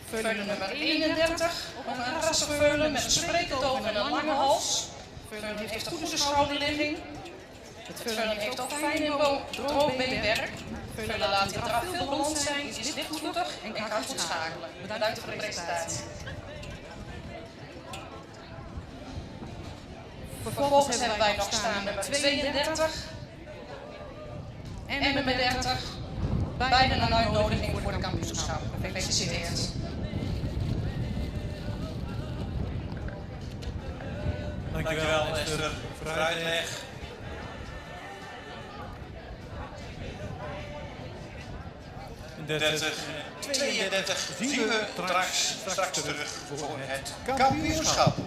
Veulen nummer 31 op een rassenveulen met een spreektoog en een lange hals. Veulen heeft een goede schouderligging. Het veulen heeft ook fijn en droog beenwerk. Veulen laat in draf veel blond zijn, is lichtvoetig en kan goed schakelen. Bedankt voor de presentatie. Vervolgens hebben wij nog staan nummer 32 en nummer 30. Beide een uitnodiging voor de kampioenschap. Gefeliciteerd. Dankjewel Esther voor de uitleg. In 32 zien we straks terug voor het kampioenschap.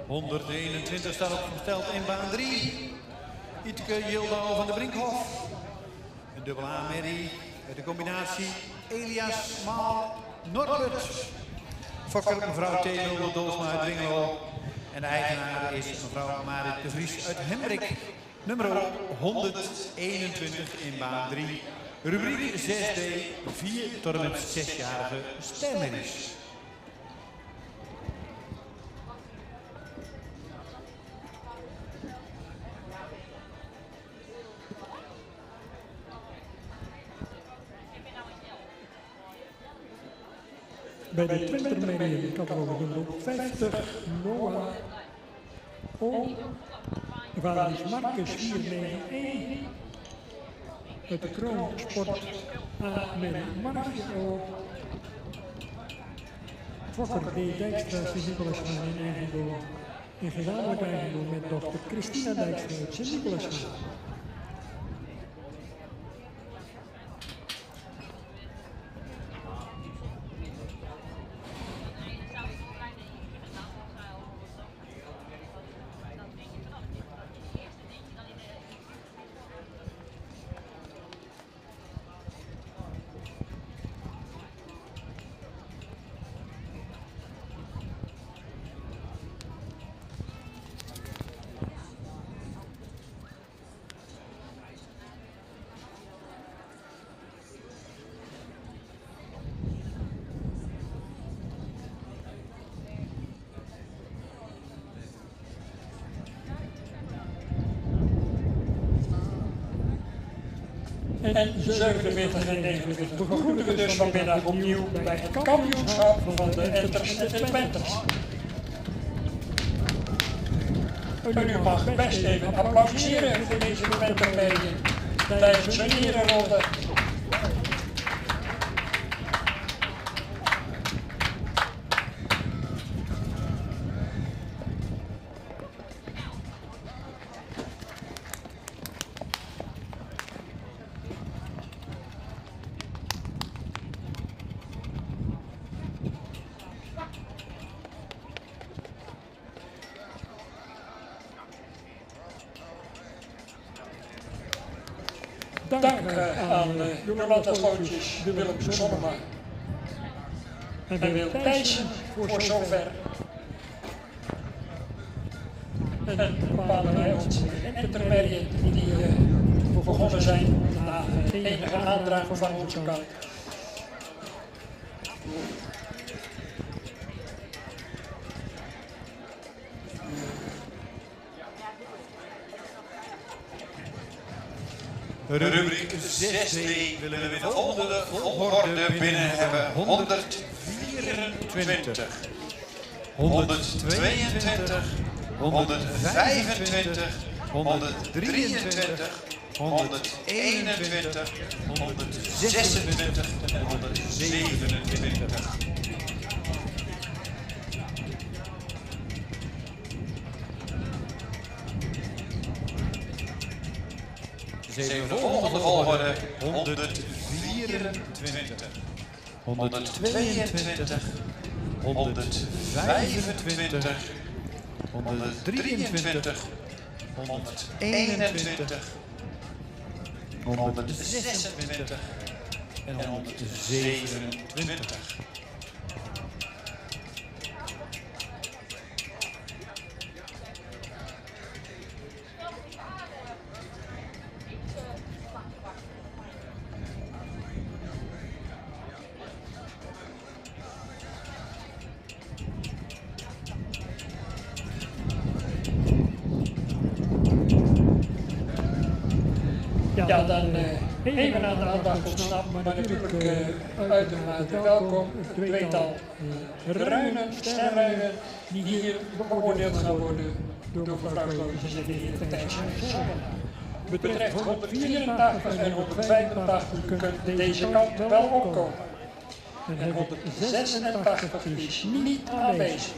...121 staat opgesteld in baan 3. Itke Jildau van de Brinkhoff. Een dubbel A-merrie. De combinatie Elias Maal Norbert. Fokker mevrouw T. Dolsma uit Ringelo. En de eigenaar is mevrouw Marit de Vries uit Hemrik. Nummer 121 in baan 3. Rubriek 6D. 4 tot en met 6-jarige stermerries. Bij de 20 meter categorie nummer 50 Noah O. Valis Marcus 491. Met de Kroon Sport A. Merrie Marcus O. Fokker D. Dijkstra Sint-Nicolaasgaan in eigendom. In gezamenlijk eigendom met dochter Christina Dijkstra uit Sint-Nicolaasgaan. En 47 en 49 begroeten we dus vanmiddag opnieuw bij het kampioenschap van de Enters en de Twenters. U mag best even applaudisseren voor deze Twentermelding tijdens de seniorenronde. Dank aan Jolanda Schootjes, Willem Zonnema en Wil Thijssen voor zover. En bepalen wij onze intermediate die begonnen zijn na enige aandrang van onze kant. rubriek 6D willen we de volgende volgorde binnen hebben. 124, 122, 125, 123, 121, 126 en 127. De volgende volgorde 124, 122, 125, 123, 121, 126 en 127. Ja, dan even aan de aandacht ontsnapt, maar natuurlijk uitermate welkom. Het tweetal ruinen, sterruinen, die hier beoordeeld gaan worden door mevrouw Klootjes en de heer Thijssen. Betreft 184 en 185 kunt deze kant wel opkomen. En 186 is niet aanwezig.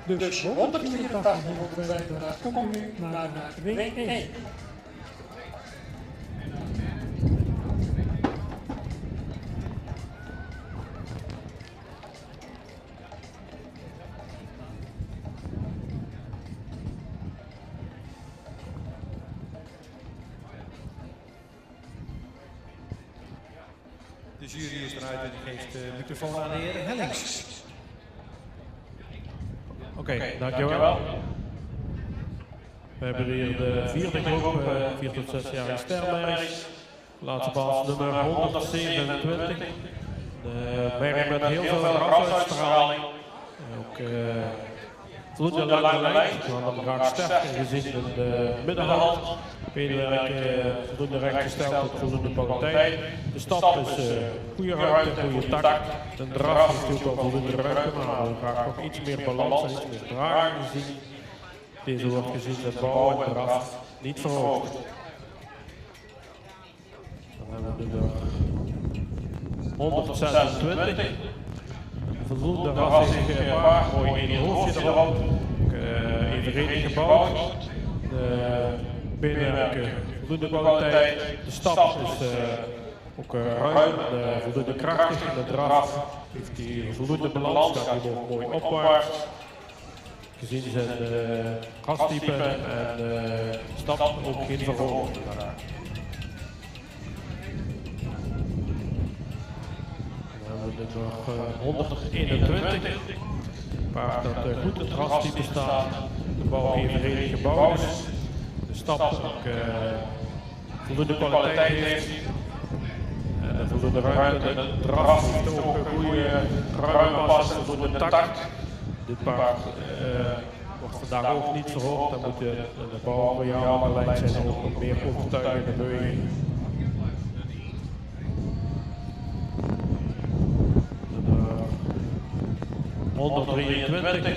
Dus 184 en 185 komt nu naar ring 1. De jury is eruit en geeft de microfoon aan de heer Hellings. Oké, dankjewel. We hebben hier de vierde groep, 4 tot 6 jaar in Sterberg. Laatste baas nummer 127. De merk met heel veel rasuitstraling. Ook voldoende lange lijn. We hadden hem graag sterker gezien in de middenhand. Beenwerk voldoende recht gesteld tot voldoende kwaliteit. De stap is goede ruimte, goede tak. De draf heeft natuurlijk wel voldoende ruimte, maar we graag nog iets meer balans en iets meer draging zien. Deze wordt gezien met bouw en draf niet verhoogd. Dan hebben we de 126. Voldoende rassig paard, mooi in je hoofdje erop. Evenredig gebouwd. Beenwerken, voldoende kwaliteit. De stap is ook ruim, voldoende krachtig. En de draf heeft die voldoende balans, gaat hij nog mooi opwaarts. Gezien zijn gastype en de stap ook geen verhoging. Dan hebben we nog 121. Paard dat goed het gastype staat. De bouw evenredig gebouwd is. De stap ook voldoende kwaliteit heeft. En voldoende ruimte. De draf heeft ook een goede ruime pas en voldoende tak. Dit paard wordt vandaag ook niet verhoogd. Dan moet de bouw royaal lijn zijn ook nog meer overtuigende beweging. De 123.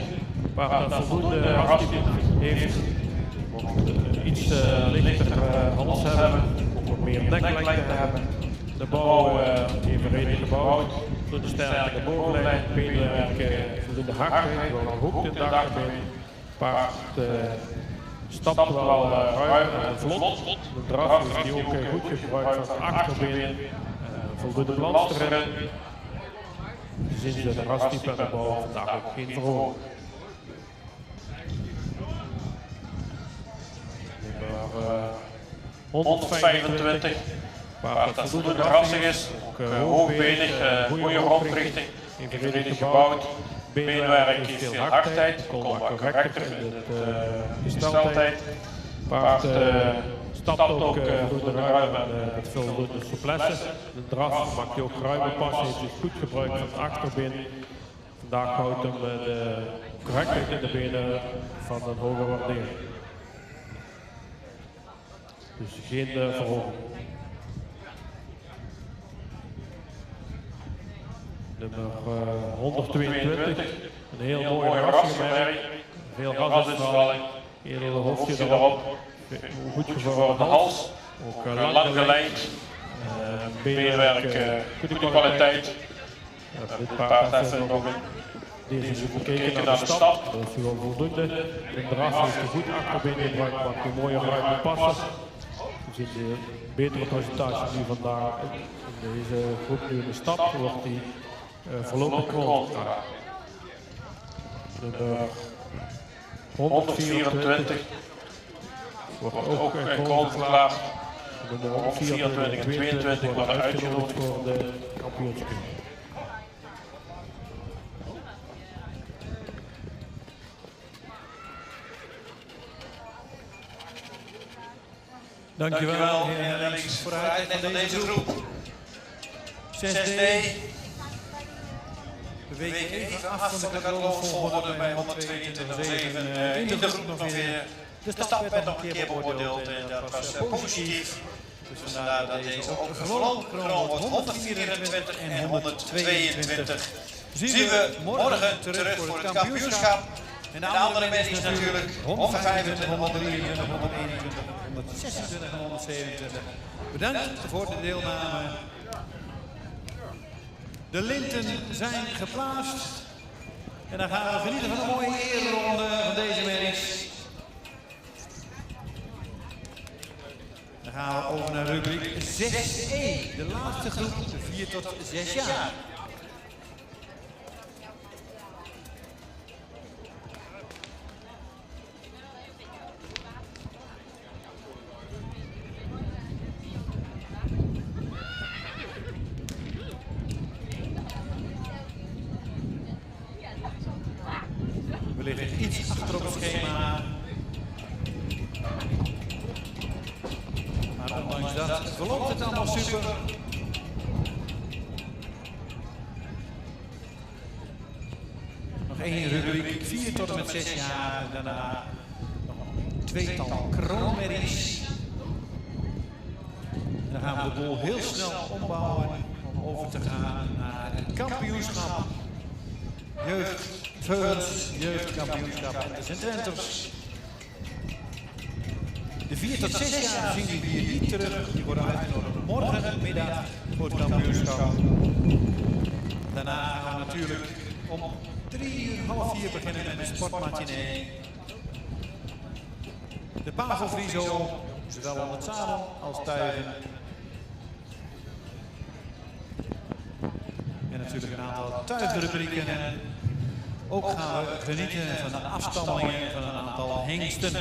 Paard dat voldoende rastype heeft. Iets lichter hals hebben, om wat meer neklengte te hebben. De bouw evenredig gebouwd, door de sterke bovenlijn, beenwerk voldoende hardheid, wel gehoekt in de achterbeen. Paard stapt wel ruim en vlot. De draf is die ook goed gebruikt van het achterbeen, voldoende balans erin. Gezien de rastype en de bouw vandaag ook geen verhoging. 125, waar het voldoende rassig is, ook hoogbenig, goede rondrichting, evenredig gebouwd. Beenwerk heeft veel hardheid, komt wat correcter in de gesteldheid. Paard stapt ook voldoende ruim en met veel voldoende souplesse. De draf maakt hij ook ruime pas, heeft hij goed gebruikt van het achterbeen. Vandaag houdt hem de correctheid in de benen van een hoge waardering. Dus geen verhoging. Nummer 122, een heel mooi rassenmerk. Veel rasuitstraling, heel hoofdje erop, goed gevormde hals, ook lang gelijnd, beenwerk, goede kwaliteit. Dit paard heeft nog deze bekeken naar de stap, dat is gewoon voldoende. De draf heeft een goed achterbeen gebruikt, maakt een mooie ruimte passen. We zien een betere presentatie nu vandaag in deze groep nu in de stap, wordt die voorlopig grond. Nummer 124 wordt ook grond verklaard. Nummer 124 en 22 worden uitgenodigd voor de kampioenschap. Dankjewel, heer Links, vooruit van deze groep. 6D. We weken even af van de catalogvolgorde bij 122,7 in de groep nog weer. De stap werd nog een keer beoordeeld en dat was positief. Dus vandaar dat deze ook voorlopig kroon wordt 124 en 122. Zien we morgen terug voor het kampioenschap. En de andere medisch natuurlijk 125, 123, 121, 126 en 127. Bedankt voor de deelname. De linten zijn geplaatst. En dan gaan we genieten van een mooie eerronde van deze medisch. Dan gaan we over naar rubriek 6E. De laatste groep, 4 tot 6 jaar. We liggen iets achter op het schema. Maar ondanks dat verloopt het allemaal super. Nog één rubriek, 4 tot en met 6 jaar. Daarna nog een tweetal kroonmerries. En dan gaan we de boel heel snel ombouwen om over te gaan naar het kampioenschap. Jeugd, Veulens, jeugdkampioenschap en de Sint-Wenters. De 4 tot 6 jaar zien we hier niet terug. Die worden uitgenodigd morgenmiddag voor het kampioenschap. Daarna gaan we natuurlijk om 3:30 beginnen met de sportmatinee. De Pavelfriezo, zowel op het zadel als tuigen. En natuurlijk een aantal tuigrubrieken. Ook gaan we genieten van de afstammingen van een aantal hengsten.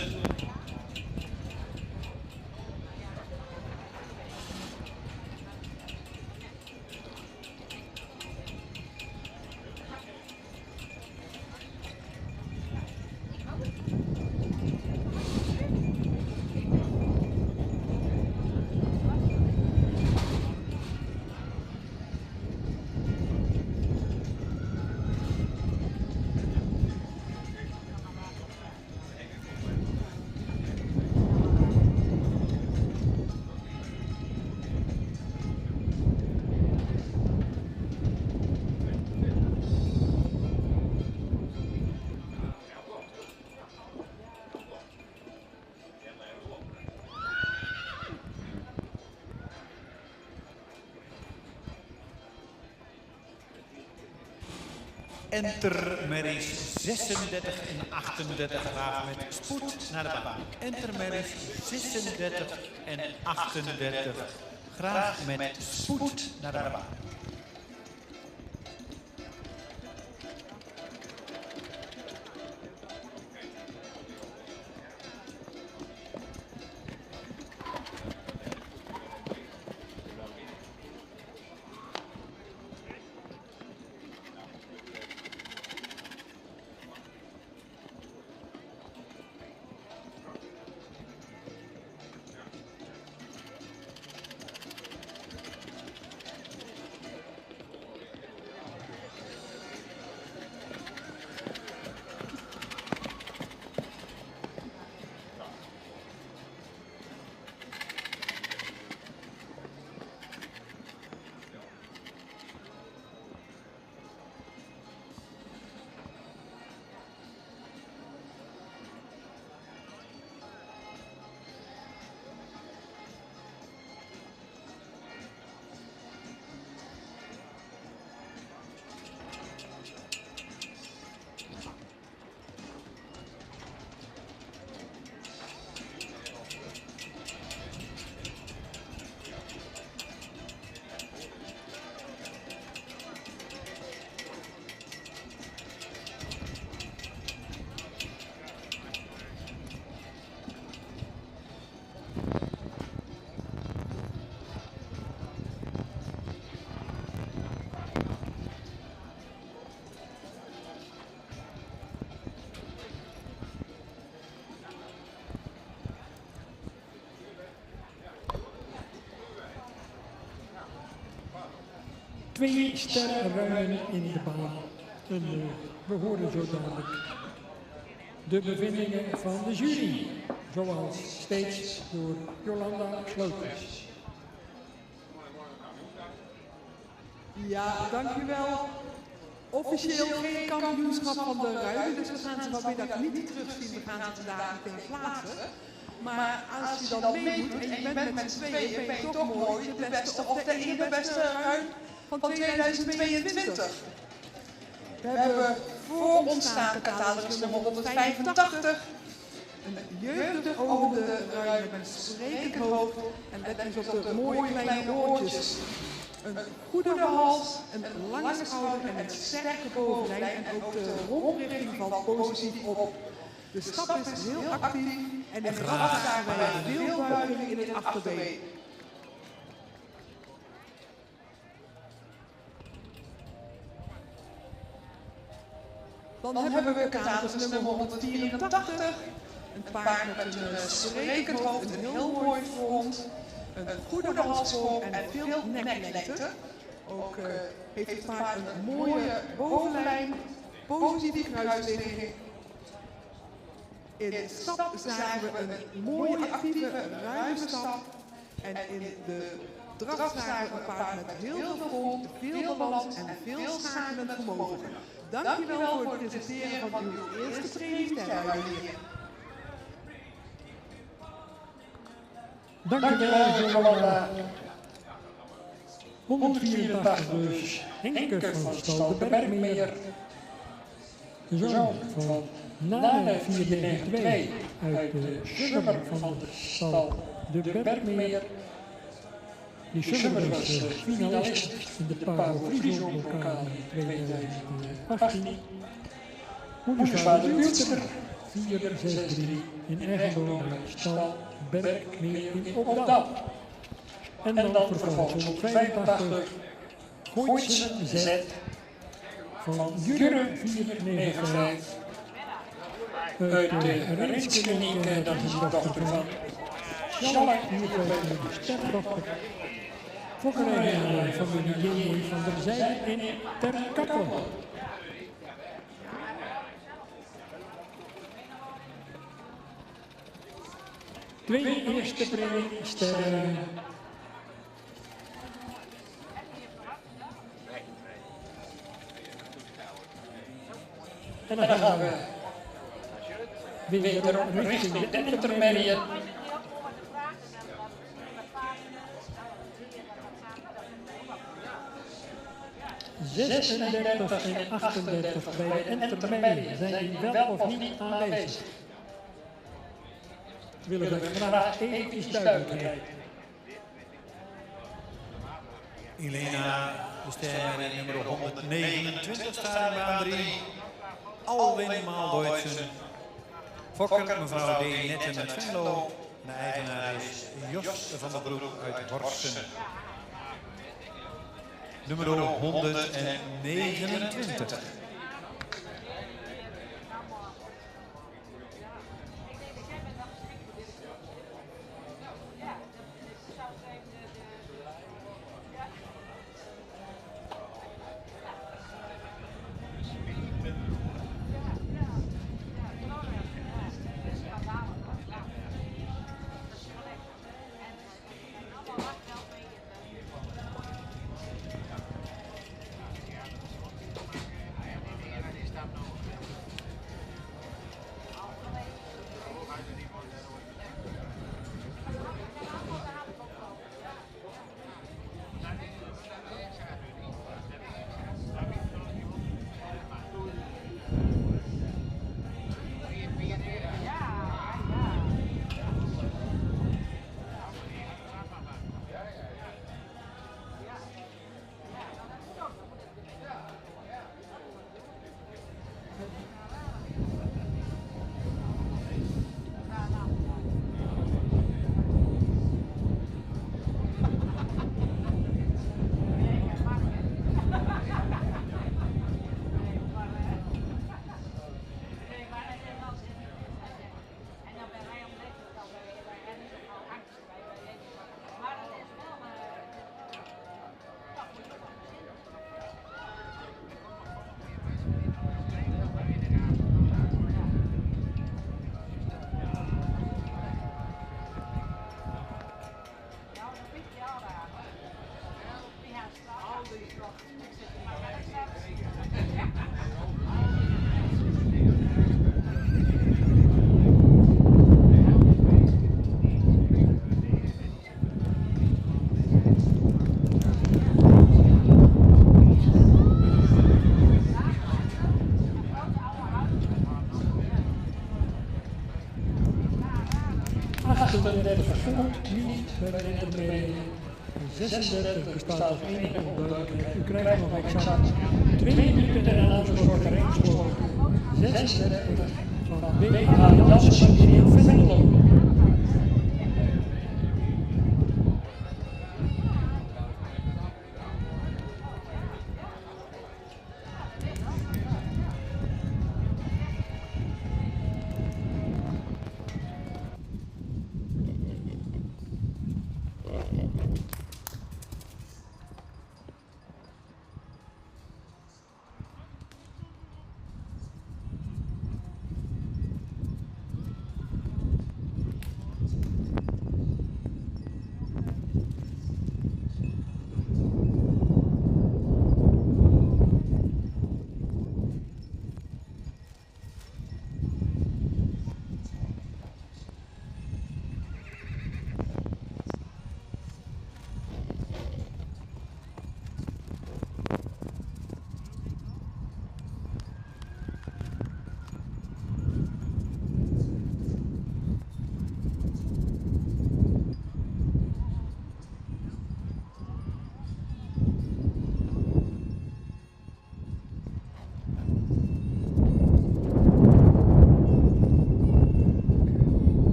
Entermerries 36 en 38 graag met spoed naar de baan. Entermerries 36 en 38 graag met spoed naar de baan. 2 sterrenruimen in de baan. En we horen zo dadelijk de bevindingen van de jury, zoals steeds door Jolanda Slootjes. Ja, dankjewel. Officieel geen kampioenschap van de ruimen, dus we gaan ze vanmiddag niet terugzien. We gaan ze vandaag meteen plaatsen. Maar als je dan meedoet en je bent met z'n tweeën, ben je toch mooi de beste of de ene beste ruim van 2022. We hebben voor ons staan catalogus nummer 185. Een jeugdig ogende ruim met een sprekend hoofd en let eens op de mooie kleine oortjes. Een goede hals, een lange schouder en een sterke bovenlijn en ook de rondrichting valt positief op. De stap is heel actief en in graag zagen wij veel buiging in het achterbeen. Dan hebben we catalogus nummer 184. Een paard met een sprekend hoofd, een heel mooi front, een goede halsvorm en veel neklengte. Ook heeft het paard een mooie bovenlijn, positieve kruisligging. In de stap zagen we een mooie, actieve, ruime stap. En in de draf zagen we een paard met heel veel front, veel balans en veel schakelend vermogen. Dankjewel voor het presenteren van uw eerste trainingsterrein hier. Dankjewel, Jolanda. 184 dus. Henke van Stal de Bergmeer. De zoon van Nane 492 uit de Summer van de Stal de Bergmeer. Die Summer was finalist in de Paro Friesland lokaal in 2018. Moedersvader Buurtster 463 in Eggenboom Stal Bergmeer in Opdam. En dan vervolgens 185 Gooitse Z van Jurre 495 uit de Rinskliniek, dat is de dochter van Sjalle 495, sterdochter. Fokkerij van de J.J. van der Zijde in Ter Kappel. Twee eerste sterren. En dan gaan we weer richting de intermediate. ...36 en 38 bij de intermediate zijn die wel of niet aanwezig. Willen we graag eventjes duidelijkheid. Elena, de ster met nummer 129 staat in baan 3. Alwin Maalduitsen. Fokker, mevrouw D. Netten uit Venlo. De eigenaar is Jos van der Broek uit Horsten. Nummer 129. Bij de intermedie 36 bestaat als enige onduidelijkheid. U krijgt nog exact 2 minuten en dan wordt er ingesproken. 36 van B.A. Janssen in Venlo.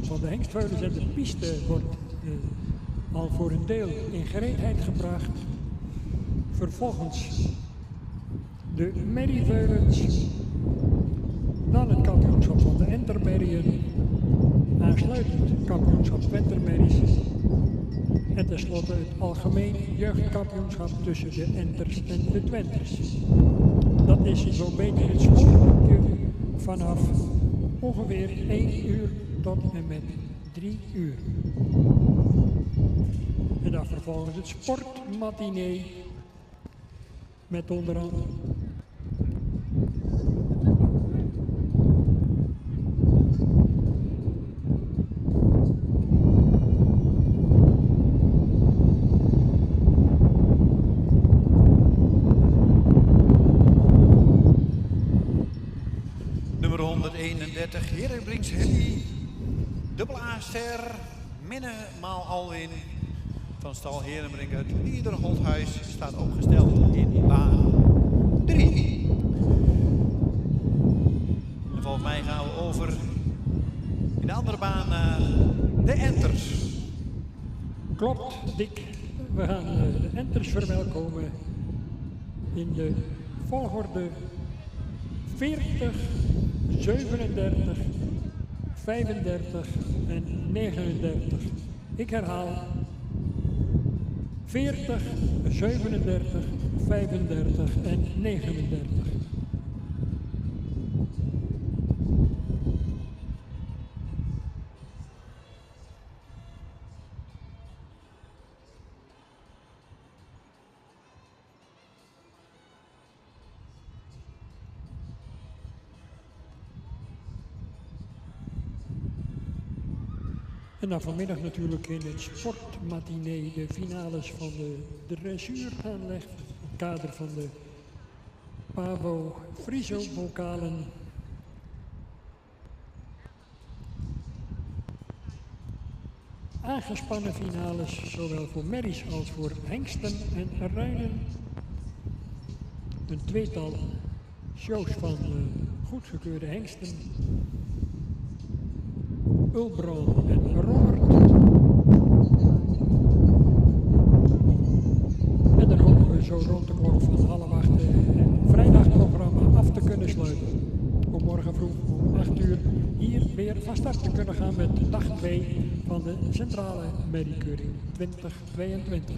Van de hengstveulens en de piste wordt al voor een deel in gereedheid gebracht. Vervolgens de merrieveulens, dan het kampioenschap van de entermerrien, aansluitend het kampioenschap wentermerries en tenslotte het algemeen jeugdkampioenschap tussen de enters en de twenters. Dat is zo'n beetje het spoorboekje vanaf ongeveer 1 uur tot en met 3 uur. En dan vervolgens het sportmatinee met onder andere nummer 131, Herenbrings Heli, dubbel A-ster, Minnemaal Alwin van stal Herenbrink uit Liederholthuis staat opgesteld in baan 3. En volgens mij gaan we over in de andere baan naar de enters. Klopt, Dick. We gaan de enters verwelkomen in de volgorde 40, 37, 35 en 39. Ik herhaal 40, 37, 35 en 39. En dan vanmiddag natuurlijk in het sportmatinee de finales van de dressuuraanleg. In het kader van de Pavo Friso Bokalen. Aangespannen finales, zowel voor merries als voor hengsten en ruinen. Een tweetal shows van goedgekeurde hengsten. Ulbron en Robert. En dan hopen we zo rond de klok van 7:30 het vrijdagprogramma af te kunnen sluiten. vroeg om 8 uur hier weer van start te kunnen gaan met dag 2 van de Centrale Merriekeuring 2022.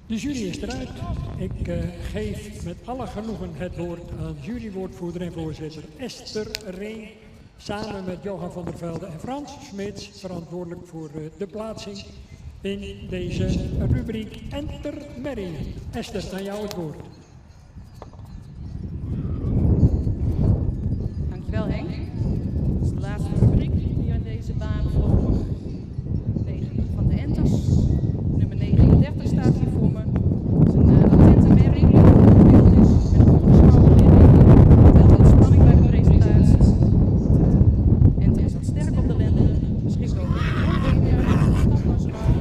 De jury is eruit. Ik geef met alle genoegen het woord aan jurywoordvoerder en voorzitter Esther Reen. Samen met Johan van der Velde en Frans Smits, verantwoordelijk voor de plaatsing in deze rubriek Enter Merrie. Esther, aan jou het woord. Dankjewel Henk. Dat is de laatste rubriek hier in deze baan voorlopig. 9 van de Enters. Nummer 39 staat hier voor me. Het is een attente merrie. Beeld is met een opgeschouwde ligging. Wel wat spanning bij de presentatie. Enter is wat sterk op de lenden. Beschikt over een stap was ruim.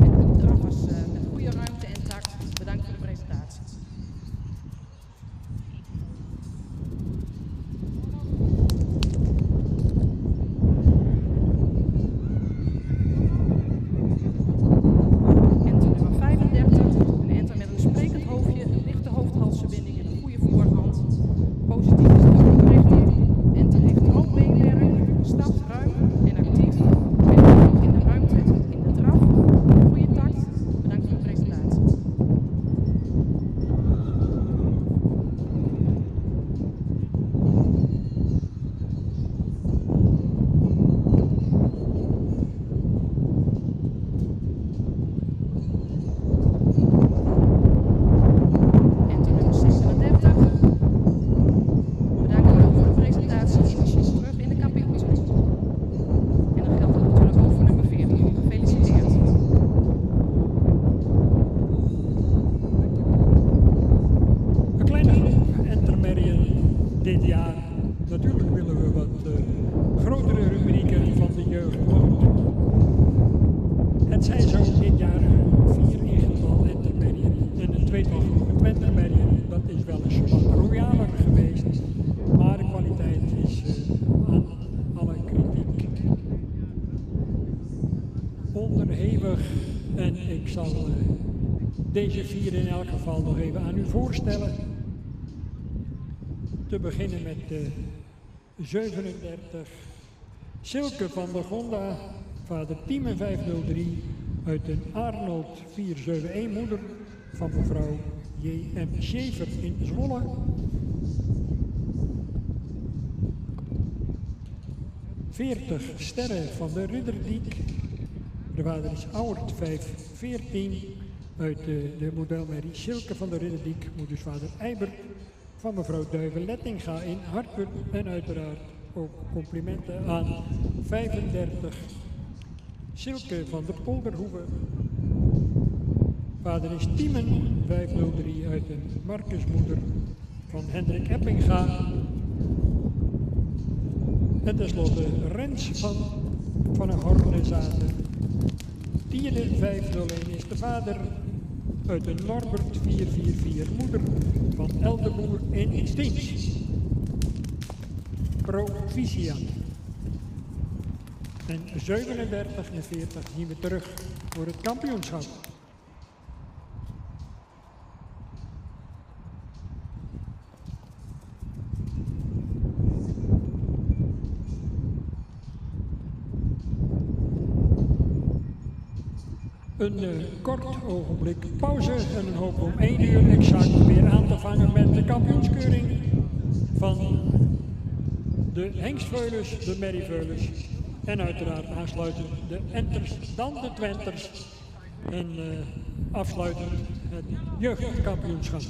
En de draf was met goede ruimte en tact. Bedankt voor de presentatie. Dit jaar, natuurlijk willen we wat grotere rubrieken van de jeugd. Het zijn zo dit jaar 4 in getal Entermerrien en een tweetal groepen Twentermerrien. Dat is wel eens wat royaler geweest, maar de kwaliteit is aan alle kritiek onderhevig. En ik zal deze 4 in elk geval nog even aan u voorstellen. Te beginnen met de 37, Silke van der Gonda, vader Tiemen 503, uit een Arnold 471, moeder van mevrouw J.M. Schever in Zwolle. ...40 Sterren van de Ridderdiek, de vader is Auwert 514, uit de modelmerrie Silke van de Ridderdiek, moeders vader Eiber, van mevrouw Duiven-Lettinga in Hartpunt en uiteraard ook complimenten aan 35 Silke van de Polderhoeve. Vader is Tiemen 503 uit een Marcusmoeder van Hendrik Eppinga. En tenslotte Rens van een Hornezaten. Tiede 501 is de vader uit een Norbert 444 moeder van Eldeboer in Stiens. Proficiat. En 37 en 40 zien we terug voor het kampioenschap. Een kort ogenblik pauze en een hoop om 1 uur exact weer aan te vangen met de kampioenskeuring van de hengstveulens, de merrieveulens en uiteraard aansluitend de enters, dan de twenters en afsluitend het jeugdkampioenschap.